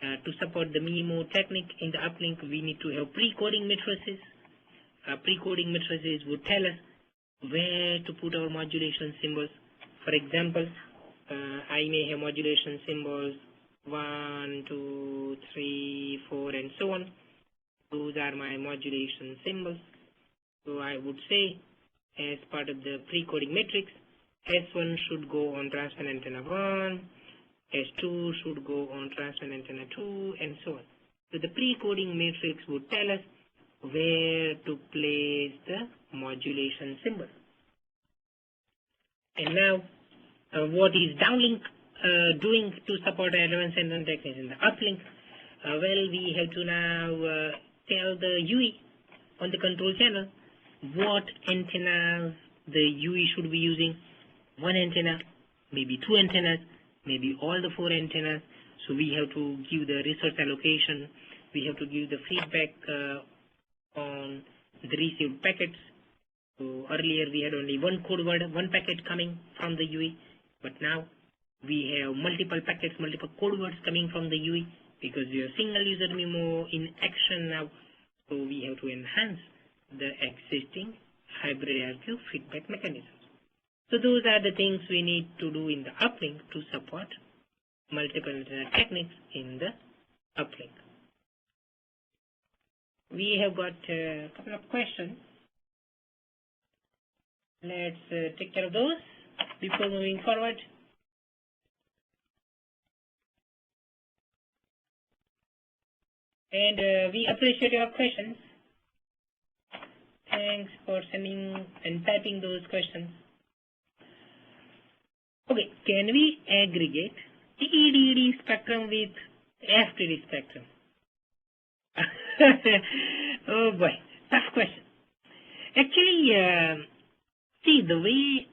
To support the MIMO technique in the uplink, we need to have pre-coding matrices. Pre-coding matrices would tell us where to put our modulation symbols. For example, I may have modulation symbols 1, 2, 3, 4, and so on. Those are my modulation symbols. So I would say, as part of the pre-coding matrix, S1 should go on transmit antenna 1, S2 should go on transmit antenna 2, and so on. So the pre-coding matrix would tell us where to place the modulation symbol. And now, what is downlink doing to support advanced antenna techniques in the uplink? Well, we have to now tell the UE on the control channel what antennas the UE should be using. 1 antenna, maybe 2 antennas, maybe all the 4 antennas. So we have to give the resource allocation. We have to give the feedback on the received packets. So earlier we had only one code word, one packet coming from the UE, but now we have multiple packets, multiple code words coming from the UE. because your single user memo in action now, so we have to enhance the existing hybrid hierarchy feedback mechanisms. So those are the things we need to do in the uplink to support multiple techniques in the uplink. We have got a couple of questions. Let's take care of those before moving forward. And we appreciate your questions. Thanks for sending and typing those questions. Okay, can we aggregate TDD spectrum with FDD spectrum? Oh boy, tough question. Actually, see, the way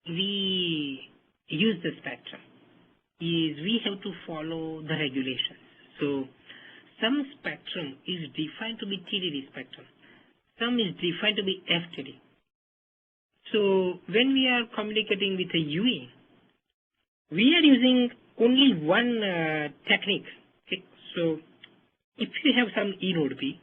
we use the spectrum is we have to follow the regulations. So some spectrum is defined to be TDD spectrum. Some is defined to be FDD. So when we are communicating with a UE, we are using only one technique. Okay? So if you have some E node B,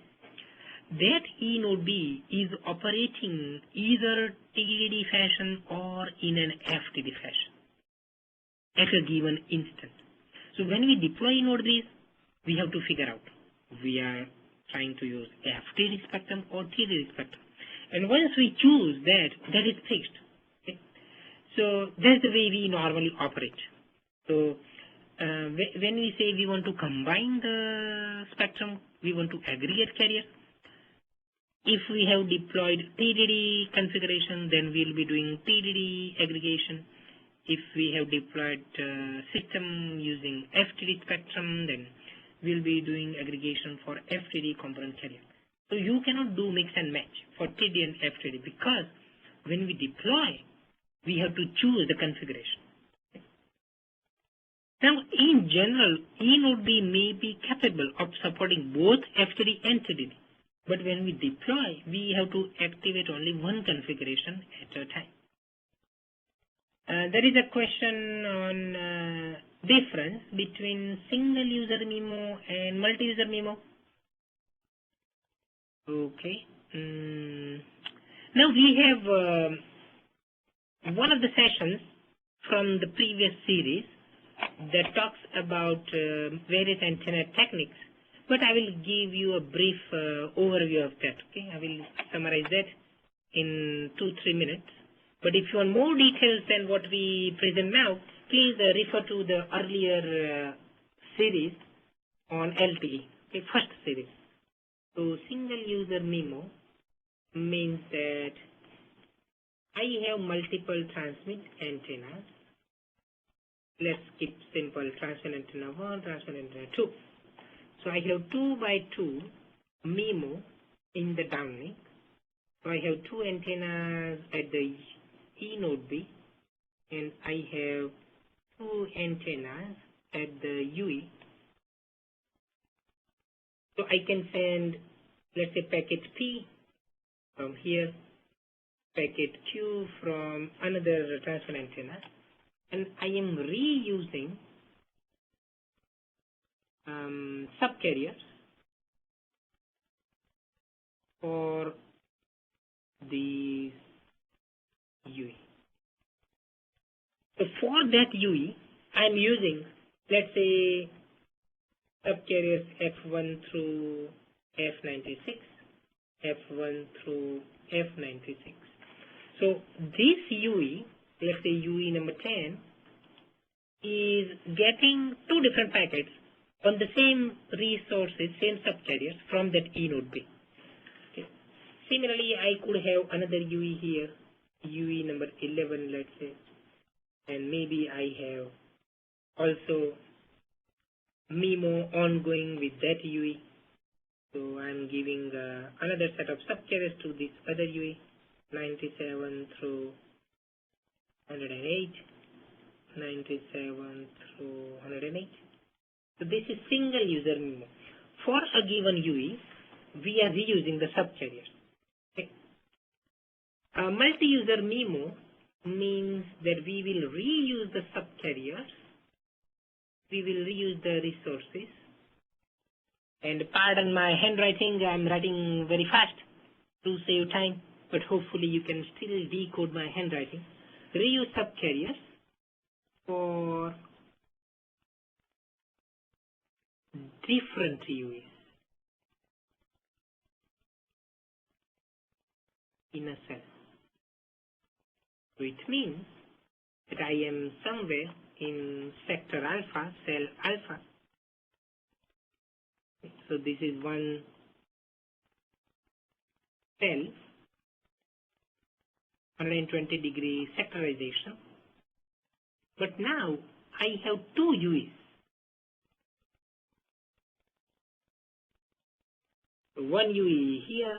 that E node B is operating either TDD fashion or in an FDD fashion at a given instant. So when we deploy E node Bs, we have to figure out we are trying to use FDD spectrum or TDD spectrum. And once we choose that, that is fixed. Okay? So that's the way we normally operate. So when we say we want to combine the spectrum, we want to aggregate carriers. If we have deployed TDD configuration, then we'll be doing TDD aggregation. If we have deployed system using FDD spectrum, then we'll be doing aggregation for FDD component carrier. So you cannot do mix and match for TD and FDD because when we deploy, we have to choose the configuration. Now, in general, E node B may be capable of supporting both FDD and TDD. But when we deploy, we have to activate only one configuration at a time. There is a question on difference between single user memo and multi-user memo. Okay. Now we have one of the sessions from the previous series that talks about various antenna techniques, but I will give you a brief overview of that. Okay, I will summarize that in 2-3 minutes. But if you want more details than what we present now, please refer to the earlier series on LTE, okay, first series. So single user memo means that I have multiple transmit antennas. Let's keep simple, transmit antenna 1, transmit antenna 2. So I have 2 by 2 MIMO in the downlink. So I have 2 antennas at the E node B, and I have 2 antennas at the UE. So I can send, let's say, packet P from here, packet Q from another transfer antenna, and I am reusing subcarriers for the UE. So for that UE, I am using, let's say, subcarriers F1 through F96, F1 through F96. So this UE, let's say UE number 10, is getting 2 different packets on the same resources, same subcarriers from that E node B. Okay. Similarly, I could have another UE here, UE number 11, let's say, and maybe I have also MIMO ongoing with that UE. So I'm giving another set of subcarriers to this other UE, 97 through 108, 97 through 108. So this is single user MIMO. For a given UE, we are reusing the subcarriers. Okay. A multi-user MIMO means that we will reuse the subcarriers we will reuse the resources. And pardon my handwriting, I'm writing very fast to save time, but hopefully you can still decode my handwriting. Reuse subcarriers for different UEs in a cell. So it means that I am somewhere in sector alpha, cell alpha. So this is one cell, 120-degree sectorization. But now I have two UEs. One UE here,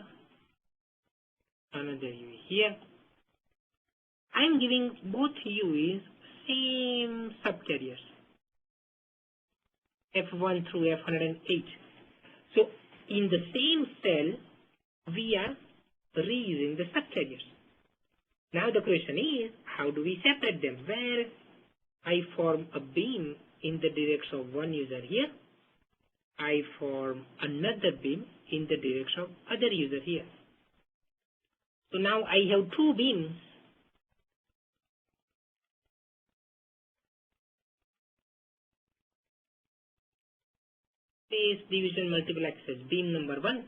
another UE here. I am giving both UEs same subcarriers, F1 through F108. So in the same cell, we are reusing the subcarriers. Now the question is, how do we separate them? Where I form a beam in the direction of one user here, I form another beam in the direction of other user here. So now I have two beams. Space division multiple access, beam number 1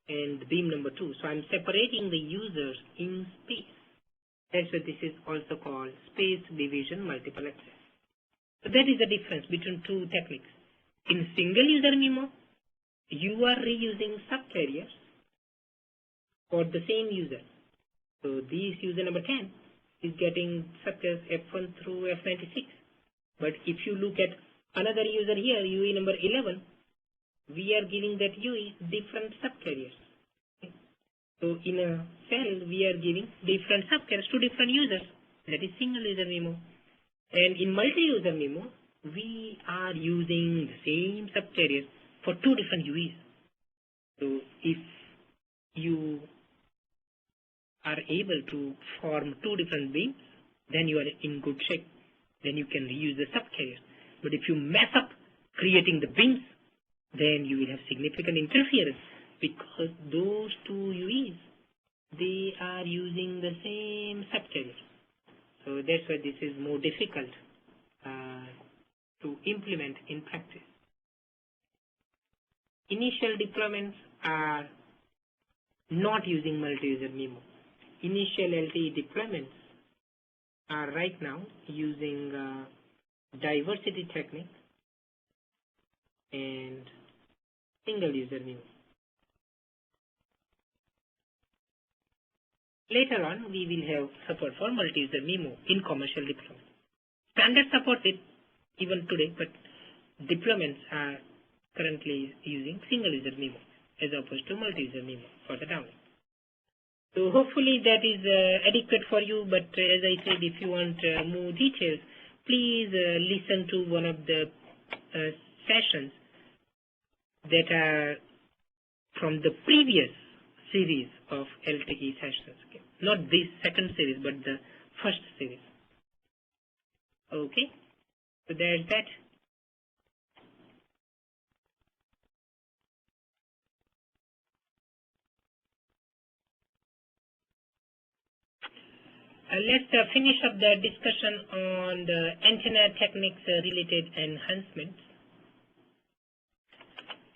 and beam number 2. So I'm separating the users in space. That's why this is also called space division multiple access. So that is the difference between two techniques. In single user MIMO, you are reusing subcarriers for the same user. So this user number 10 is getting subcarriers F1 through F96. But if you look at another user here, UE number 11, we are giving that UE different subcarriers. So in a cell, we are giving different subcarriers to different users. That is single user MIMO. And in multi-user MIMO, we are using the same subcarriers for two different UEs. So if you are able to form two different beams, then you are in good shape. Then you can reuse the subcarriers. But if you mess up creating the beams, then you will have significant interference because those two UEs, they are using the same subcarriers. So that's why this is more difficult to implement in practice. Initial deployments are not using multi-user MIMO. Initial LTE deployments are right now using diversity technique and single user MIMO. Later on, we will have support for multi-user MIMO in commercial deployment. Standard supports it even today, but deployments are currently using single user MIMO as opposed to multi-user MIMO for the downlink. So hopefully that is adequate for you, but as I said, if you want more details, please listen to one of the sessions that are from the previous series of LTE sessions. Okay? Not this second series, but the first series. Okay, so there's that. Let's finish up the discussion on the antenna techniques related enhancements.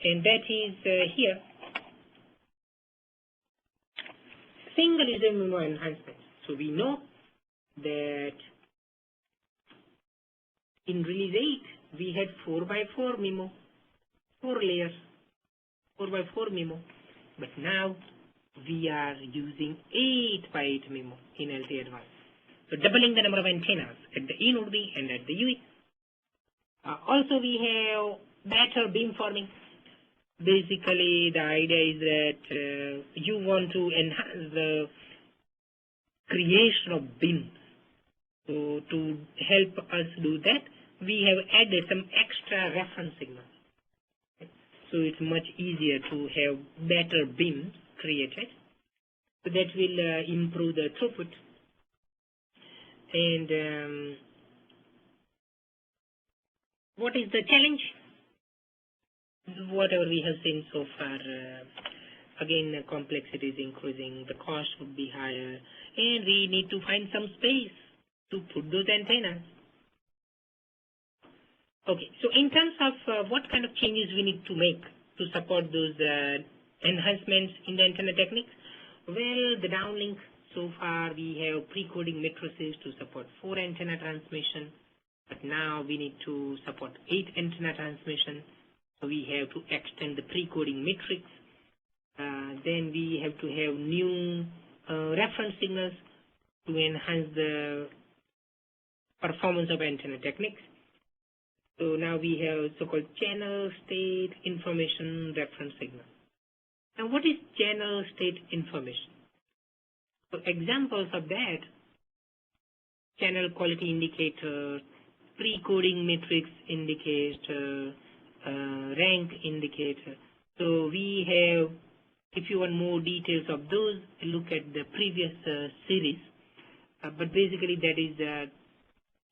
And that is here. Single user MIMO enhancements. So we know that in release 8, we had 4x4 MIMO, 4 layers, 4x4 MIMO. But now we are using 8x8 MIMO in LTE Advanced. So doubling the number of antennas at the E node B and at the UE. Also we have better beam forming. Basically the idea is that you want to enhance the creation of beams. So to help us do that, we have added some extra reference signals. So it's much easier to have better beams created. So that will improve the throughput. And What is the challenge? Whatever we have seen so far, again, complexity is increasing, the cost would be higher, and we need to find some space to put those antennas. Okay, so in terms of what kind of changes we need to make to support those enhancements in the antenna techniques, well, the downlink, so far we have pre-coding matrices to support 4 antenna transmission, but now we need to support 8 antenna transmission, so we have to extend the pre-coding matrix. Then we have to have new reference signals to enhance the performance of antenna techniques. So now we have so-called channel state information reference signal. Now what is channel state information? So examples of that: channel quality indicator, pre-coding matrix indicator, rank indicator. So we have, if you want more details of those, look at the previous series. But basically that is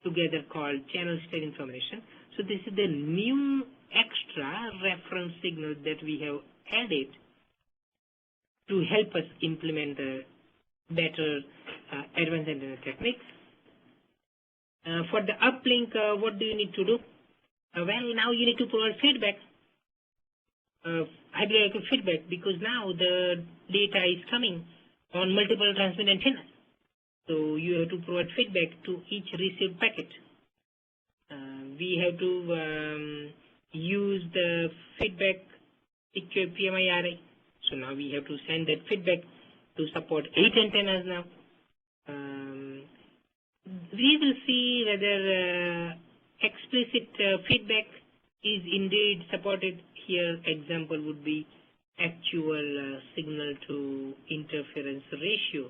together called channel state information. So this is the new extra reference signal that we have added to help us implement the better advanced antenna techniques. For the uplink, what do you need to do? Well, now you need to provide feedback, hydroelectric feedback, because now the data is coming on multiple transmit antennas. So you have to provide feedback to each received packet. We have to use the feedback secure PMI array. So now we have to send that feedback to support 8 antennas now. We will see whether explicit feedback is indeed supported. Here example would be actual signal to interference ratio.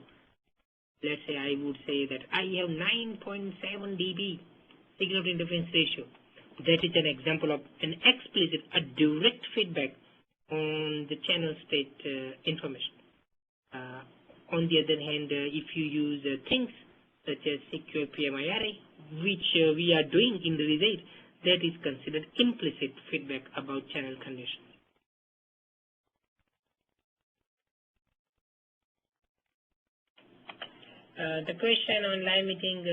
Let's say I would say that I have 9.7 dB signal to interference ratio. That is an example of an explicit, a direct feedback on the channel state information. On the other hand, if you use things such as secure PMI array, which we are doing in the result, that is considered implicit feedback about channel conditions. The question on line meeting,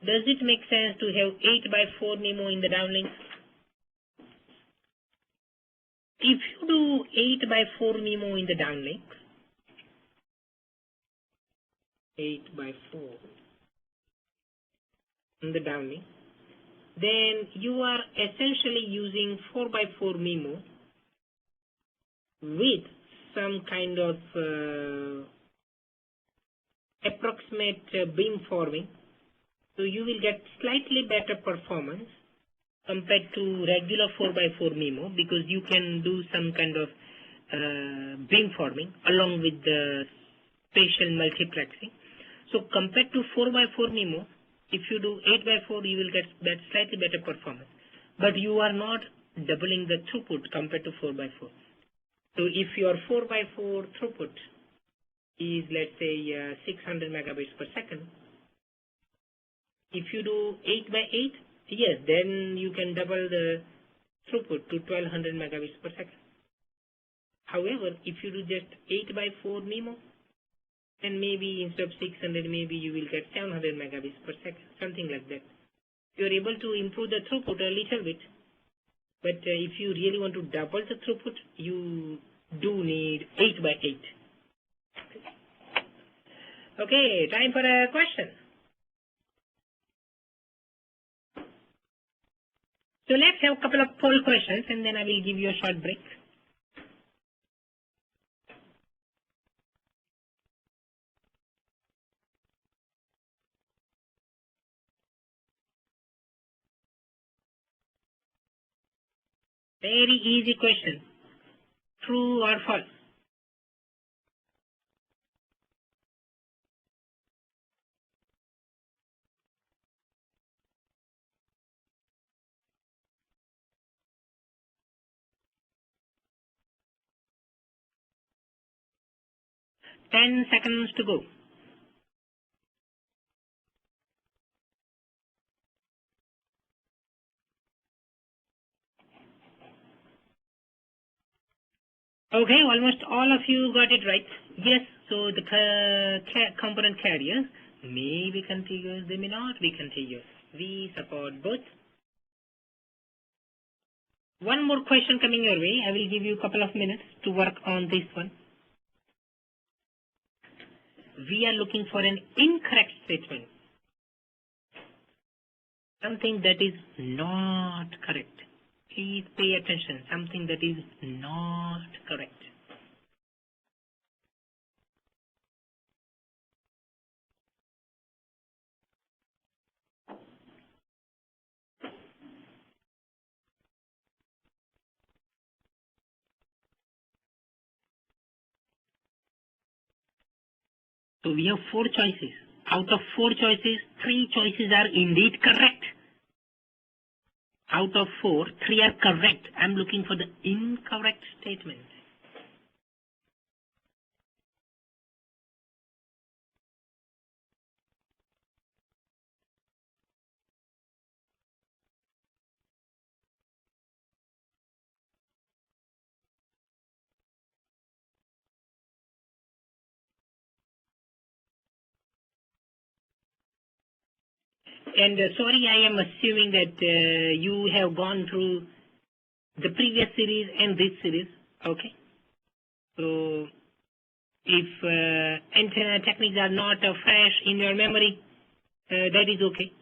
does it make sense to have 8x4 MIMO in the downlink? If you do 8x4 MIMO in the downlink, 8x4 in the downlink, then you are essentially using 4x4 MIMO with some kind of approximate beamforming. So you will get slightly better performance compared to regular 4x4 MIMO, because you can do some kind of beamforming along with the spatial multiplexing. So compared to 4x4 MIMO, if you do 8x4, you will get that slightly better performance. But you are not doubling the throughput compared to 4x4. So if your 4x4 throughput is, let's say, 600 megabits per second, if you do 8x8, yes, then you can double the throughput to 1200 megabits per second. However, if you do just 8x4 MIMO, then maybe instead of 600, maybe you will get 700 megabits per second, something like that. You are able to improve the throughput a little bit, but if you really want to double the throughput, you do need 8x8. Okay, time for a question. So let's have a couple of poll questions, and then I will give you a short break. Very easy question. True or false? Ten seconds to go. Okay, almost all of you got it right. Yes, so the component carriers may be contiguous, they may not be contiguous. We support both. One more question coming your way. I will give you a couple of minutes to work on this one. We are looking for an incorrect statement. Something that is not correct. Please pay attention. Something that is not correct. So we have 4 choices. Out of 4 choices, 3 choices are indeed correct. Out of 4, 3 are correct. I'm looking for the incorrect statement. And sorry, I am assuming that you have gone through the previous series and this series. Okay. So if antenna techniques are not fresh in your memory, that is okay.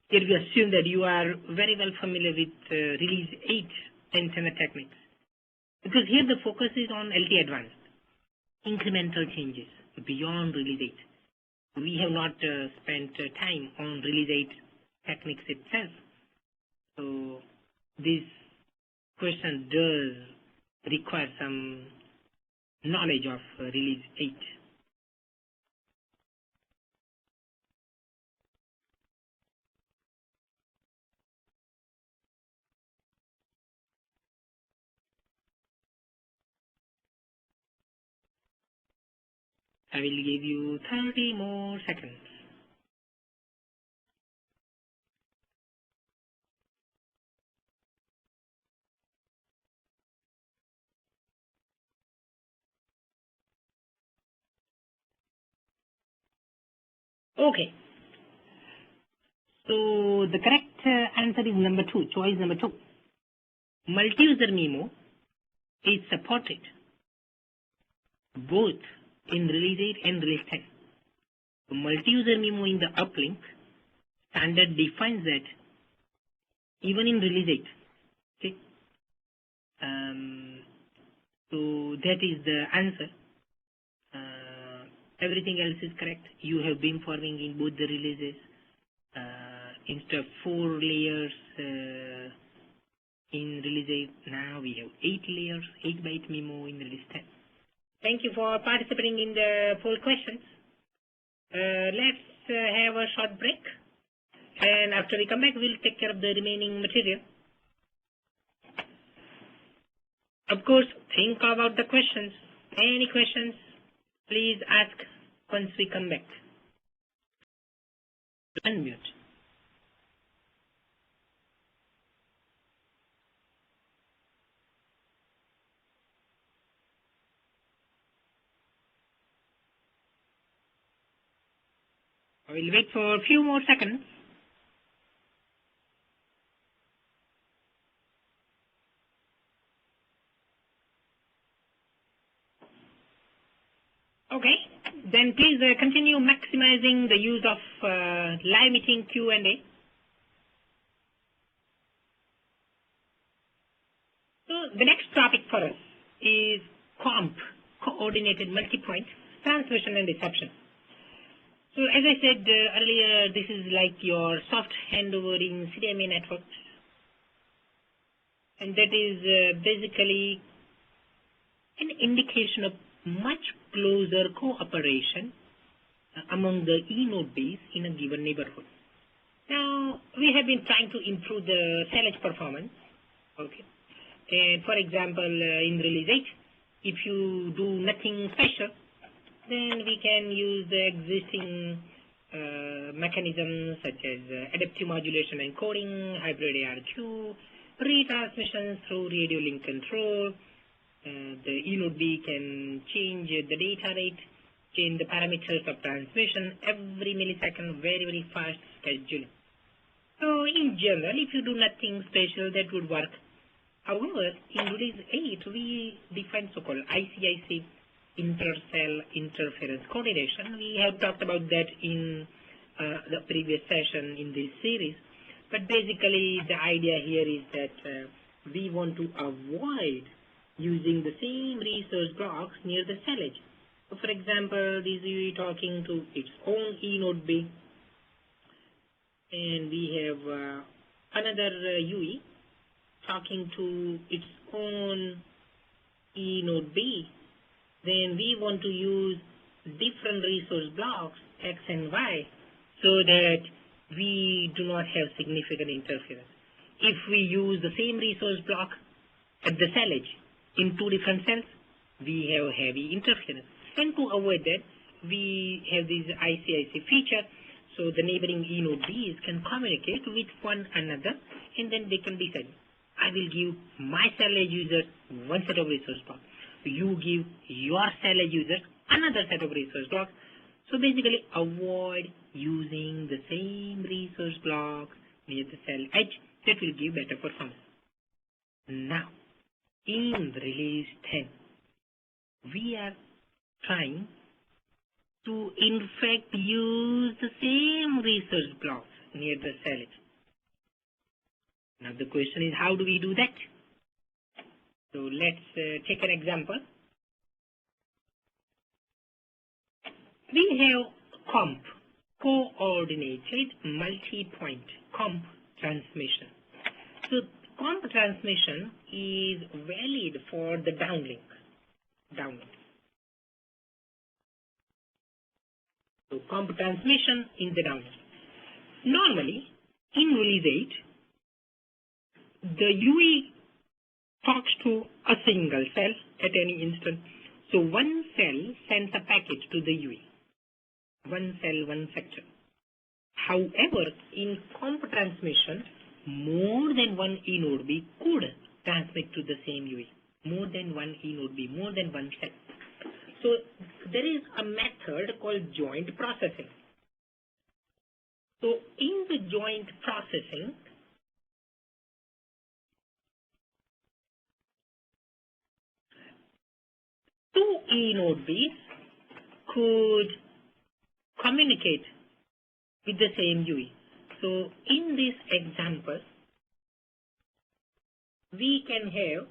Here we assume that you are very well familiar with release 8 antenna techniques. Because here the focus is on LTE Advanced, incremental changes beyond release 8. We have not spent time on release 8 techniques itself. So this question does require some knowledge of release 8. I will give you 30 more seconds. Okay. So the correct answer is number 2, choice number 2. Multi-user MIMO is supported both in release 8 and release 10. So multi-user MIMO in the uplink standard defines that even in release 8. Okay. So that is the answer. Everything else is correct. You have beamforming in both the releases. Instead of 4 layers in release 8, now we have 8 layers, 8x8 MIMO in release 10. Thank you for participating in the poll questions. Let's have a short break. And after we come back, we'll take care of the remaining material. Of course, think about the questions. Any questions, please ask once we come back. Unmute. I will wait for a few more seconds. Okay, then please continue maximizing the use of live meeting Q&A. So the next topic for us is COMP, Coordinated Multipoint Transmission and Reception. So as I said earlier, this is like your soft handover in CDMA networks. And that is basically an indication of much closer cooperation among the e-node base in a given neighborhood. Now, we have been trying to improve the salvage performance. Okay. And for example, in release 8, if you do nothing special, then we can use the existing mechanisms such as adaptive modulation encoding, hybrid ARQ, retransmission through radio link control. The E node B can change the data rate, change the parameters of transmission every millisecond, very, very fast scheduling. So in general, if you do nothing special, that would work. However, in release 8, we defined so-called ICIC, inter-cell interference coordination. We have talked about that in the previous session in this series. But basically, the idea here is that we want to avoid using the same resource blocks near the cell edge. So for example, this UE talking to its own E node B, and we have another UE talking to its own E node B. Then we want to use different resource blocks X and Y so that we do not have significant interference. If we use the same resource block at the cell edge in two different cells, we have heavy interference. And to avoid that, we have this ICIC feature, so the neighboring E node B's can communicate with one another, and then they can decide, I will give my cell edge user one set of resource blocks. You give your cell edge user another set of resource blocks. So basically, avoid using the same resource block near the cell edge. That will give better performance. Now, in release 10, we are trying to in fact use the same resource blocks near the cell edge. Now the question is, how do we do that? So let's take an example. We have comp, coordinated multi-point comp transmission. So comp transmission is valid for the downlink. So comp transmission in the downlink. Normally, in release 8, the UE talks to a single cell at any instant. So one cell sends a packet to the UE. One cell, one sector. However, in comp transmission, more than one E node B could transmit to the same UE. More than one E node B, more than one cell. So there is a method called joint processing. So in the joint processing, two E node B's could communicate with the same UE. So in this example, we can have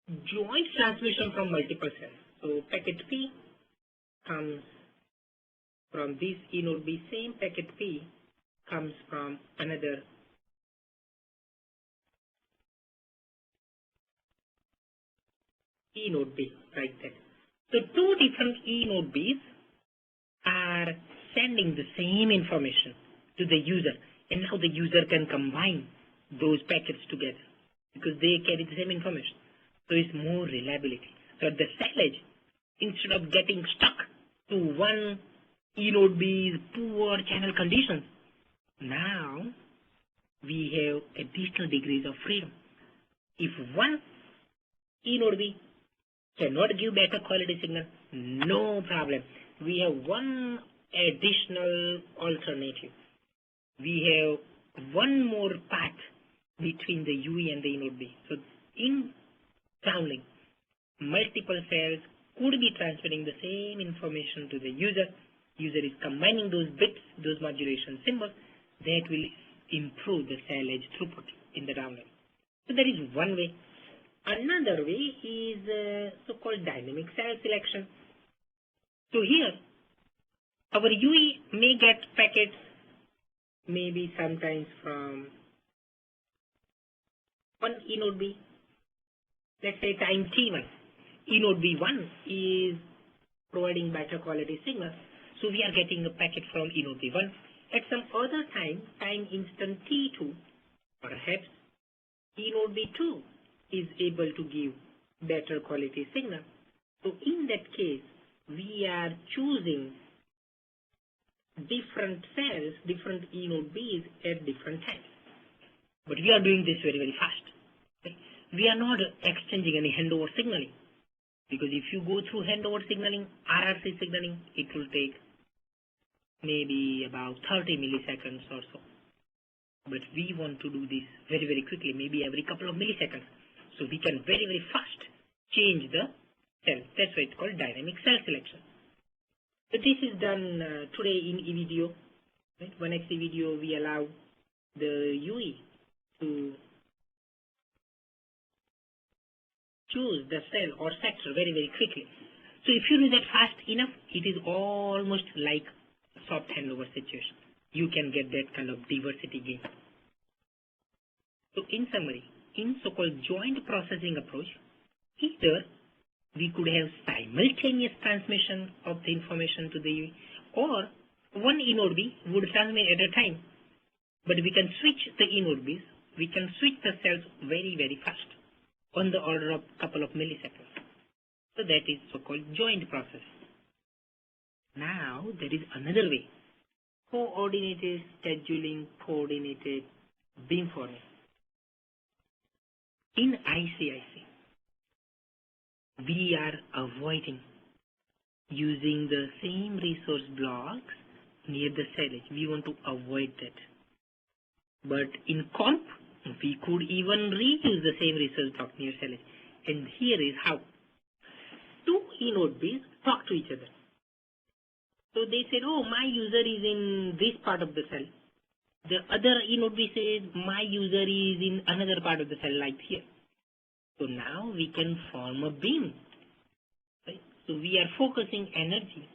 joint transmission from multiple cells. So packet P comes from this E node B, same packet P comes from another E node B, like that. So two different E node B's are sending the same information to the user, and now the user can combine those packets together because they carry the same information. So it's more reliability. So at the cell edge, instead of getting stuck to one E node B's poor channel conditions, now we have additional degrees of freedom. If one E node B cannot give better quality signal, no problem. We have one additional alternative. We have one more path between the UE and the E node B. So in downlink, multiple cells could be transmitting the same information to the user. User is combining those bits, those modulation symbols. That will improve the cell edge throughput in the downlink. So that is one way. Another way is so-called dynamic cell selection. So here, our UE may get packets maybe sometimes from one E node B. Let's say time T1. E node B1 is providing better quality signal. So we are getting a packet from E node B1. At some other time instant T2, perhaps E node B2 is able to give better quality signal. So in that case, we are choosing different cells, different E node Bs at different times. But we are doing this very, very fast. Okay? We are not exchanging any handover signaling, because if you go through handover signaling, RRC signaling, it will take maybe about 30 milliseconds or so. But we want to do this very, very quickly, maybe every couple of milliseconds. So we can very, very fast change the cell. That's why it's called dynamic cell selection. So this is done today in eVideo. Right? 1x eVideo, we allow the UE to choose the cell or sector very, very quickly. So if you do that fast enough, it is almost like a soft handover situation. You can get that kind of diversity gain. So in summary, in so-called joint processing approach, either we could have simultaneous transmission of the information to the UE, or one E node B would transmit at a time. But we can switch the E node Bs, we can switch the cells very, very fast, on the order of a couple of milliseconds. So that is so-called joint process. Now there is another way. Coordinated scheduling, coordinated beamforming. In ICIC, we are avoiding using the same resource blocks near the cell edge. We want to avoid that. But in comp, we could even reuse the same resource block near cell edge. And here is how. Two E node Bs talk to each other. So they said, oh, my user is in this part of the cell. The other E node B says, my user is in another part of the cell, like here. So now we can form a beam. Right? So we are focusing energy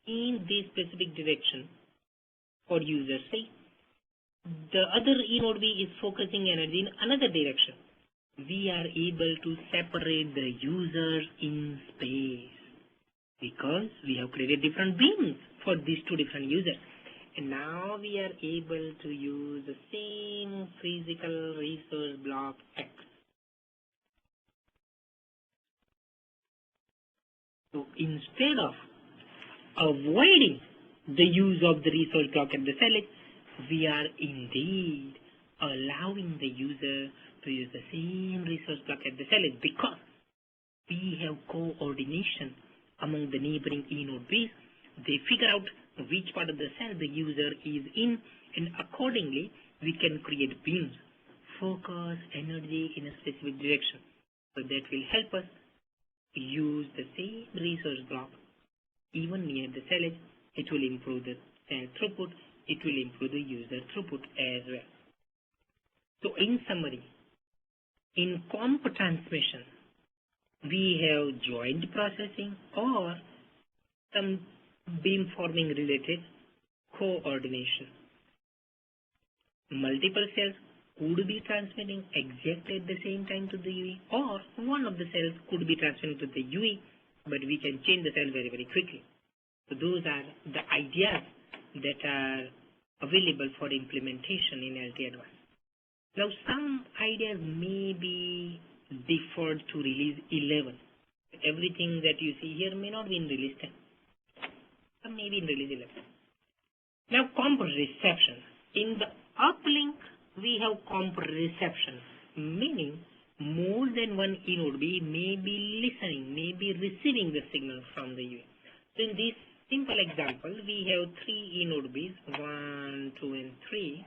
in this specific direction for user. Say, the other E node B is focusing energy in another direction. We are able to separate the users in space, because we have created different beams for these two different users. And now we are able to use the same physical resource block X. So instead of avoiding the use of the resource block at the cell edge, we are indeed allowing the user to use the same resource block at the cell edge, because we have coordination among the neighboring E node Bs. They figure out which part of the cell the user is in, and accordingly we can create beams, focus energy in a specific direction. So that will help us use the same resource block even near the cell edge. It will improve the cell throughput, it will improve the user throughput as well. So in summary, in comp transmission, we have joint processing or some beamforming related coordination. Multiple cells could be transmitting exactly at the same time to the UE, or one of the cells could be transmitting to the UE, but we can change the cell very, very quickly. So those are the ideas that are available for implementation in LTE Advanced. Now some ideas may be deferred to release 11. Everything that you see here may not be in release 10. Some may be in release 11. Now comp reception. In the uplink, we have comp reception, meaning more than one E node B may be listening, may be receiving the signal from the UE. So in this simple example, we have three E node Bs, 1, 2, and 3.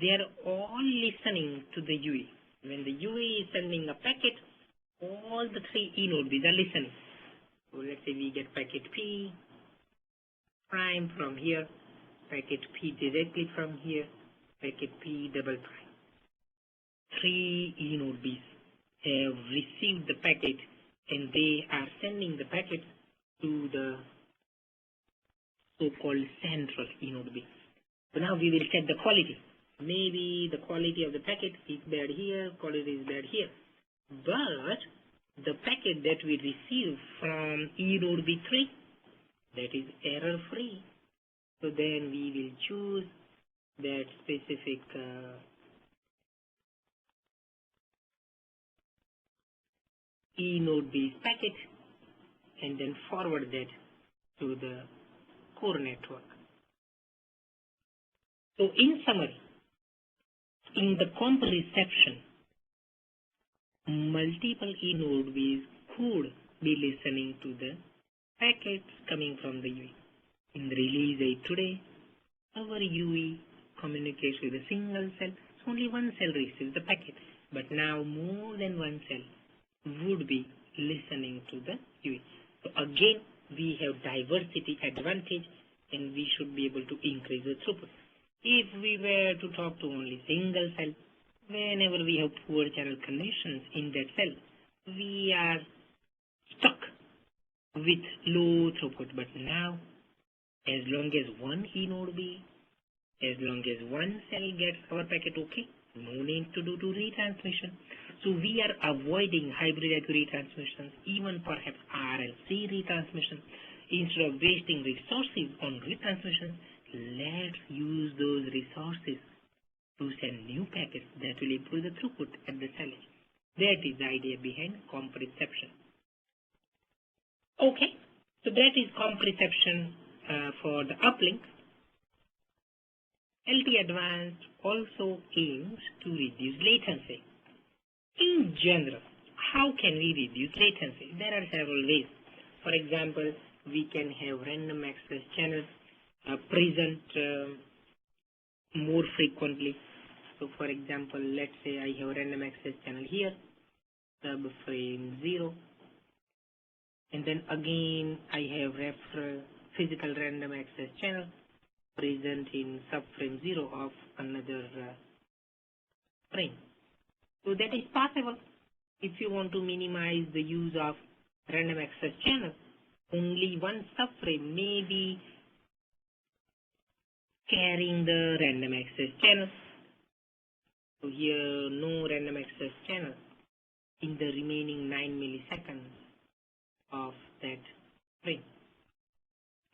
They are all listening to the UE. When the UE is sending a packet, all the three E node Bs are listening. So let's say we get packet P prime from here, packet P directly from here, packet P double prime. Three E node Bs have received the packet, and they are sending the packet to the so-called central E node B. So now we will check the quality. Maybe the quality of the packet is bad here, quality is bad here. But the packet that we receive from E node B3, that is error-free. So then we will choose that specific E node B's packet and then forward that to the core network. So in summary, in the comp reception, multiple e-node ways could be listening to the packets coming from the UE. In release 8 today, our UE communicates with a single cell. So only one cell receives the packet. But now more than one cell would be listening to the UE. So again, we have diversity advantage and we should be able to increase the throughput. If we were to talk to only single cell, whenever we have poor channel conditions in that cell, we are stuck with low throughput. But now, as long as one e-node B, as long as one cell gets our packet okay, no need to do retransmission. So we are avoiding hybrid echo retransmissions, even perhaps RLC retransmission. Instead of wasting resources on retransmission, let's use those resources to send new packets that will improve the throughput at the cell edge. That is the idea behind comp reception. Okay, so that is comp reception for the uplink. LTE Advanced also aims to reduce latency. In general, how can we reduce latency? There are several ways. For example, we can have random access channels present more frequently. So for example, let's say I have a random access channel here, subframe 0, and then again I have physical random access channel present in subframe 0 of another frame. So that is possible. If you want to minimize the use of random access channel, only one subframe may be carrying the random access channel. So here no random access channel in the remaining 9 milliseconds of that frame.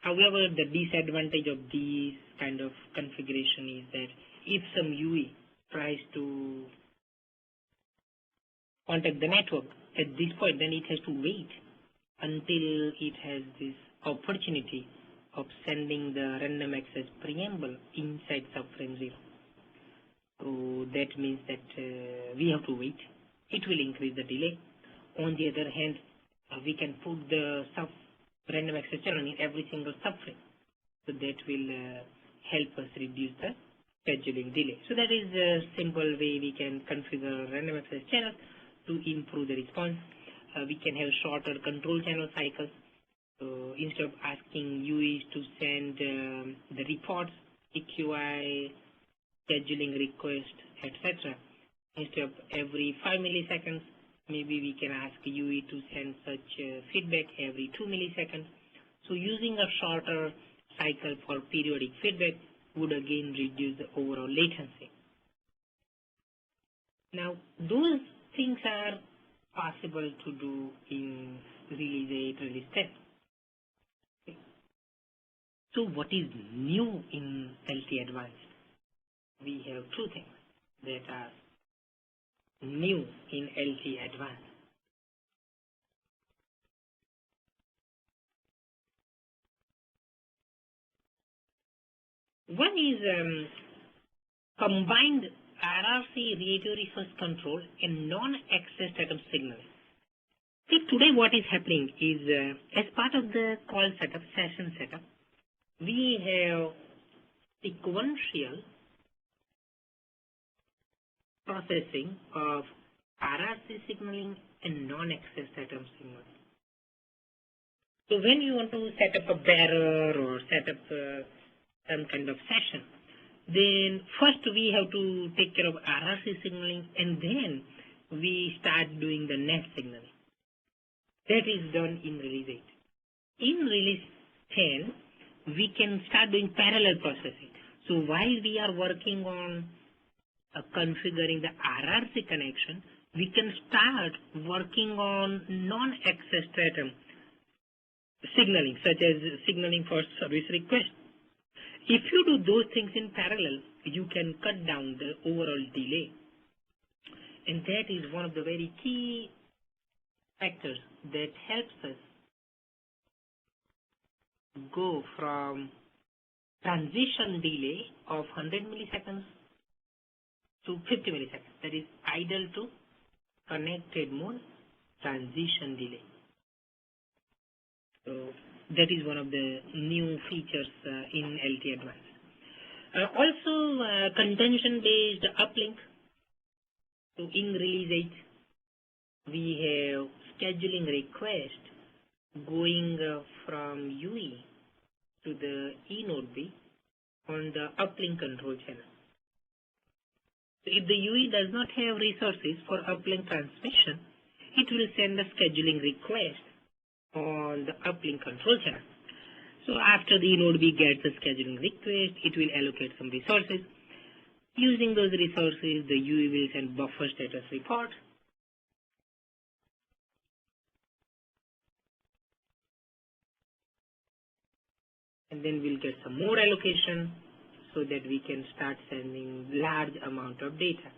However, the disadvantage of this kind of configuration is that if some UE tries to contact the network at this point, then it has to wait until it has this opportunity of sending the random access preamble inside subframe 0. So that means that we have to wait. It will increase the delay. On the other hand, we can put the random access channel in every single subframe. So that will help us reduce the scheduling delay. So that is a simple way we can configure random access channels to improve the response. We can have shorter control channel cycles. So instead of asking UEs to send the reports, EQI, scheduling request, etc., instead of every 5 milliseconds, maybe we can ask UE to send such feedback every 2 milliseconds. So using a shorter cycle for periodic feedback would again reduce the overall latency. Now, those things are possible to do in release 8, release 10. Okay. So what is new in LTE Advanced? We have two things that are new in LTE Advanced. One is combined RRC radio resource control and non-access datum signaling. See, today what is happening is as part of the call setup, session setup, we have sequential processing of RRC signaling and non-access datum signaling. So when you want to set up a bearer or set up some kind of session, then first we have to take care of RRC signaling and then we start doing the net signaling. That is done in release 8. In release 10, we can start doing parallel processing. So while we are working on configuring the RRC connection, we can start working on non-access datum signaling, such as signaling for service request. If you do those things in parallel, you can cut down the overall delay. And that is one of the very key factors that helps us go from transition delay of 100 milliseconds to 50 milliseconds. That is idle to connected mode transition delay. So that is one of the new features in LTE Advanced. Also, contention-based uplink. So in release 8, we have scheduling request going from UE to the E node B on the uplink control channel. So if the UE does not have resources for uplink transmission, it will send a scheduling request on the uplink control channel. So after the E node B gets a scheduling request, it will allocate some resources. Using those resources, the UE will send buffer status report. And then we'll get some more allocation so that we can start sending large amount of data.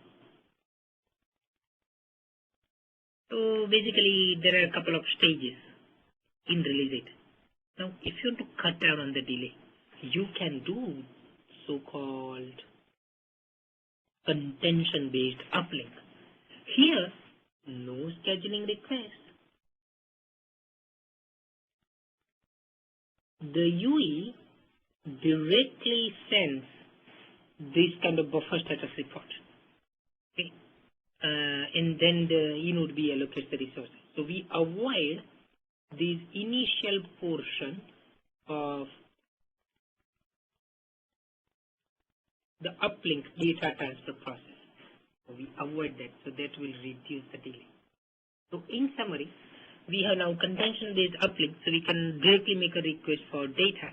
So basically, there are a couple of stages in release 8. Now, if you want to cut down on the delay, you can do so-called contention-based uplink. Here, no scheduling request. The UE directly sends this kind of buffer status report. Okay? And then the E node B allocates the resources. So we avoid this initial portion of the uplink data transfer process. So we avoid that, so that will reduce the delay. So in summary, we have now contention-based uplink, so we can directly make a request for data,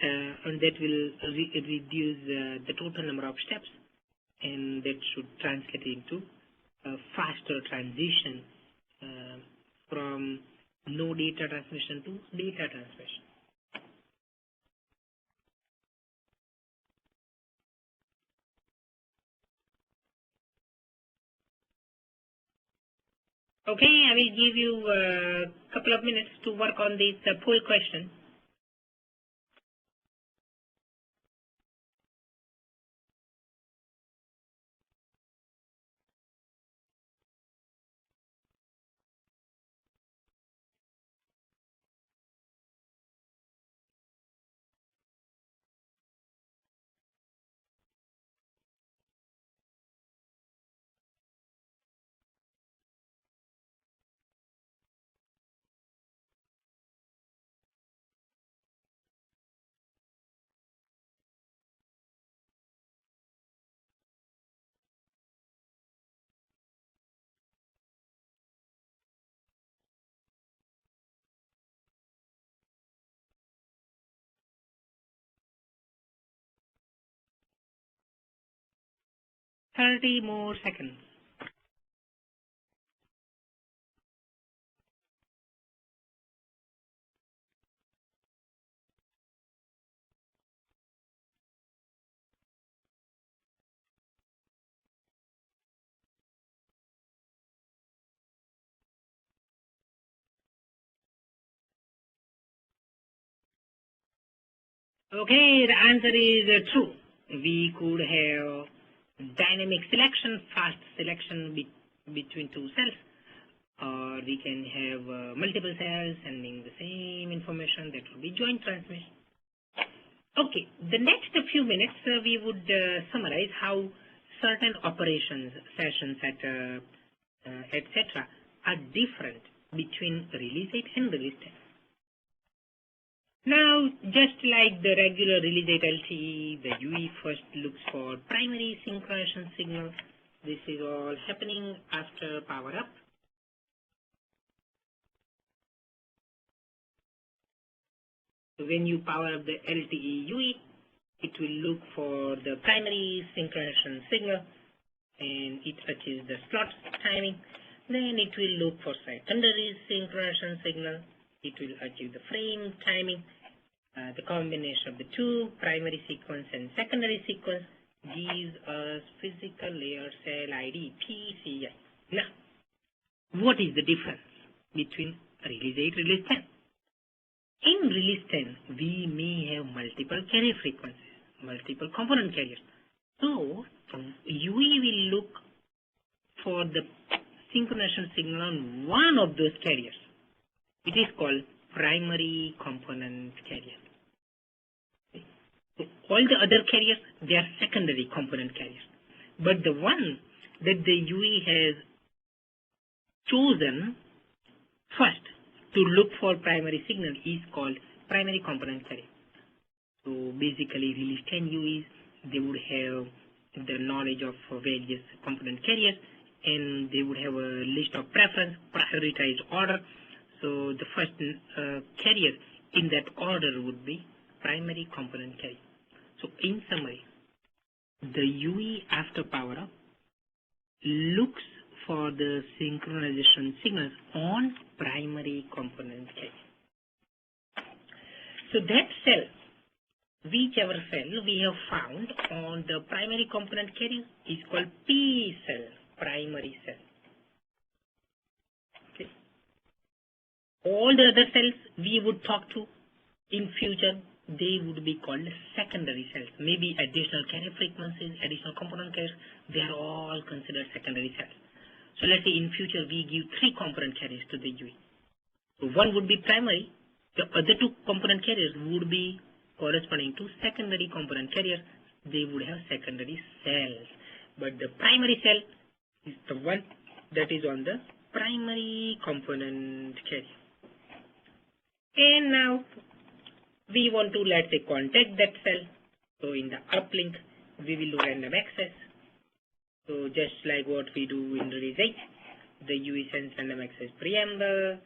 and that will reduce the total number of steps, and that should translate into a faster transition from no data transmission to data transmission. Okay, I will give you a couple of minutes to work on this poll question. Thirty more seconds. Okay, the answer is true. We could have dynamic selection, fast selection between two cells, or we can have multiple cells sending the same information. That would be joint transmission. Okay, the next few minutes we would summarize how certain operations, sessions, etc. are different between release 8 and release 10. Now, just like the regular release 8 LTE, the UE first looks for primary synchronization signal. This is all happening after power up. So when you power up the LTE UE, it will look for the primary synchronization signal, and it achieves the slot timing. Then it will look for secondary synchronization signal. It will achieve the frame timing. The combination of the two, primary sequence and secondary sequence, gives us physical layer cell ID, PCI. Now, what is the difference between release 8 and release 10? In release 10, we may have multiple carrier frequencies, multiple component carriers. So UE will look for the synchronization signal on one of those carriers. It is called primary component carrier. So all the other carriers, they are secondary component carriers. But the one that the UE has chosen first to look for primary signal is called primary component carrier. So basically release 10 UEs, they would have the knowledge of various component carriers, and they would have a list of preference, prioritized order. So the first carrier in that order would be primary component carrier. So in summary, the UE after power up looks for the synchronization signals on primary component carrier. So that cell, whichever cell we have found on the primary component carrier, is called P cell, primary cell. Okay. All the other cells we would talk to in future, they would be called secondary cells. Maybe additional carrier frequencies, additional component carriers, they are all considered secondary cells. So let's say in future we give 3 component carriers to the UE. So one would be primary, the other 2 component carriers would be corresponding to secondary component carriers. They would have secondary cells. But the primary cell is the one that is on the primary component carrier. And now we want to, let's say, contact that cell. So in the uplink, we will do random access. So just like what we do in release 8, the UE sends random access preamble.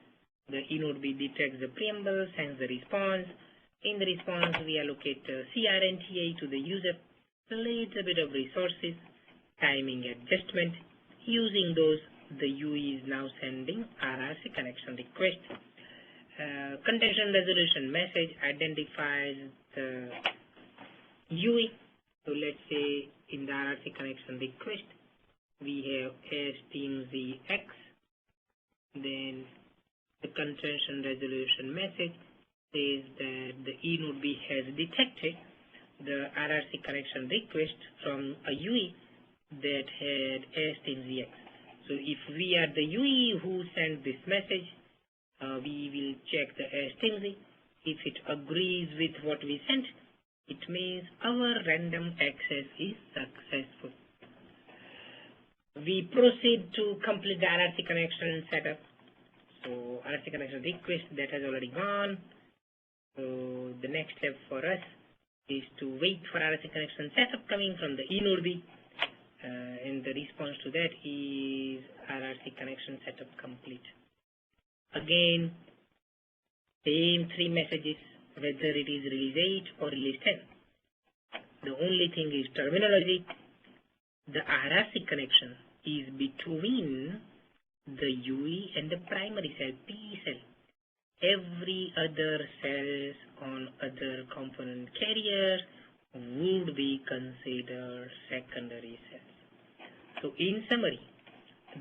The inode B detects the preamble, sends the response. In the response, we allocate CRNTA to the user, a little bit of resources, timing adjustment. Using those, the UE is now sending RRC connection request. Contention resolution message identifies the UE. So let's say in the RRC connection request, we have STEAMZX. Then the contention resolution message says that the inode B has detected the RRC connection request from a UE that had STEAMZX. So if we are the UE who sent this message, we will check the STEAMZ. If it agrees with what we sent, it means our random access is successful. We proceed to complete the RRC connection setup. So RRC connection request that has already gone. So the next step for us is to wait for RRC connection setup coming from the inode B. And the response to that is RRC connection setup complete. Again, same 3 messages, whether it is release 8 or release 10. The only thing is terminology. The RRC connection is between the UE and the primary cell, P cell. Every other cells on other component carriers would be considered secondary cells. So in summary,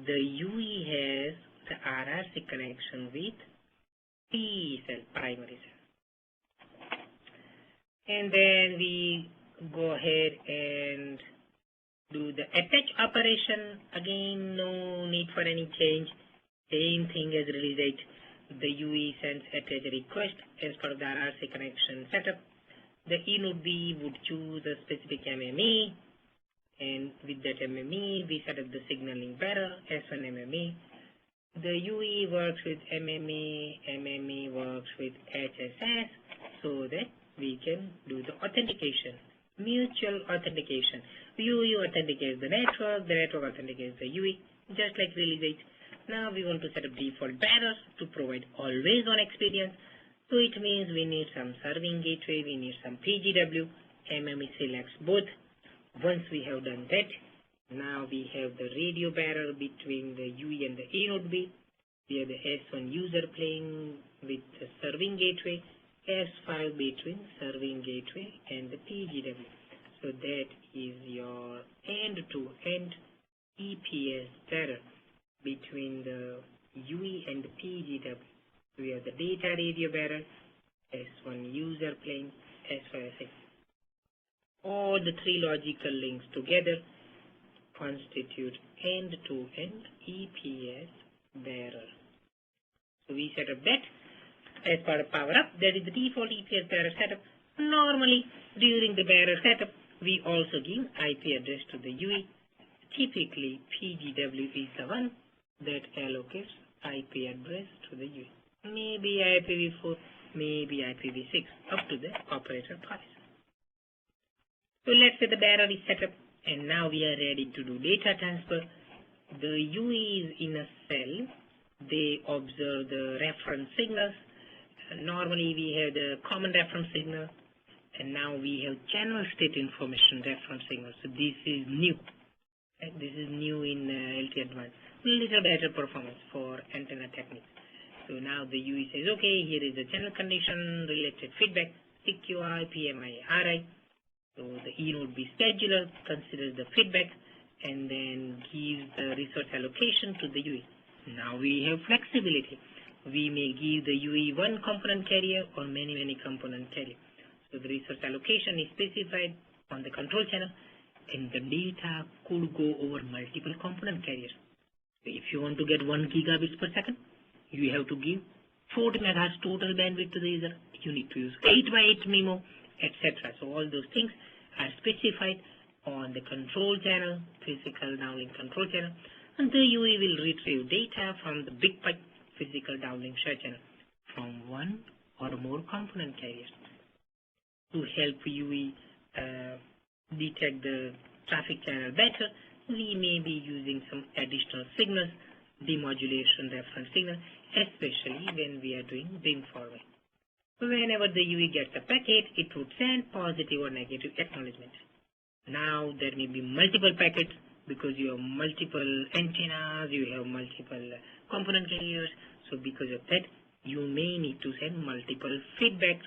the UE has the RRC connection with P cell, primary cell. And then we go ahead and do the attach operation. Again, no need for any change. Same thing as release 8. The UE sends attach request as part of the RRC connection setup. The inode B would choose a specific MME, and with that MME, we set up the signaling bearer, S1 MME. The UE works with MME, MME works with HSS, so that we can do the authentication, mutual authentication. UE authenticates the network authenticates the UE, just like release 8. Now we want to set up default bearers to provide always-on experience. So it means we need some serving gateway, we need some PGW, MME selects both. Once we have done that, now we have the radio bearer between the UE and the inode B. We have the S1 user playing with the serving gateway, S5 between serving gateway and the PGW. So that is your end-to-end EPS bearer between the UE and the PGW. We have the data radio bearer, S1 user plane, S5, S6. All the three logical links together constitute end-to-end EPS bearer. So we set up that as part of power up. That is the default EPS bearer setup. Normally, during the bearer setup, we also give IP address to the UE. Typically, PGW is the one that allocates IP address to the UE. Maybe IPv4, maybe IPv6, up to the operator policy. So let's say the bearer is set up, and now we are ready to do data transfer. The UE is in a cell. They observe the reference signals. Normally, we have the common reference signal, and now we have general state information reference signal. So this is new. This is new in LTE Advanced. Little better performance for antenna techniques. So now the UE says, okay, here is the general condition, related feedback, CQI, PMI, RI. So the eNodeB scheduler considers the feedback and then gives the resource allocation to the UE. Now we have flexibility. We may give the UE one component carrier or many component carrier. So the resource allocation is specified on the control channel, and the data could go over multiple component carriers. So if you want to get 1 gigabits per second, you have to give 40 megahertz total bandwidth to the user. You need to use 8x8 MIMO, etc. So all those things are specified on the control channel, physical downlink control channel, and the UE will retrieve data from the big pipe physical downlink share channel from one or more component carriers. To help UE detect the traffic channel better, we may be using some additional signals, demodulation reference signal, especially when we are doing beamforming. Whenever the UE gets a packet, it would send positive or negative acknowledgement. Now there may be multiple packets because you have multiple antennas, you have multiple component carriers. So because of that, you may need to send multiple feedback,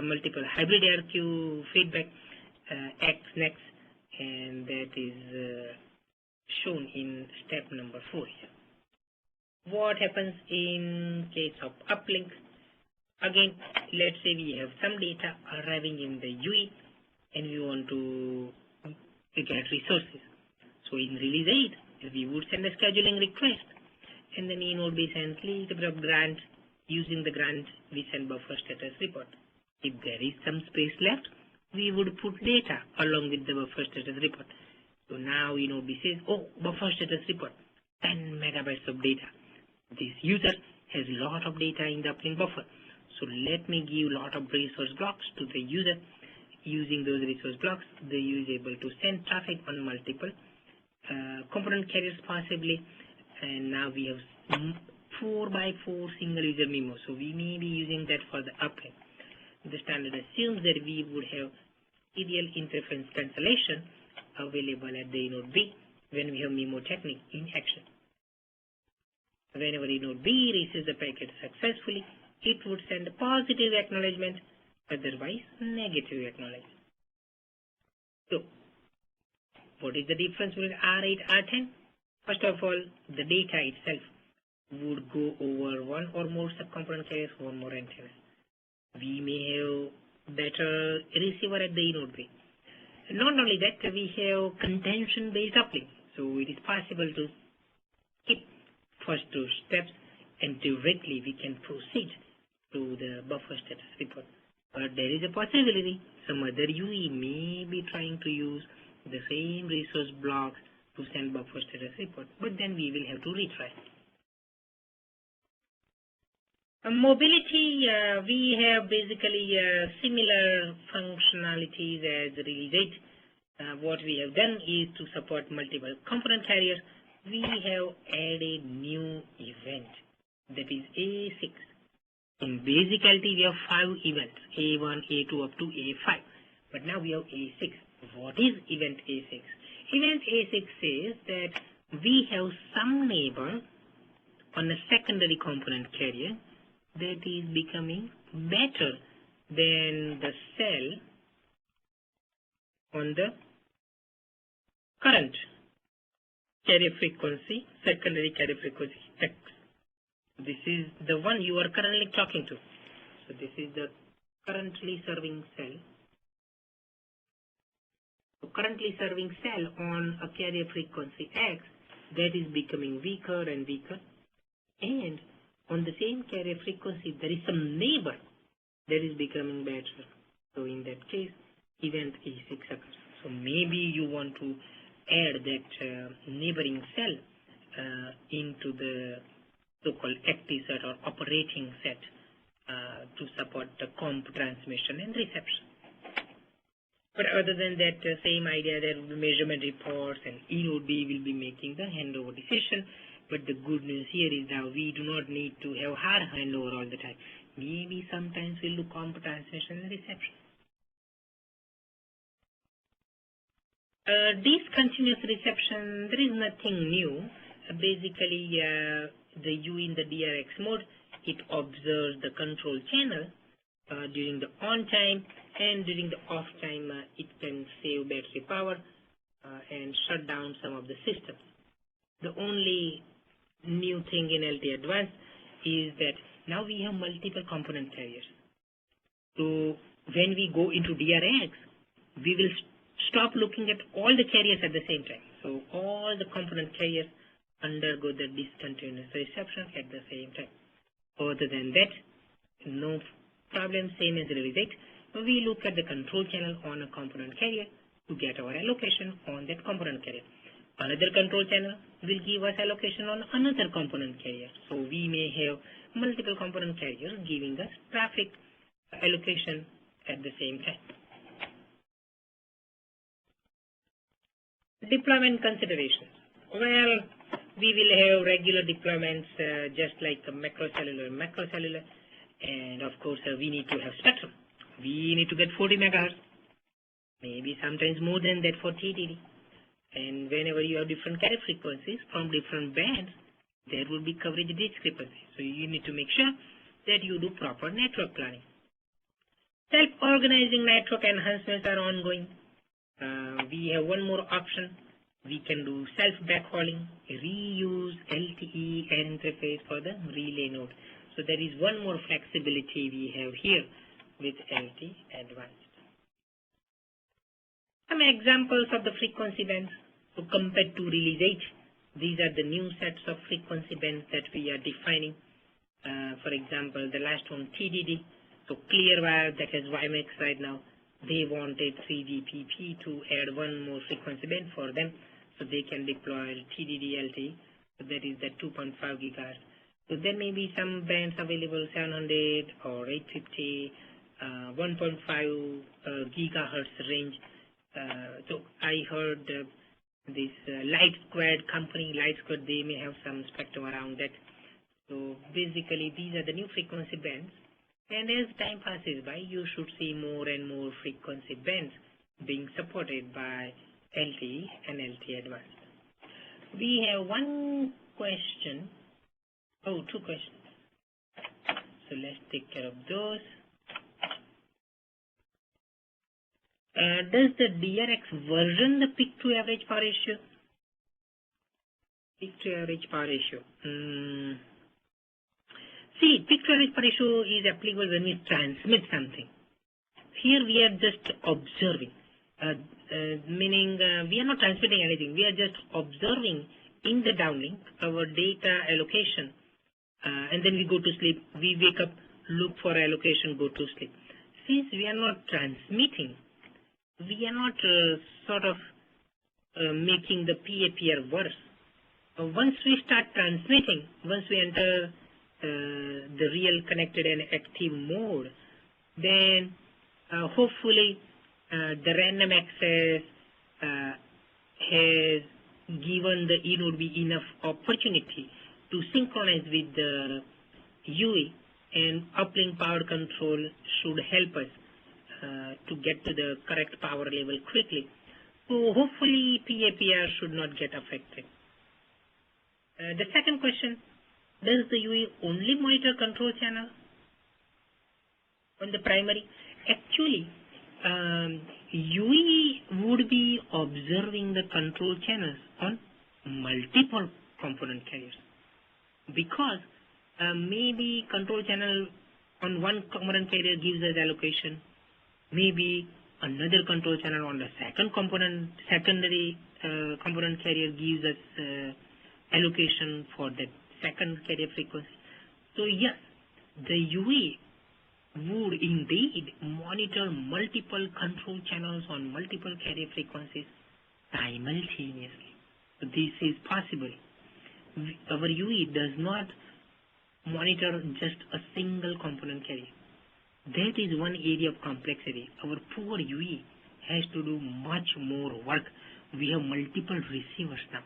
multiple hybrid RQ feedback, X next, and that is shown in step number 4 here. What happens in case of uplink? Again, let's say we have some data arriving in the UE and we want to get resources. So in release 8, we would send a scheduling request, and then eNodeB sends little bit of grant. Using the grant, we send buffer status report. If there is some space left, we would put data along with the buffer status report. So now eNodeB says, oh, buffer status report, 10 megabytes of data. This user has a lot of data in the uplink buffer. So let me give a lot of resource blocks to the user. Using those resource blocks, the user is able to send traffic on multiple component carriers possibly. And now we have 4x4 single user MIMO. So we may be using that for the uplink. The standard assumes that we would have serial interference cancellation available at the eNodeB when we have MIMO technique in action. Whenever eNodeB receives the packet successfully, it would send a positive acknowledgement, otherwise negative acknowledgement. So, what is the difference between R8 and R10? First of all, the data itself would go over one or more subcomponent carriers, one more antennas. We may have better receiver at the eNodeB. Not only that, we have contention-based uplink. So it is possible to skip first 2 steps and directly we can proceed to the buffer status report. But there is a possibility some other UE may be trying to use the same resource blocks to send buffer status report, but then we will have to retry. Mobility, we have basically similar functionalities as release 8. What we have done is to support multiple component carriers. We have added new event, that is A6. In basic LTE, we have 5 events, A1, A2 up to A5. But now we have A6. What is event A6? Event A6 says that we have some neighbor on a secondary component carrier that is becoming better than the cell on the current carrier frequency, secondary carrier frequency X. This is the one you are currently talking to. So this is the currently serving cell. So currently serving cell on a carrier frequency X that is becoming weaker and weaker, and on the same carrier frequency there is some neighbor that is becoming better. So in that case, event E6 occurs. So maybe you want to add that neighboring cell into the so-called active set or operating set to support the comp transmission and reception. But other than that, same idea, there will be measurement reports and EOD will be making the handover decision. But the good news here is that we do not need to have hard handover all the time. Maybe sometimes we'll do comp transmission and reception. Discontinuous reception, there is nothing new. Basically, the U in the DRX mode, it observes the control channel during the on time, and during the off time it can save battery power and shut down some of the systems. The only new thing in LTE Advanced is that now we have multiple component carriers. So when we go into DRX, we will stop looking at all the carriers at the same time. So all the component carriers undergo the discontinuous reception at the same time. Other than that, no problem, same as release 8. We look at the control channel on a component carrier to get our allocation on that component carrier. Another control channel will give us allocation on another component carrier. So we may have multiple component carriers giving us traffic allocation at the same time. Deployment considerations. Well, we will have regular deployments just like macrocellular, and of course we need to have spectrum. We need to get 40 megahertz, maybe sometimes more than that for TDD. And whenever you have different carrier frequencies from different bands, there will be coverage discrepancies. So you need to make sure that you do proper network planning. Self-organizing network enhancements are ongoing. We have one more option. We can do self-backhauling, reuse LTE interface for the relay node. So there is one more flexibility we have here with LTE Advanced. Some examples of the frequency bands. So compared to release 8, these are the new sets of frequency bands that we are defining. For example, the last one, TDD. So Clearwire, that has WiMAX right now, they wanted 3GPP to add one more frequency band for them, so they can deploy TDD LTE. So that is the 2.5 gigahertz. So there may be some bands available, 700 or 850, 1.5 gigahertz range. So I heard this Light Squared company, Light Squared, they may have some spectrum around that. So basically these are the new frequency bands, and as time passes by, you should see more and more frequency bands being supported by LTE and LTE Advanced. We have one question, two questions. So let's take care of those. Does the DRX version the peak to average power ratio? Peak to average power ratio. See, peak to average power ratio is applicable when we transmit something. Here we are just observing, meaning we are not transmitting anything. We are just observing in the downlink our data allocation, and then we go to sleep. We wake up, look for allocation, go to sleep. Since we are not transmitting, we are not making the PAPR worse. Once we start transmitting, once we enter the real connected and active mode, then hopefully the random access has given the eNode enough opportunity to synchronize with the UE, and uplink power control should help us to get to the correct power level quickly. So hopefully PAPR should not get affected. The second question, does the UE only monitor control channel on the primary? Actually, UE would be observing the control channels on multiple component carriers, because maybe control channel on one component carrier gives us allocation. Maybe another control channel on the secondary component carrier gives us allocation for that second carrier frequency. So yes, the UE would indeed monitor multiple control channels on multiple carrier frequencies simultaneously. So this is possible. Our UE does not monitor just a single component carrier. That is one area of complexity. Our poor UE has to do much more work. We have multiple receivers now.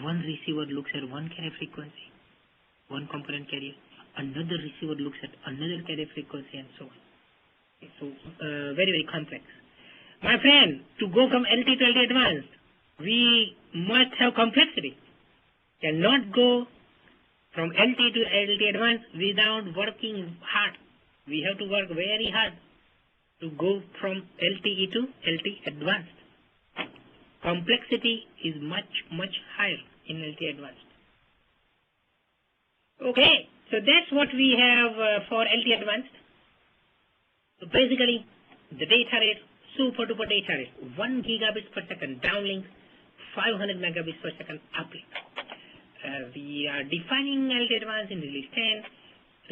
One receiver looks at one carrier frequency, one component carrier. Another receiver looks at another carrier frequency, and so on. So very, very complex. My friend, to go from LTE to LTE Advanced, we must have complexity. Cannot go from LTE to LTE Advanced without working hard. We have to work very hard to go from LTE to LTE Advanced. Complexity is much, much higher in LTE Advanced. Okay, so that's what we have for LTE Advanced. So basically, the data rate, super duper data rate, 1 gigabits per second downlink, 500 megabits per second uplink. We are defining LTE Advanced in release 10,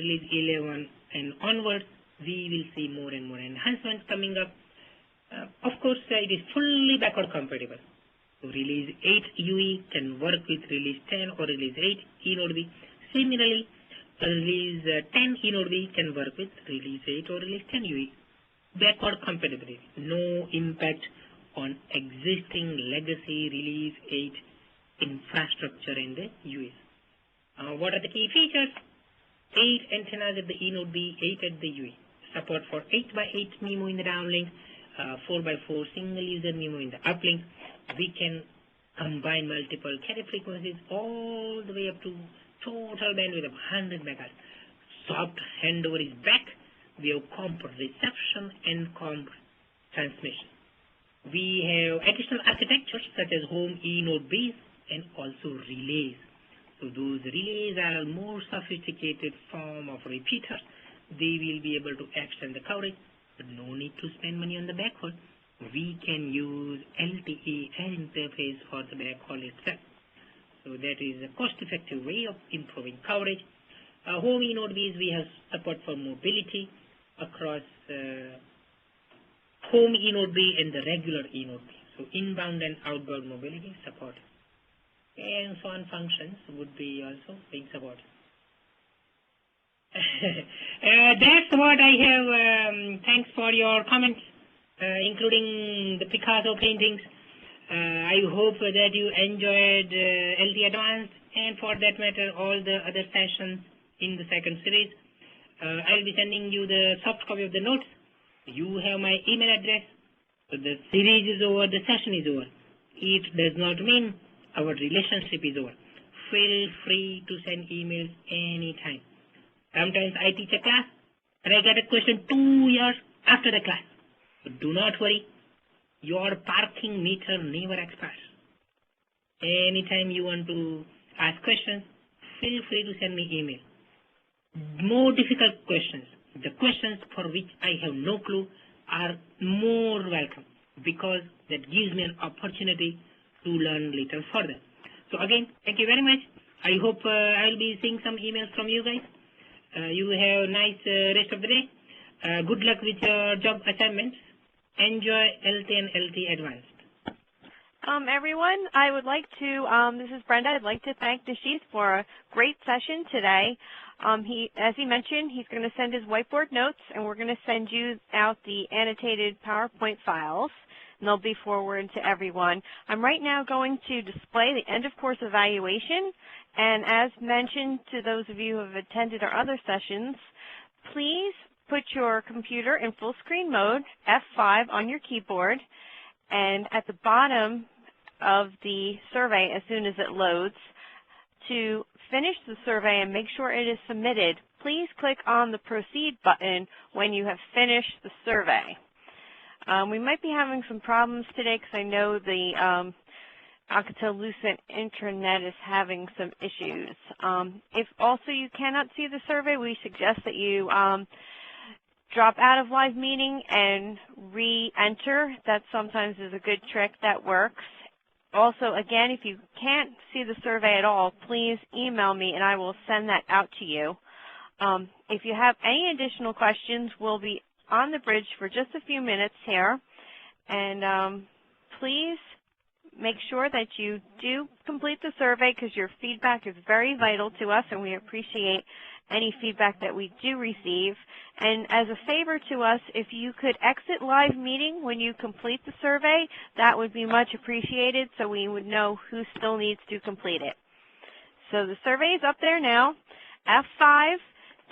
release 11 and onwards. We will see more and more enhancements coming up. Of course, it is fully backward compatible. So release 8 UE can work with release 10 or release 8 eNode B. Similarly, release 10 eNode B can work with release 8 or release 10 UE. Backward compatibility, no impact on existing legacy release 8 infrastructure in the US. What are the key features? 8 antennas at the eNode B, 8 at the UE. Support for 8x8 MIMO in the downlink, 4x4 single user MIMO in the uplink. We can combine multiple carrier frequencies all the way up to total bandwidth of 100 megahertz. Soft handover is back. We have comp reception and comp transmission. We have additional architectures such as home eNode Bs and also relays. So those relays are a more sophisticated form of repeaters. They will be able to extend the coverage, but no need to spend money on the backhaul. We can use LTE interface for the backhaul itself. So that is a cost-effective way of improving coverage. Home eNode Bs, we have support for mobility across home eNode B and the regular eNode B. So inbound and outbound mobility support. And so on functions would be also being supported. That's what I have. Thanks for your comments, including the Picasso paintings. I hope that you enjoyed LTE Advanced and for that matter all the other sessions in the second series. I'll be sending you the soft copy of the notes. You have my email address. So the series is over, the session is over. It does not mean our relationship is over. Feel free to send emails anytime. Sometimes I teach a class and I get a question 2 years after the class. So do not worry. Your parking meter never expires. Anytime you want to ask questions, feel free to send me email. More difficult questions, the questions for which I have no clue, are more welcome because that gives me an opportunity to learn little further. So again, thank you very much. I hope I'll be seeing some emails from you guys. You have a nice rest of the day. Good luck with your job assignments. Enjoy LTE and LTE Advanced.
Everyone, I would like to, this is Brenda, I'd like to thank Nisheeth for a great session today. As he mentioned, he's going to send his whiteboard notes, and we're going to send you out the annotated PowerPoint files, and they'll be forwarded to everyone. I'm right now going to display the end-of-course evaluation, and as mentioned to those of you who have attended our other sessions, please put your computer in full screen mode, F5 on your keyboard, and at the bottom of the survey, as soon as it loads, to finish the survey and make sure it is submitted, please click on the Proceed button when you have finished the survey. We might be having some problems today because I know the Alcatel-Lucent intranet is having some issues. If also you cannot see the survey, we suggest that you drop out of live meeting and re-enter. That sometimes is a good trick that works. Also, again, if you can't see the survey at all, please email me and I will send that out to you. If you have any additional questions, we'll be on the bridge for just a few minutes here. And please make sure that you do complete the survey because your feedback is very vital to us and we appreciate any feedback that we do receive. And as a favor to us, if you could exit live meeting when you complete the survey, that would be much appreciated so we would know who still needs to complete it. So the survey is up there now. F5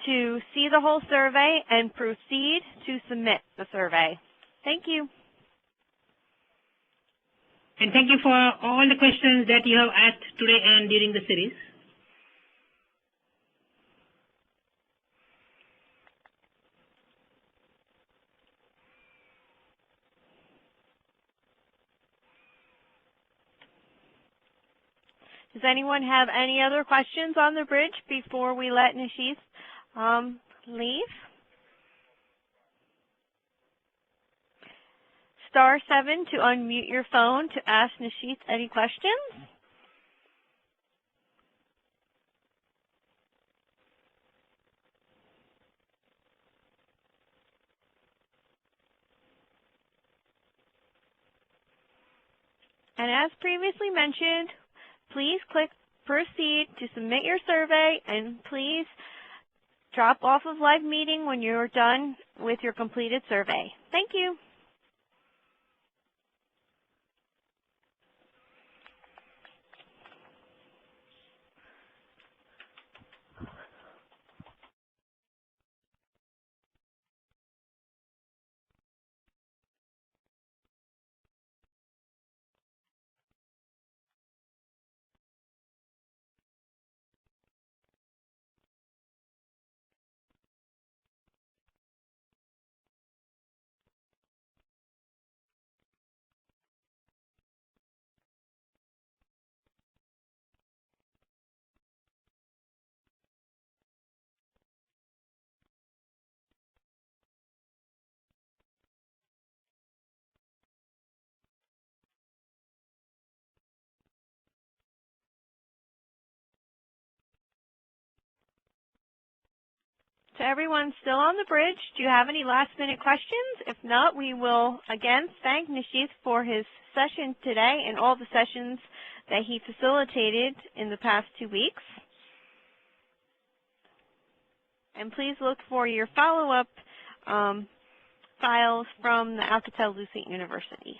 to see the whole survey and proceed to submit the survey. Thank you.
And thank you for all the questions that you have asked today and during the series.
Does anyone have any other questions on the bridge before we let Nisheeth leave? Star 7 to unmute your phone to ask Nisheeth any questions. And as previously mentioned, please click Proceed to submit your survey, and please drop off of live meeting when you're done with your completed survey. Thank you. To everyone still on the bridge, do you have any last-minute questions? If not, we will again thank Nisheeth for his session today and all the sessions that he facilitated in the past 2 weeks. And please look for your follow-up files from the Alcatel-Lucent University.